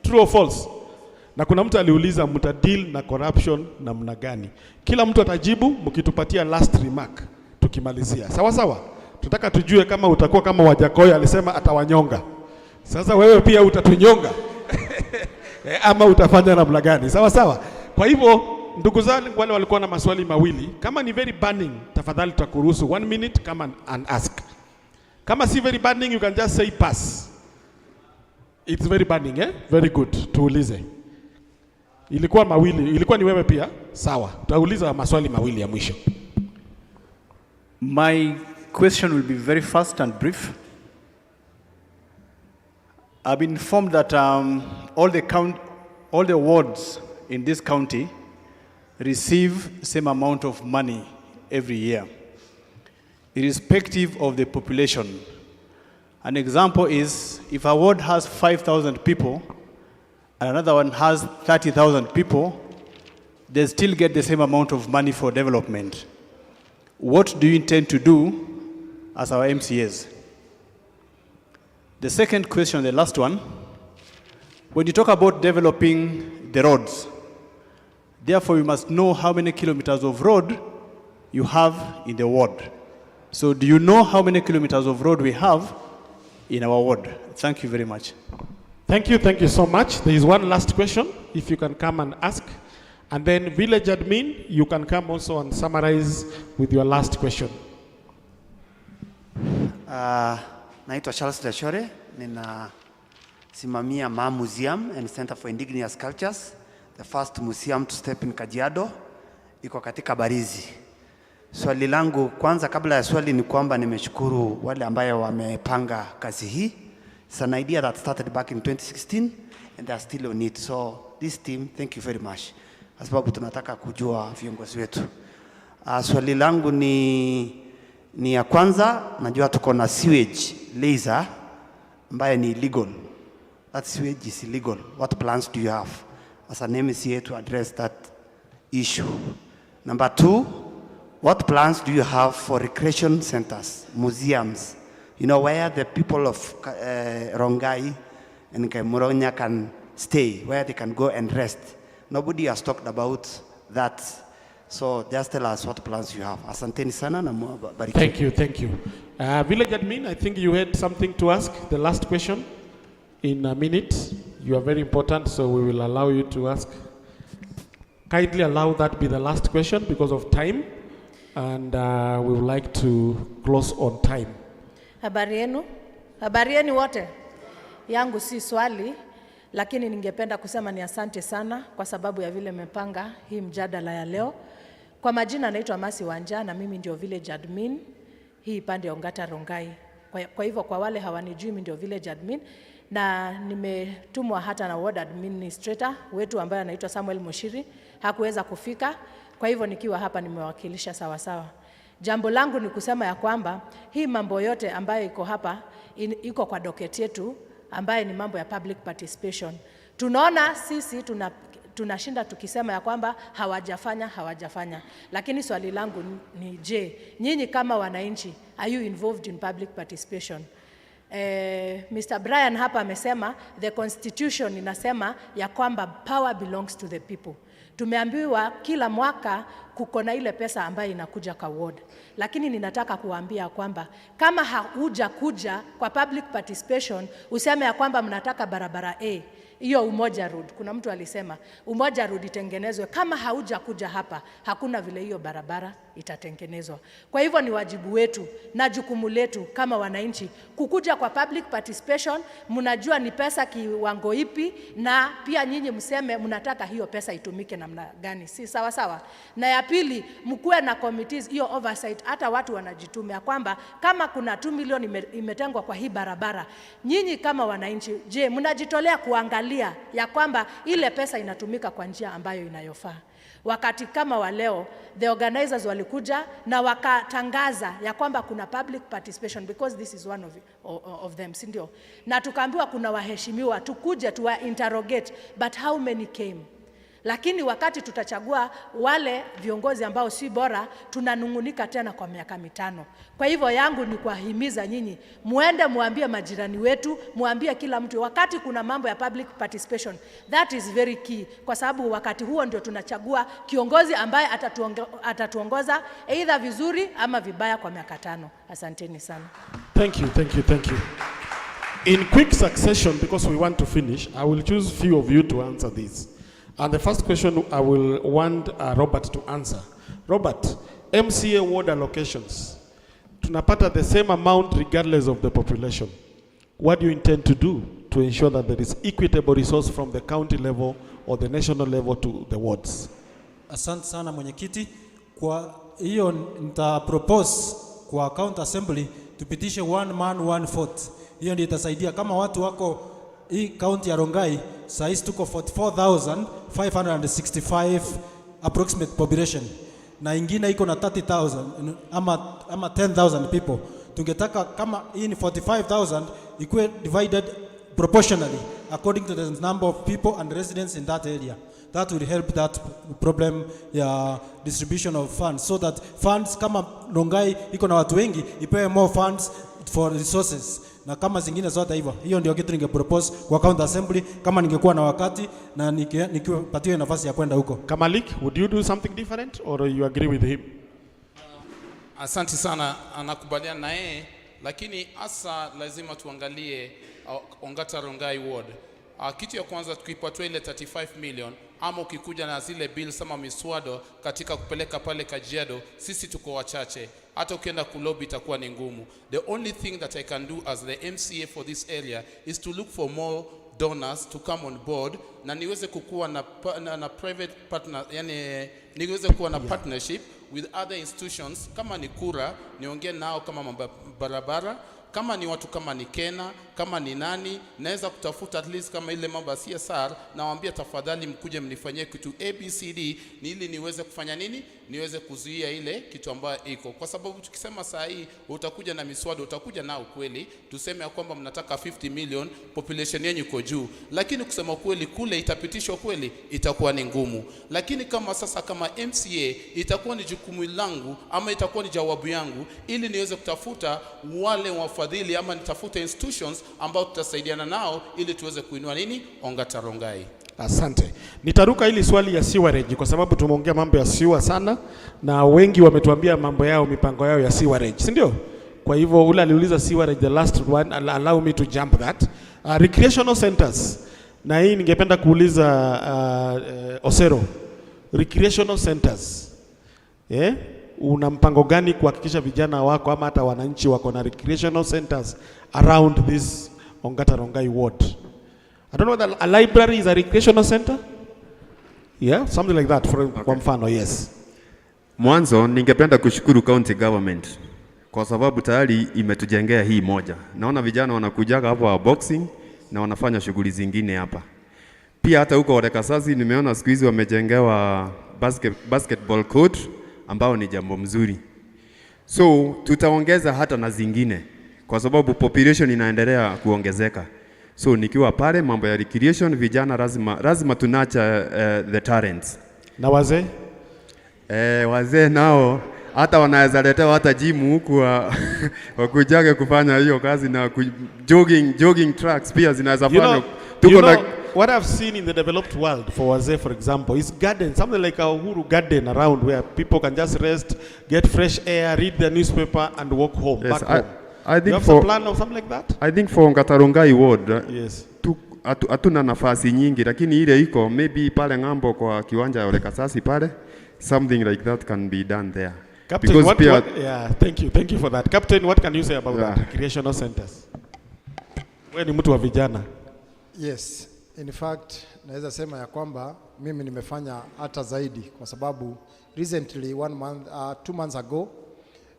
Speaker 2: True or false? Na kuna mtu aliuliza mtadeal na corruption namna gani? Kila mtu atajibu mkitupatia last remark tukimalizia. Sawa sawa? Tunataka tujue kama utakuwa kama Wajakoya alisema atawanyonga. Sasa wewe pia utatunyonga. Ama utafanya namna gani? Sawa sawa? Kwa hivyo ndugu zangu wale walikuwa na maswali mawili, kama ni very burning tafadhali tutakuruhusu 1 minute come and ask. Kama si very burning you can just say pass. It's very burning, eh? Very good. Tuulize. Ilikuwa mawili, ilikuwa ni wewe pia? Sawa. Tutauliza maswali mawili ya mwisho.
Speaker 20: My question will be very fast and brief. I've been informed that all the wards in this county receive same amount of money every year, irrespective of the population. An example is if a ward has 5,000 people and another one has 30,000 people, they still get the same amount of money for development. What do you intend to do as our MCAs? The second question, the last one, when you talk about developing the roads, therefore you must know how many kilometers of road you have in the ward. So do you know how many kilometers of road we have in our ward? Thank you very much.
Speaker 2: Thank you so much. There is one last question, if you can come and ask. And then village admin, you can come also and summarize with your last question.
Speaker 21: Naitwa Charles Dashore, ninasimamia Ma Museum and Center for Indigenous Cultures, the first museum to step in Kajiado, iko katika Barizi. Swali langu kwanza kabla ya swali ni kwamba nimeshukuru wale ambayo wamepanga kazi hii. It's an idea that started back in 2016 and they are still on it. So this team, thank you very much. Kwa sababu tunataka kujua viongozi wetu. Swali langu ni ya kwanza, najua tuko na sewage laser ambayo ni illegal. That sewage is illegal. What plans do you have as an MCA to address that issue? Number 2, what plans do you have for recreation centers, museums, you know, where the people of Rongai and Muronya can stay, where they can go and rest? Nobody has talked about that. So just tell us what plans you have. Asanteni sana na bariki.
Speaker 2: Thank you. Village admin, I think you had something to ask. The last question in a minute. You are very important, so we will allow you to ask. Kindly allow that be the last question because of time. And we would like to close on time.
Speaker 22: Habari yenu? Habari yenu wote? Yangu si swali, lakini ningependa kusema ni asante sana kwa sababu ya vile mmepanga hii mjadala ya leo. Kwa majina naitwa Masi Wanja na mimi ndio village admin hii pande ya Ongata Rongai. Kwa hivyo kwa wale hawanijui mimi ndio village admin na nimetumwa hata na ward administrator wetu ambaye anaitwa Samuel Mushiri, hakuweza kufika. Kwa hivyo nikiwa hapa nimewakilisha sawa sawa. Jambo langu ni kusema ya kwamba hii mambo yote ambayo iko hapa iko kwa docket yetu ambaye ni mambo ya public participation. Tunaona sisi tunashinda tukisema ya kwamba hawajafanya. Lakini swali langu ni je, nyinyi kama wananchi are you involved in public participation? Mr. Brian hapa amesema the constitution inasema ya kwamba power belongs to the people. Tumeambiwa kila mwaka kuko na ile pesa ambayo inakuja kwa ward. Lakini ninataka kuambia kwamba kama kuja kwa public participation useme ya kwamba mnataka barabara A, hiyo Umoja Road. Kuna mtu alisema Umoja Road itengenezwe, kama kuja hapa hakuna vile hiyo barabara itatengenezwa. Kwa hivyo ni wajibu wetu na jukumu letu kama wananchi kukuja kwa public participation. Mnajua ni pesa kiwango ipi na pia nyinyi mseme mnataka hiyo pesa itumike namna gani. Si sawa sawa? Na ya pili, mkuwe na committees, hiyo oversight, hata watu wanajitumia kwamba kama kuna 2 milioni imetengwa kwa hii barabara, nyinyi kama wananchi, je, mnajitolea kuangalia ya kwamba ile pesa inatumika kwa njia ambayo inayofaa? Wakati kama wa leo, the organizers walikuja na wakatangaza ya kwamba kuna public participation because this is one of them, si ndio? Na tukaambiwa kuna waheshimiwa tukuje tuwa interrogate, but how many came? Lakini wakati tutachagua wale viongozi ambao si bora, tunanungunika tena kwa miaka 5. Kwa hivyo yangu ni kuwahimiza nyinyi, muende muambie majirani wetu, muambie kila mtu wakati kuna mambo ya public participation. That is very key, kwa sababu wakati huo ndio tunachagua kiongozi ambaye atatuongoza either vizuri ama vibaya kwa miaka 5. Asanteni sana.
Speaker 2: Thank you, thank you, thank you. In quick succession, because we want to finish, I will choose few of you to answer this. And the first question I will want Robert to answer. Robert, MCA ward allocations. Tunapata the same amount regardless of the population. What do you intend to do to ensure that there is equitable resource from the county level or the national level to the wards?
Speaker 4: Asante sana mwenyekiti. Kwa hiyo nita propose kwa county assembly tupitishe 1 man 1 vote. Hiyo ndio itasaidia kama watu wako hii county ya Rongai saizi tuko 44,565 approximate population na ingine iko na 30,000 ama 10,000 people. Tungetaka kama hii ni 45,000 ikuwe divided proportionally according to the number of people and residents in that area. That will help that problem ya distribution of funds, so that funds kama Rongai iko na watu wengi ipewe more funds for resources, na kama zingine zote hivyo. Hiyo ndio kitu ningepropose kwa county assembly kama ningekuwa na wakati na nikipatiwa nafasi ya kwenda huko.
Speaker 2: Kamalik, would you do something different or you agree with him?
Speaker 19: Asante sana, anakubaliana na yeye, lakini hasa lazima tuangalie Ongata Rongai ward. Kitu ya kwanza tukipatiwa ile 35 million ama ukikuja na zile bills sama miswado katika kupeleka pale Kajiado, sisi tuko wachache. Hata ukienda kulobi itakuwa ni ngumu. The only thing that I can do as the MCA for this area is to look for more donors to come on board na niweze kukuwa na private partner, yani niweze kuwa na partnership with other institutions. Kama ni kura niongee nao, kama barabara, kama ni watu kama ni Kena, kama ni nani, naweza kutafuta at least kama ile mambo ya CSR, na waambia tafadhali mkuje mnifanyie kitu ABCD, ni ili niweze kufanya nini, niweze kuzuia ile kitu ambayo iko. Kwa sababu tukisema saa hii utakuja na miswada, utakuja nao kweli, tuseme ya kwamba mnataka 50 million, population yenu iko juu, lakini kusema kweli kule itapitishwa kweli, itakuwa ni ngumu. Lakini kama sasa kama MCA itakuwa ni jukumu langu ama itakuwa ni jawabu yangu, ili niweze kutafuta wale wafadhili ama nitafute institutions ambao tutasaidiana nao ili tuweze kuinua nini Ongata Rongai.
Speaker 2: Asante. Nitaruka hili swali ya sewerage kwa sababu tumeongea mambo ya sewer sana na wengi wametuambia mambo yao, mipango yao ya sewerage, si ndio? Kwa hivyo ule aliuliza sewerage, the last one, allow me to jump that. Recreational centers. Na hii ningependa kuuliza Osero. Recreational centers. Una mpango gani kuhakikisha vijana wako ama hata wananchi wako na recreational centers around this Ongata Rongai ward? I don't know whether a library is a recreational center? Yeah, something like that kwa mfano, yes.
Speaker 6: Mwanzo ningependa kushukuru county government kwa sababu tayari imetujengea hii moja. Naona vijana wanakujaga hapa wa boxing na wanafanya shughuli zingine hapa. Pia hata huko Orekasazi nimeona siku hizi wamejengewa basketball court ambao ni jambo mzuri. So tutaongeza hata na zingine kwa sababu population inaendelea kuongezeka. So nikiwa pale mambo ya recreation, vijana lazima tunacha the talents.
Speaker 2: Na wazee?
Speaker 6: Wazee nao hata wanaweza letewa hata gym huku wakujage kufanya hiyo kazi, na jogging tracks pia zinaweza fanya.
Speaker 2: What I've seen in the developed world for wazee, for example, is garden, something like a Uhuru garden around where people can just rest, get fresh air, read the newspaper and walk home,
Speaker 6: yes,
Speaker 2: back home.
Speaker 6: I think
Speaker 2: you have a plan or something like that?
Speaker 6: I think for Ongata Rongai ward,
Speaker 2: yes,
Speaker 6: hatuna nafasi nyingi, lakini ile iko maybe pale ngambo kwa kiwanja ya Olekasasi pale, something like that can be done there.
Speaker 2: Captain, yeah, thank you for that. Captain, what can you say about that, recreational centers? Wewe ni mtu wa vijana.
Speaker 7: Yes, in fact, naweza sema ya kwamba mimi nimefanya hata zaidi kwa sababu recently 2 months ago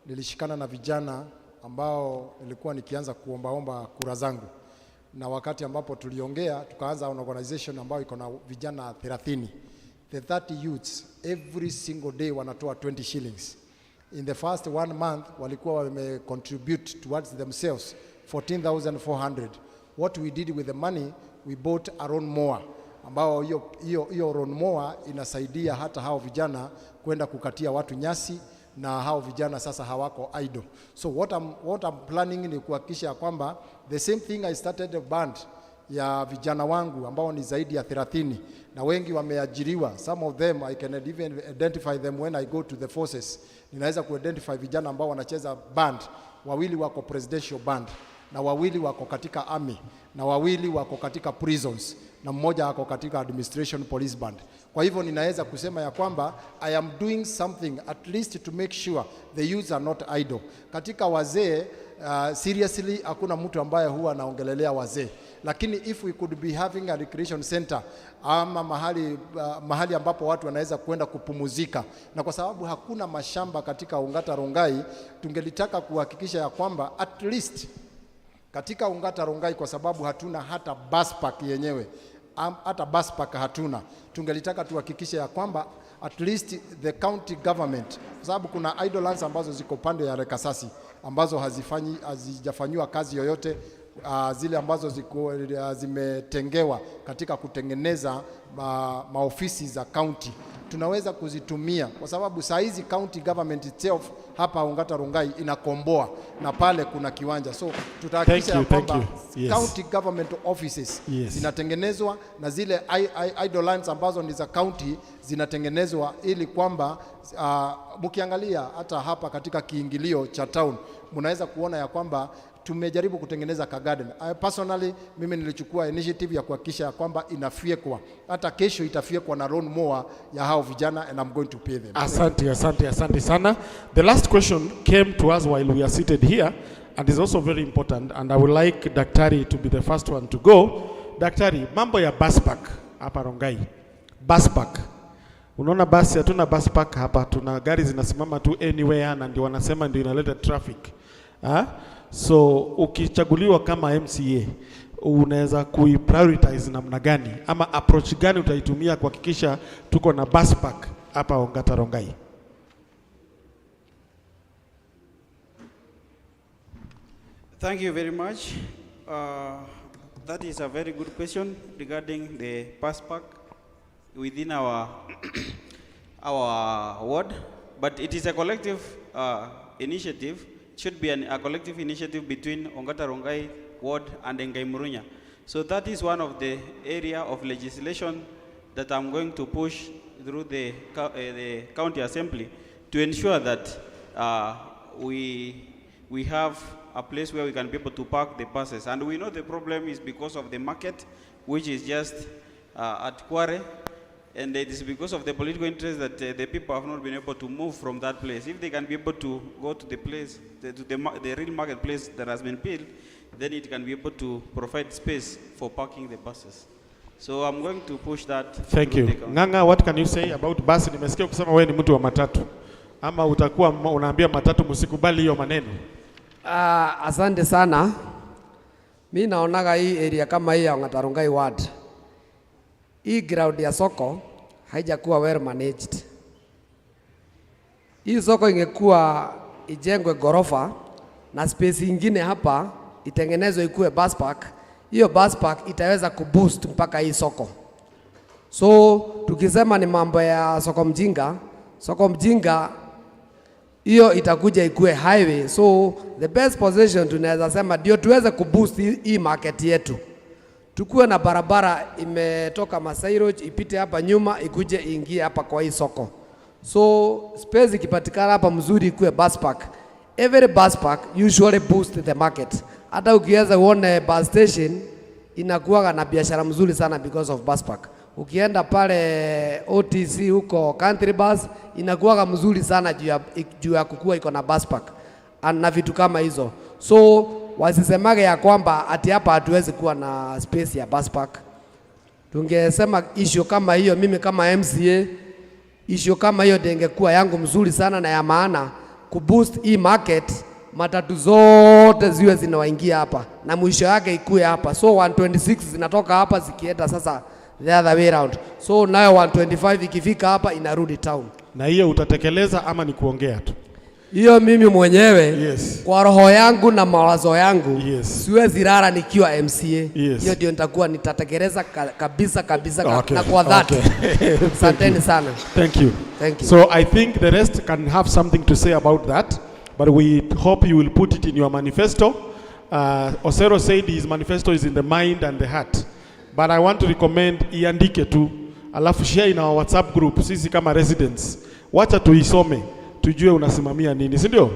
Speaker 7: nilishikana na vijana ambao nilikuwa nikianza kuombaomba kura zangu, na wakati ambapo tuliongea tukaanza an organization ambayo iko na vijana 30. The 30 youths every single day wanatoa 20 shillings. In the first 1 month walikuwa wame contribute towards themselves 14,400. What we did with the money, we bought our own mower ambao hiyo lawnmower inasaidia hata hao vijana kwenda kukatia watu nyasi, na hao vijana sasa hawako idle. So what I'm planning ni kuhakikisha kwamba the same thing I started a band ya vijana wangu ambao ni zaidi ya 30 na wengi wameajiriwa. Some of them I can even identify them when I go to the forces. Ninaweza kuidentify vijana ambao wanacheza band, wawili wako presidential band na wawili wako katika army na wawili wako katika prisons na mmoja wako katika administration police band. Kwa hivyo ninaweza kusema ya kwamba I am doing something at least to make sure the youths are not idle. Katika wazee seriously hakuna mtu ambaye huwa anaongelelea wazee, lakini if we could be having a recreation center ama mahali ambapo watu wanaweza kwenda kupumuzika, na kwa sababu hakuna mashamba katika Ongata Rongai, tungelitaka kuhakikisha ya kwamba at least katika Ongata Rongai, kwa sababu hatuna hata bus park yenyewe, hata bus park hatuna, tungelitaka tuhakikishe ya kwamba at least the county government, kwa sababu kuna idle lands ambazo ziko pande ya Rekasasi ambazo hazijafanywa kazi yoyote, zile ambazo zimetengewa katika kutengeneza maofisi za county, tunaweza kuzitumia, kwa sababu saa hizi county government itself hapa Ongata Rongai inakomboa na pale kuna kiwanja. So tutahakikisha kwamba county government offices zinatengenezwa na zile idle lands ambazo ni za county zinatengenezwa, ili kwamba mkiangalia hata hapa katika kiingilio cha town mnaweza kuona ya kwamba tumejaribu kutengeneza ka garden. Personally mimi nilichukua initiative ya kuhakikisha kwamba inafiekwa, hata kesho itafiekwa na lawn mower ya hao vijana, and I'm going to pay them.
Speaker 2: Asante sana. The last question came to us while we are seated here and is also very important, and I would like Daktari to be the first one to go. Daktari, mambo ya bus park hapa Rongai. Bus park. Unaona basi hatuna bus park hapa, tuna gari zinasimama tu anywhere na ndio wanasema ndio inaleta traffic. So ukichaguliwa kama MCA unaweza prioritize namna gani ama approach gani utaitumia kuhakikisha tuko na bus park hapa Ongata Rongai?
Speaker 5: Thank you very much. That is a very good question regarding the bus park within our our ward, but it is a collective initiative. Should be a collective initiative between Ongata Rongai ward and Engai Murunya. So that is one of the area of legislation that I'm going to push through the county assembly to ensure that we have a place where we can be able to park the buses. And we know the problem is because of the market, which is just at Kware. And it is because of the political interest that the people have not been able to move from that place. If they can be able to go to the place, to the real marketplace that has been built, then it can be able to provide space for parking the buses. So I'm going to push that.
Speaker 2: Thank you. Nganga, what can you say about bus? Nimesikia kusema wewe ni mtu wa matatu. Ama utakuwa unaambia matatu msikubali hiyo maneno?
Speaker 9: Asante sana. Mimi naonaga hii area kama hii ya Ongata Rongai ward, hii ground ya soko haijakuwa well managed. Hii soko ingekuwa ijengwe gorofa na space ingine hapa itengenezwe ikuwe bus park, hiyo bus park itaweza kuboost mpaka hii soko. So tukisema ni mambo ya soko mjinga hiyo itakuja ikuwe highway. So the best position tunaweza sema ndio tuweze kuboost hii market yetu, tukuwe na barabara imetoka Masai Road ipite hapa nyuma ikuje ingie hapa kwa hii soko. So space ikipatikana hapa mzuri ikuwe bus park. Every bus park usually boost the market. Hata ukiweza uone bus station inakuwa na biashara mzuri sana because of bus park. Ukienda pale OTC huko country bus inakuwa mzuri sana juu ya kukua iko na bus park na vitu kama hizo. So wasisemage ya kwamba ati hapa hatuwezi kuwa na space ya bus park. Tungesema issue kama hiyo, mimi kama MCA issue kama hiyo ingekuwa yangu mzuri sana na ya maana kuboost hii market, matatu zote ziwe zinawaingia hapa na mwisho yake ikue hapa. So 126 zinatoka hapa zikienda sasa the other way around. So nayo 125 ikifika hapa inarudi town.
Speaker 2: Na hiyo utatekeleza ama ni kuongea tu?
Speaker 9: Hiyo mimi mwenyewe kwa roho yangu na mawazo yangu siwezi lala nikiwa MCA. Hiyo ndio nitatekeleza kabisa na kwa dhati. Asanteni sana.
Speaker 2: Thank you.
Speaker 9: Thank you.
Speaker 2: So I think the rest can have something to say about that, but we hope you will put it in your manifesto. Osero said his manifesto is in the mind and the heart, but I want to recommend iandike tu, alafu share in our WhatsApp group. Sisi kama residents, wacha tuisome, tujue unasimamia nini, si ndio?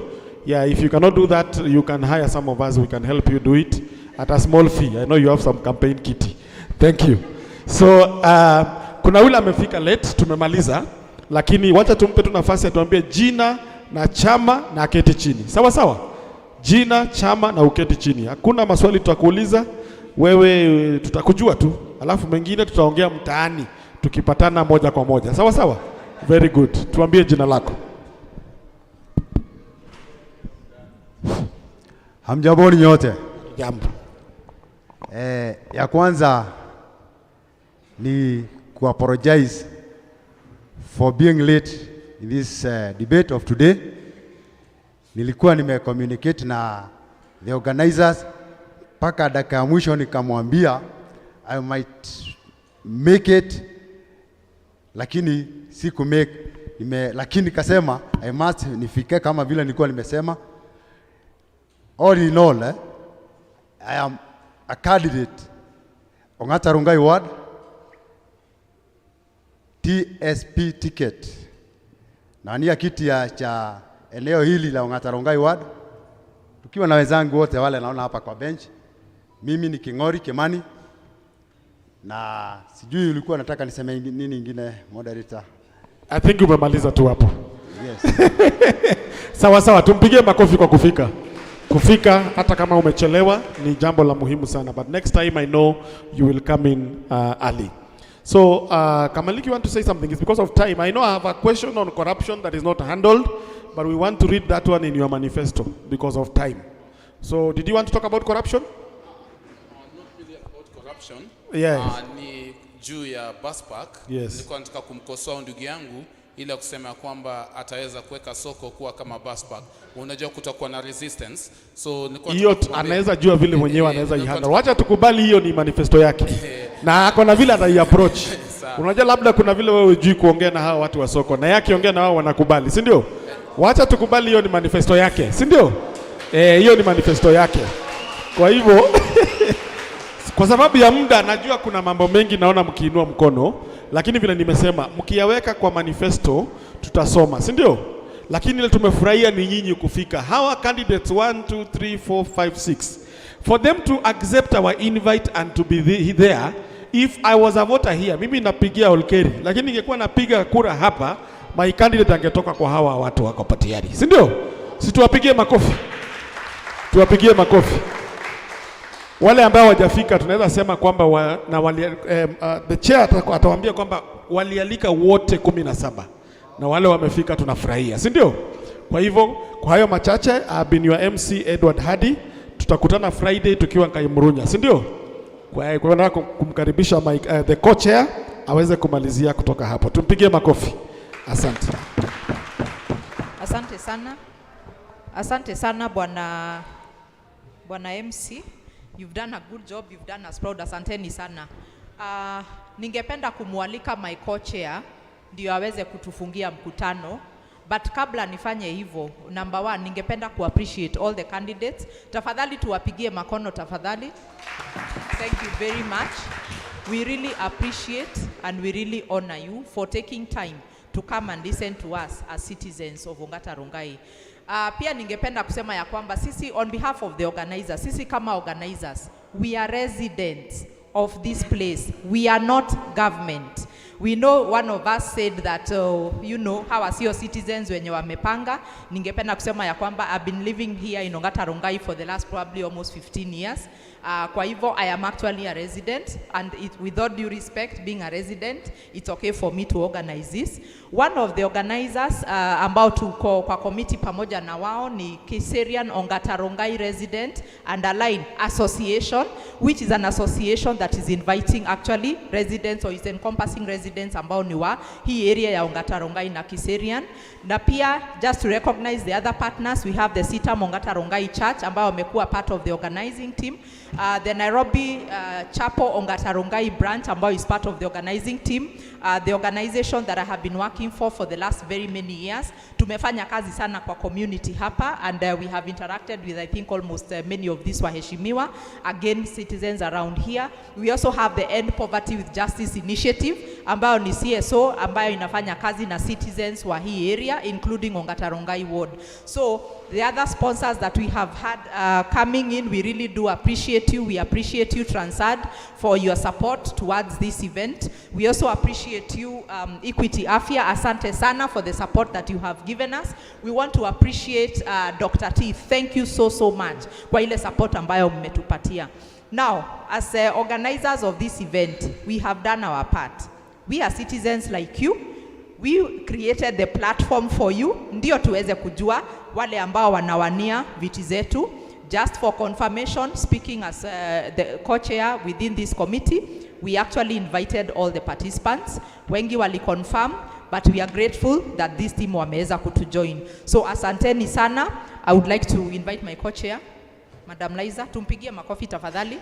Speaker 2: Yeah, if you cannot do that, you can hire some of us. We can help you do it at a small fee. I know you have some campaign kitty. Thank you. So kuna ule amefika late, tumemaliza, lakini wacha tumpe tu nafasi atuambie jina na chama na aketi chini. Sawa sawa? Jina, chama na uketi chini. Hakuna maswali tutakuuliza, wewe tutakujua tu. Alafu mengine tutaongea mtaani tukipatana moja kwa moja. Sawa sawa? Very good. Tuambie jina lako.
Speaker 3: Hamjambo nyote.
Speaker 2: Jambo.
Speaker 3: Ya kwanza ni apologize for being late in this debate of today. Nilikuwa communicate na the organizers paka dakika ya mwisho nikamwambia I might make it, lakini siku make lakini kasema I must nifike kama vile nilikuwa nimesema. All in all, I am a candidate Ongata Rongai Ward, TSP ticket. Naania kiti cha eneo hili la Ongata Rongai Ward, tukiwa na wenzangu wote wale naona hapa kwa bench. Mimi ni King'ori Kimani, na sijui ulikuwa nataka niseme nini ingine, moderator.
Speaker 2: I think umemaliza tu hapo.
Speaker 3: Yes.
Speaker 2: Sawa sawa, tumpigie makofi kwa kufika. Kufika hata kama umechelewa ni jambo la muhimu sana, but next time I know you will come in early. So Kamaliki, you want to say something? It's because of time. I know I have a question on corruption that is not handled, but we want to read that one in your manifesto because of time. So did you want to talk about corruption?
Speaker 19: Not really about corruption.
Speaker 2: Yes.
Speaker 19: Ni juu ya bus park.
Speaker 2: Yes.
Speaker 19: Nilikuwa nataka kumkosoa ndugu yangu ili kusema kwamba ataweza kuweka soko kuwa kama bus park. Unajua kutakuwa na resistance. So nilikuwa
Speaker 2: hiyo anaweza jua vile mwenyewe anaweza ihandle. Wacha tukubali hiyo ni manifesto yake. Na akona vile ataiapproach. Unajua labda kuna vile wewe hujui kuongea na hao watu wa soko, na yake ongea na wao wanakubali, si ndio? Wacha tukubali hiyo ni manifesto yake, si ndio? Hiyo ni manifesto yake. Kwa hivyo kwa sababu ya muda najua kuna mambo mengi naona mkiinua mkono, lakini vile nimesema mkiyaweka kwa manifesto tutasoma, si ndio? Lakini ile tumefurahia ni nyinyi kufika. Hawa candidates 1 2 3 4 5 6. For them to accept our invite and to be there, if I was a voter here, mimi napigia Olkeri, lakini ningekuwa napiga kura hapa, my candidate angetoka kwa hawa watu wako patiari. Si ndio? Si tuwapigie makofi. Tuwapigie makofi. Wale ambao hawajafika tunaweza sema kwamba the chair atawaambia kwamba walialika wote 17 na wale wamefika tunafurahia, si ndio? Kwa hivyo kwa hayo machache, I've been your MC Edward Hadi. Tutakutana Friday tukiwa Kaimrunya, si ndio? Kwa hiyo nataka kumkaribisha the co-chair aweze kumalizia kutoka hapo. Tumpigie makofi. Asante.
Speaker 1: Asante sana. Asante sana bwana MC. You've done a good job, you've done us proud. Asanteni sana. Ningependa kumwalika my co-chair ndio aweze kutufungia mkutano. But kabla nifanye hivyo, number 1, ningependa appreciate all the candidates. Tafadhali tuwapigie makono tafadhali. Thank you very much. We really appreciate and we really honor you for taking time to come and listen to us as citizens of Ongata Rongai. Pia ningependa kusema ya kwamba sisi on behalf of the organizers, sisi kama organizers, we are residents of this place. We are not government. We know one of us said that, hawa sio citizens wenye wamepanga. Ningependa kusema ya kwamba I've been living here in Ongata Rongai for the last probably almost 15 years. Kwa hivyo, I am actually a resident, and with all due respect, being a resident, it's okay for me to organize this. One of the organizers ambao tuko kwa committee pamoja na wao ni Kiserian Ongata Rongai Resident Underline Association, which is an association that is inviting actually residents, or is encompassing residents ambao ni wa hii area ya Ongata Rongai na Kiserian. Na pia, just to recognize the other partners, we have the Sitam Ongata Rongai Church ambao wamekuwa part of the organizing team. The Nairobi Chapel Ongata Rongai branch ambao is part of the organizing team. The organization that I have been working for the last very many years. Tumefanya kazi sana kwa community hapa, and we have interacted with, I think, almost many of these waheshimiwa, again, citizens around here. We also have the End Poverty with Justice Initiative ambayo ni CSO ambayo inafanya kazi na citizens wa hii area, including Ongata Rongai ward. So the other sponsors that we have had coming in, we really do appreciate you. We appreciate you, Transad, for your support towards this event. We also appreciate you, Equity Afya, asante sana for the support that you have given us. We want to appreciate Dr. T. Thank you so much kwa ile support ambayo mmetupatia. Now, as organizers of this event, we have done our part. We are citizens like you. We created the platform for you, ndio tuweze kujua wale ambao wanawania viti zetu. Just for confirmation, speaking as the co-chair within this committee, we actually invited all the participants. Wengi wali confirm, but we are grateful that this team wameweza kutujoin. So asanteni sana. I would like to invite my co-chair, Madam Liza. Tumpigie makofi tafadhali.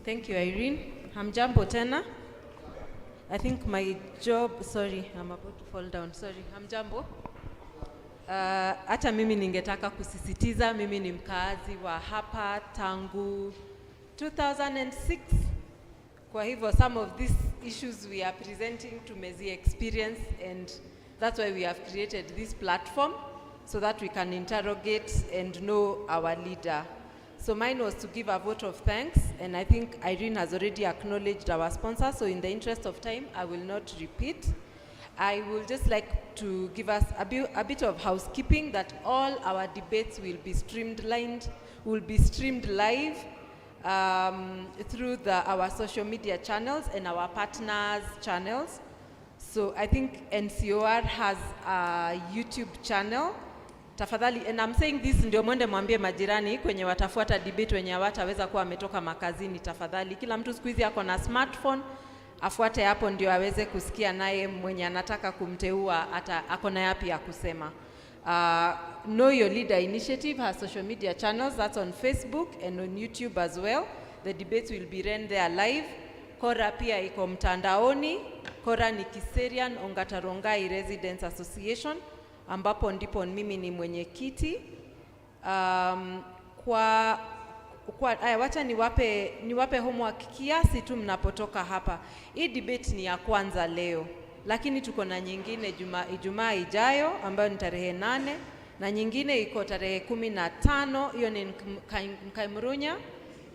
Speaker 8: Thank you, Irene. Hamjambo tena. I think my job, sorry, I'm about to fall down. Sorry, hamjambo. Hata mimi ningetaka kusisitiza, mimi ni mkaazi wa hapa tangu 2006. Kwa hivyo, some of these issues we are presenting tumezi experience, and that's why we have created this platform so that we can interrogate and know our leader. So mine was to give a vote of thanks, and I think Irene has already acknowledged our sponsor, so in the interest of time, I will not repeat. I would just like to give us a bit of housekeeping that all our debates will be streamed live through our social media channels and our partners' channels. So I think NCOR has a YouTube channel. Tafadhali, and I'm saying this ndio mwende mwambie majirani kwenye watafuata debate wenye hawataweza kuwa wametoka makazini. Tafadhali, kila mtu siku hizi ako na smartphone, afuate hapo ndio aweze kusikia naye mwenye anataka kumteua ako na yapi ya kusema. Know Your Leader Initiative has social media channels. That's on Facebook and on YouTube as well. The debates will be run there live. Kora pia iko mtandaoni. Kora ni Kiserian Ongata Rongai Residents Association, ambapo ndipo mimi ni mwenyekiti. Wacha niwape homework kiasi tu mnapotoka hapa. Hii debate ni ya kwanza leo, lakini tuko na nyingine Ijumaa ijayo ambayo ni tarehe 8, na nyingine iko tarehe 15, hiyo ni Nkaimurunya.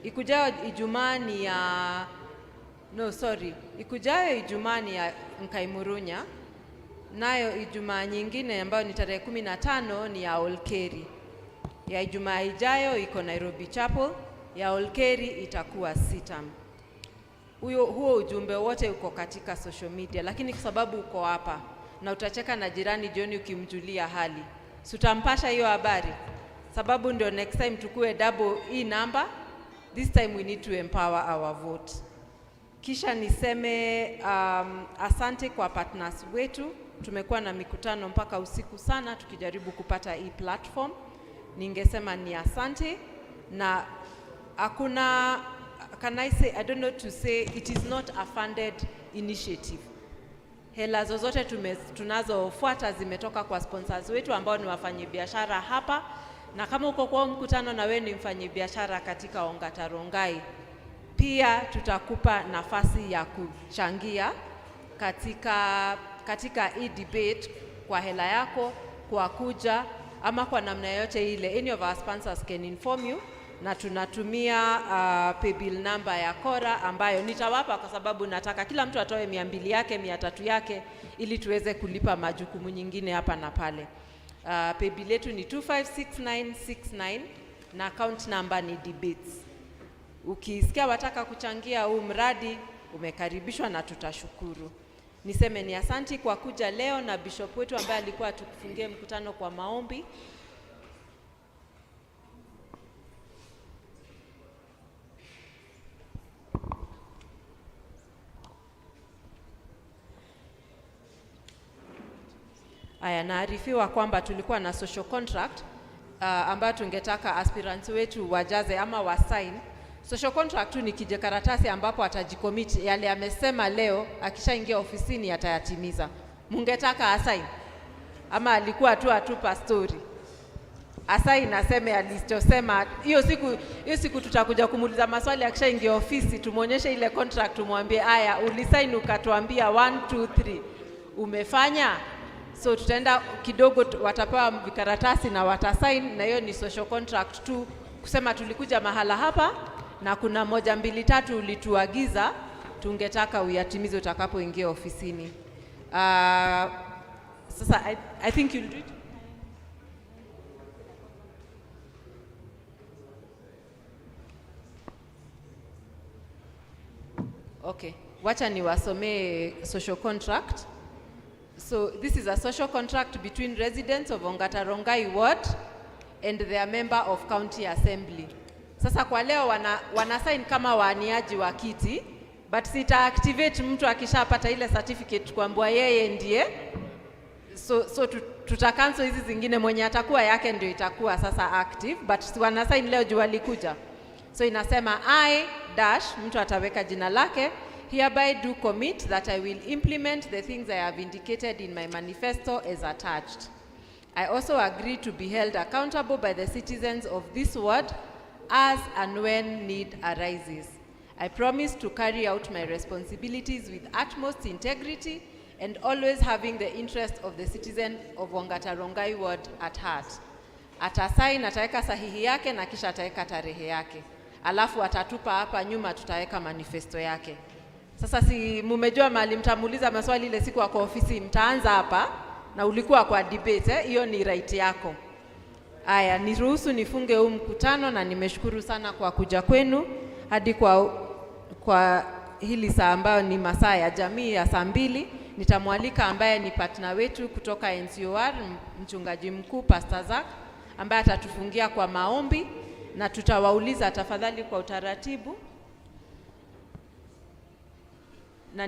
Speaker 8: Ikujayo Ijumaa ni ya ikujayo Ijumaa ni ya Nkaimurunya. Nayo Ijumaa nyingine ambayo ni tarehe 15 ni ya Olkeri. Ya Ijumaa ijayo iko Nairobi Chapel, ya Olkeri itakuwa Sitam. Huo ujumbe wote uko katika social media, lakini kwa sababu uko hapa na utacheka na jirani jioni ukimjulia hali, tutampasha hiyo habari, sababu ndio next time tukue double hii number. This time we need to empower our vote. Kisha niseme asante kwa partners wetu. Tumekuwa na mikutano mpaka usiku sana tukijaribu kupata hii platform. Ningesema ni asante, na hakuna, can I say, I don't know to say, it is not a funded initiative. Hela zozote tunazofuata zimetoka kwa sponsors wetu ambao ni wafanyabiashara hapa, na kama uko kwa mkutano na wewe ni mfanyabiashara katika Ongata Rongai, pia tutakupa nafasi ya kuchangia katika hii debate kwa hela yako, kwa kuja ama kwa namna yote ile. Any of our sponsors can inform you, na tunatumia paybill number ya Kora ambayo nitawapa kwa sababu nataka kila mtu atoe 200 yake, 300 yake ili tuweze kulipa majukumu nyingine hapa na pale. Paybill letu ni 256969 na account number ni debates. Ukisikia wataka kuchangia huu mradi, umekaribishwa na tutashukuru. Niseme ni asanti kwa kuja leo, na bishop wetu ambaye alikuwa atufungie mkutano kwa maombi. Aya, naarifiwa kwamba tulikuwa na social contract ambayo tungetaka aspirants wetu wajaze ama wasign. Social contract tu ni kijikaratasi ambapo atajicommit yale amesema leo, akishaingia ofisini atayatimiza. Mungetaka asign ama alikuwa tu atupa story? Asign aseme alichosema. Hiyo siku tutakuja kumuuliza maswali akishaingia ofisi, tumuonyeshe ile contract, tumwambie aya ulisign ukatuambia 1 2 3 umefanya. So tutaenda kidogo, watapewa vikaratasi na watasign, na hiyo ni social contract tu, kusema tulikuja mahala hapa na kuna 1 2 3 ulituagiza, tungetaka uyatimize utakapoingia ofisini. Sasa I think you'll do it. Okay, wacha niwasomee social contract. So this is a social contract between residents of Ongata Rongai Ward and their member of county assembly. Sasa kwa leo wana sign kama waaniaji wa kiti, but sita activate mtu akishapata ile certificate kwamba yeye ndiye. So tuta cancel hizi zingine, mwenye atakuwa yake ndio itakuwa sasa active, but wana sign leo juu walikuja. So inasema I dash, mtu ataweka jina lake, hereby do commit that I will implement the things I have indicated in my manifesto as attached. I also agree to be held accountable by the citizens of this ward as and when need arises. I promise to carry out my responsibilities with utmost integrity and always having the interest of the citizen of Ongata Rongai ward at heart. Atasign, ataweka sahihi yake na kisha ataweka tarehe yake. Alafu atatupa hapa nyuma, tutaweka manifesto yake. Sasa si mumejua mahali mtamuuliza maswali ile siku kwa ofisi, mtaanza hapa na ulikuwa kwa debate, hiyo ni right yako. Aya, niruhusu nifunge huu mkutano, na nimeshukuru sana kwa kuja kwenu hadi kwa hili saa ambayo ni masaa ya jamii ya saa 2. Nitamwalika ambaye ni partner wetu kutoka NCOR, mchungaji mkuu Pastor Zack, ambaye atatufungia kwa maombi, na tutawauliza tafadhali kwa utaratibu, na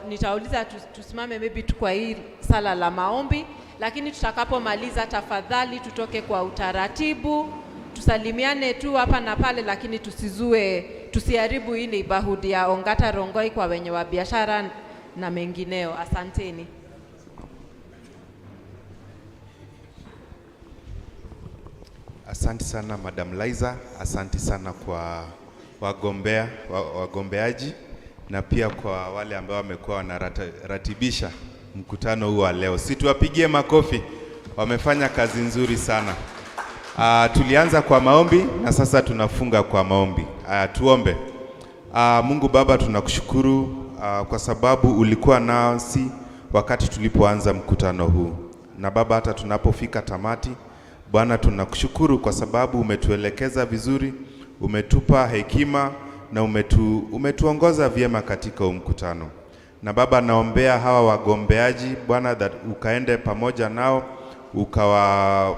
Speaker 8: nitauliza tusimame maybe tu kwa hii sala la maombi, lakini tutakapomaliza tafadhali tutoke kwa utaratibu, tusalimiane tu hapa na pale, lakini tusiharibu hii neighborhood ya Ongata Rongai kwa wenye wa biashara na mengineo. Asanteni.
Speaker 10: Asante sana Madam Liza, asante sana kwa wagombeaji na pia kwa wale ambao wamekuwa wanaratibisha mkutano huu wa leo. Tuwapigie makofi, wamefanya kazi nzuri sana. Tulianza kwa maombi na sasa tunafunga kwa maombi. Tuombe. Mungu Baba, tunakushukuru kwa sababu ulikuwa nasi wakati tulipoanza mkutano huu. Na Baba, hata tunapofika tamati, Bwana tunakushukuru kwa sababu umetuelekeza vizuri, umetupa hekima na umetuongoza vyema katika mkutano. Na Baba, naombea hawa wagombeaji Bwana, that ukaende pamoja nao, ukawa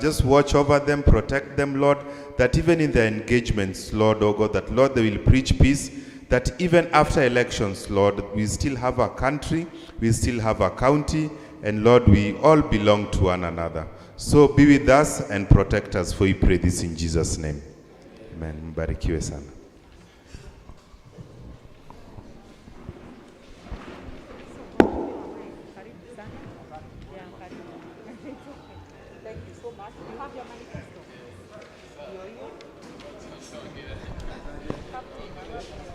Speaker 10: just watch over them, protect them, Lord, that even in their engagements, Lord, oh God, that Lord, they will preach peace, that even after elections, Lord, we still have a country, we still have a county, and Lord, we all belong to one another. So be with us and protect us, for we pray this in Jesus' name. Amen. Mbarikiwe sana.
Speaker 1: Thank you so much. You have your manifesto. Captain.